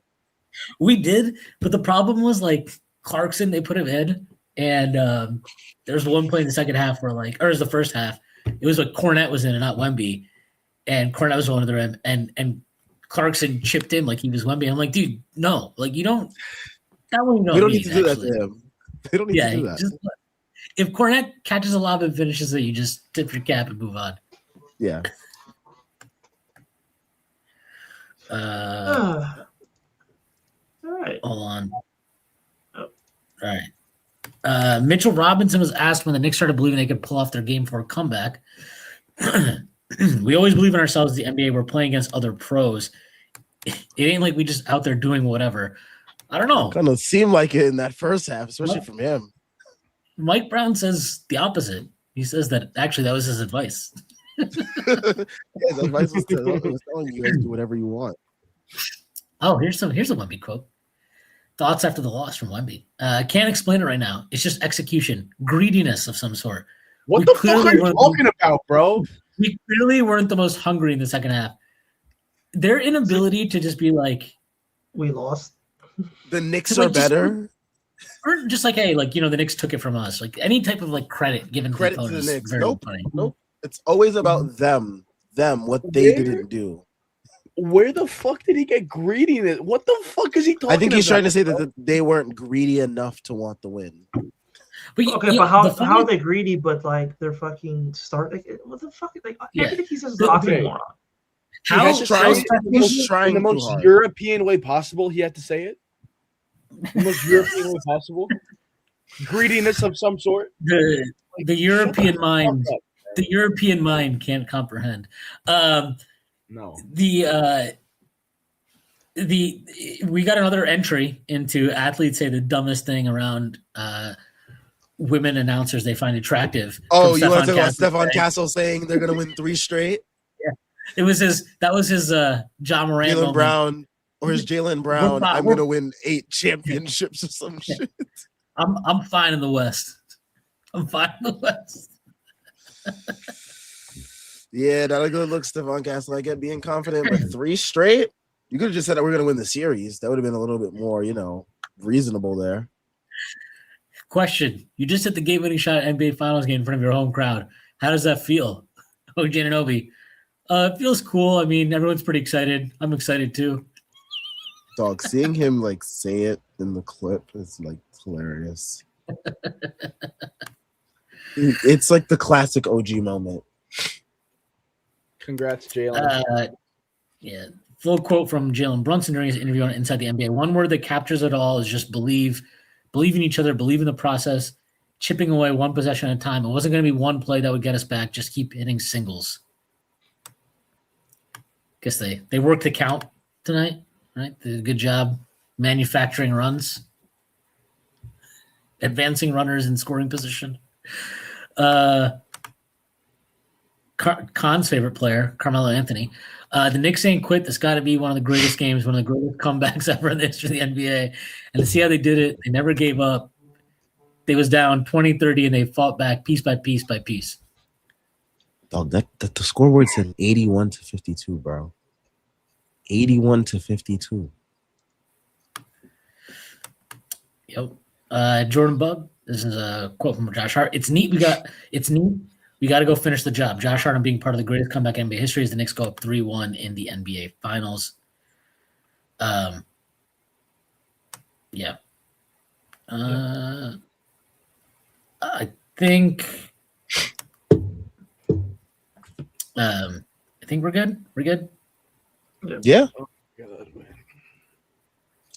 We did, but the problem was like Clarkson, they put him in, and there's one play in the second half where like, or it was the first half. It was like Cornette was in and not Wemby, and Cornette was going to the rim, and Clarkson chipped in like he was Wemby. I'm like, dude, no, like you don't. That one, We don't need to do that to him. They don't need to do that. If Cornette catches a lob and finishes it, you just tip your cap and move on. Yeah. All right. Hold on. Oh. All right. Mitchell Robinson was asked when the Knicks started believing they could pull off their game for a comeback. We always believe in ourselves, the NBA. We're playing against other pros. It ain't like we just out there doing whatever. I don't know. Kind of seemed like it in that first half, especially from him. Mike Brown says the opposite. He says that actually that was his advice. His advice was telling you guys do whatever you want. Oh, here's a Wemby quote. Thoughts after the loss from Wemby. Can't explain it right now. It's just execution, greediness of some sort. What We the fuck are clearly you weren't- talking about, bro? We clearly weren't the most hungry in the second half. Their inability to just be like, We lost. The Knicks Like, are better. or just like, hey, like, the Knicks took it from us. Like any type of like credit given Credit to to the the opponent is Knicks. very Nope. funny. Nope. It's always about them, what they Where? didn't do. Where the fuck did he get greedy in it? What the fuck is he talking about? I think he's trying to say that they weren't greedy enough to want the win. But, Okay, but how are they greedy? But like they're fucking start. Like, what the fuck? Like everything he says is an Okay. oxymoron. How, He's trying- he's trying in the too most hard. European way possible, he had to say it. The most European way possible. Greediness of some sort. the European mind, Fuck up. the European mind can't comprehend. No. We got another entry into athletes say the dumbest thing around women announcers they find attractive. Oh, from you want to Stephon talk about Castle Stephon saying- Castle saying they're going to win 3 straight? That was his John Moran Jalen moment. Brown, or his Jalen Brown, fine. I'm going to win 8 championships or some shit. I'm fine in the West. Yeah, not a good look, Stephon Castle. I get being confident, but 3 straight? You could have just said that we're going to win the series. That would have been a little bit more, reasonable there. Question: you just hit the game-winning shot at NBA Finals game in front of your home crowd. How does that feel? OG Anunoby, It feels cool. I mean, everyone's pretty excited. I'm excited too. Dog, seeing him like say it in the clip is like hilarious. It's like the classic OG moment. Congrats, Jalen. Yeah. Full quote from Jalen Brunson during his interview on Inside the NBA. One word that captures it all is just believe. Believe in each other. Believe in the process. Chipping away one possession at a time. It wasn't going to be one play that would get us back. Just keep hitting singles. Guess they worked the count tonight, right? They did a good job manufacturing runs, advancing runners in scoring position. Khan's favorite player, Carmelo Anthony. The Knicks ain't quit. This got to be one of the greatest games, one of the greatest comebacks ever in the history of the NBA. And to see how they did it, they never gave up. They was down 20-30, and they fought back piece by piece by piece. Dog, the scoreboard said 81-52, bro. 81-52. Yep. Jordan Bug. This is a quote from Josh Hart. It's neat. We got to go finish the job. Josh Hart being part of the greatest comeback in NBA history as the Knicks go up 3-1 in the NBA Finals. Yeah. I think we're good. We're good. Yeah.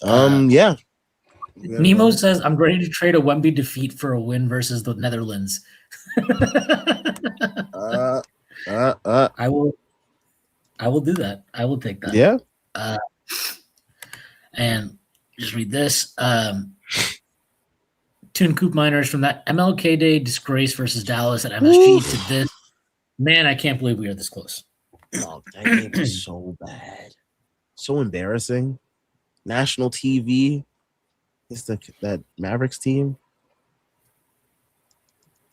Yeah. Nemo says, I'm ready to trade a Wemby defeat for a win versus the Netherlands. I will do that. I will take that. Yeah. And just read this. Tune Coop Miners from that MLK Day disgrace versus Dallas at MSG to this. Man, I can't believe we are this close. Oh, that game was so bad. So embarrassing. National TV. It's that Mavericks team.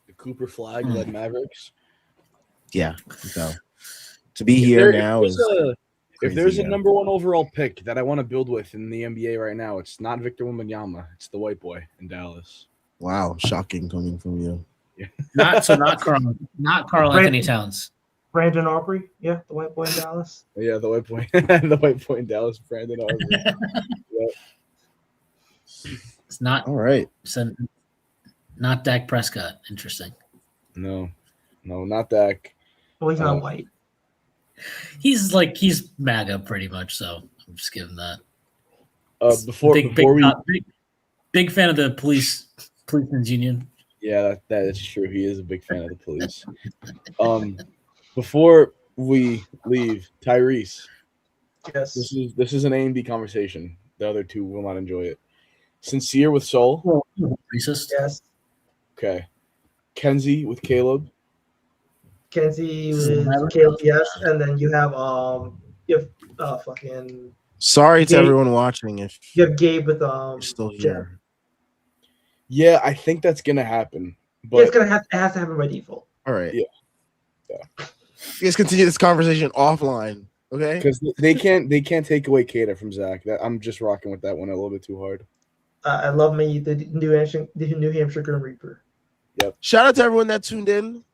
The Cooper Flag led Mavericks. Yeah. So to be here now is if there's a number one overall pick that I want to build with in the NBA right now, it's not Victor Wembanyama. It's the white boy in Dallas. Wow, shocking coming from you. Yeah. Not Carl Anthony Towns. Brandon Aubrey, yeah, the white boy in Dallas. Yeah, the white boy, the white boy in Dallas, Brandon Aubrey. Yeah. It's not all right. So not Dak Prescott. Interesting. No, not Dak. Well, he's not white. He's MAGA pretty much. So I'm just giving that. Big fan of the policemen's union. Yeah, that is true. He is a big fan of the police. Before we leave, Tyrese. Yes. This is an A and B conversation. The other two will not enjoy it. Sincere with Soul. Racist. Yes. Okay. Kenzie with Caleb. Kenzie with Caleb. Yes, and then you have fucking. Sorry to Gabe. everyone watching. If you have Gabe with still Jeff. here. Yeah, I think that's gonna happen. But it's gonna it has to happen by default. All right. Yeah. You guys continue this conversation offline, okay? Because they can't take away Kata from Zach. I'm just rocking with that one a little bit too hard. I love me the New Hampshire Grim Reaper. Yep. Shout out to everyone that tuned in.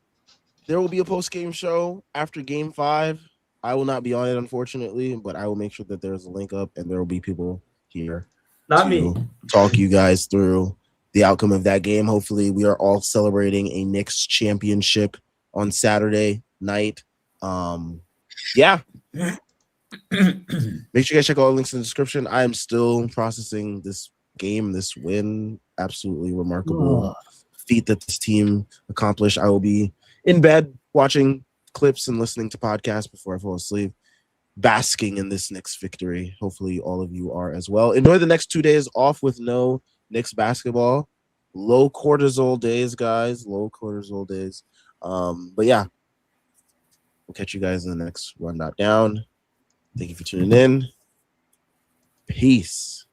There will be a post-game show after Game 5. I will not be on it, unfortunately, but I will make sure that there's a link up and there will be people here. Not me. Talk you guys through the outcome of that game. Hopefully, we are all celebrating a Knicks championship on Saturday night. Yeah. Make sure you guys check all the links in the description. I am still processing this game, this win. Absolutely remarkable feat that this team accomplished. I will be in bed watching clips and listening to podcasts before I fall asleep, basking in this Knicks victory. Hopefully all of you are as well. Enjoy the next 2 days off with no Knicks basketball. Low cortisol days, guys. Low cortisol days. But yeah, we'll catch you guys in the next Run.down. Thank you for tuning in. Peace.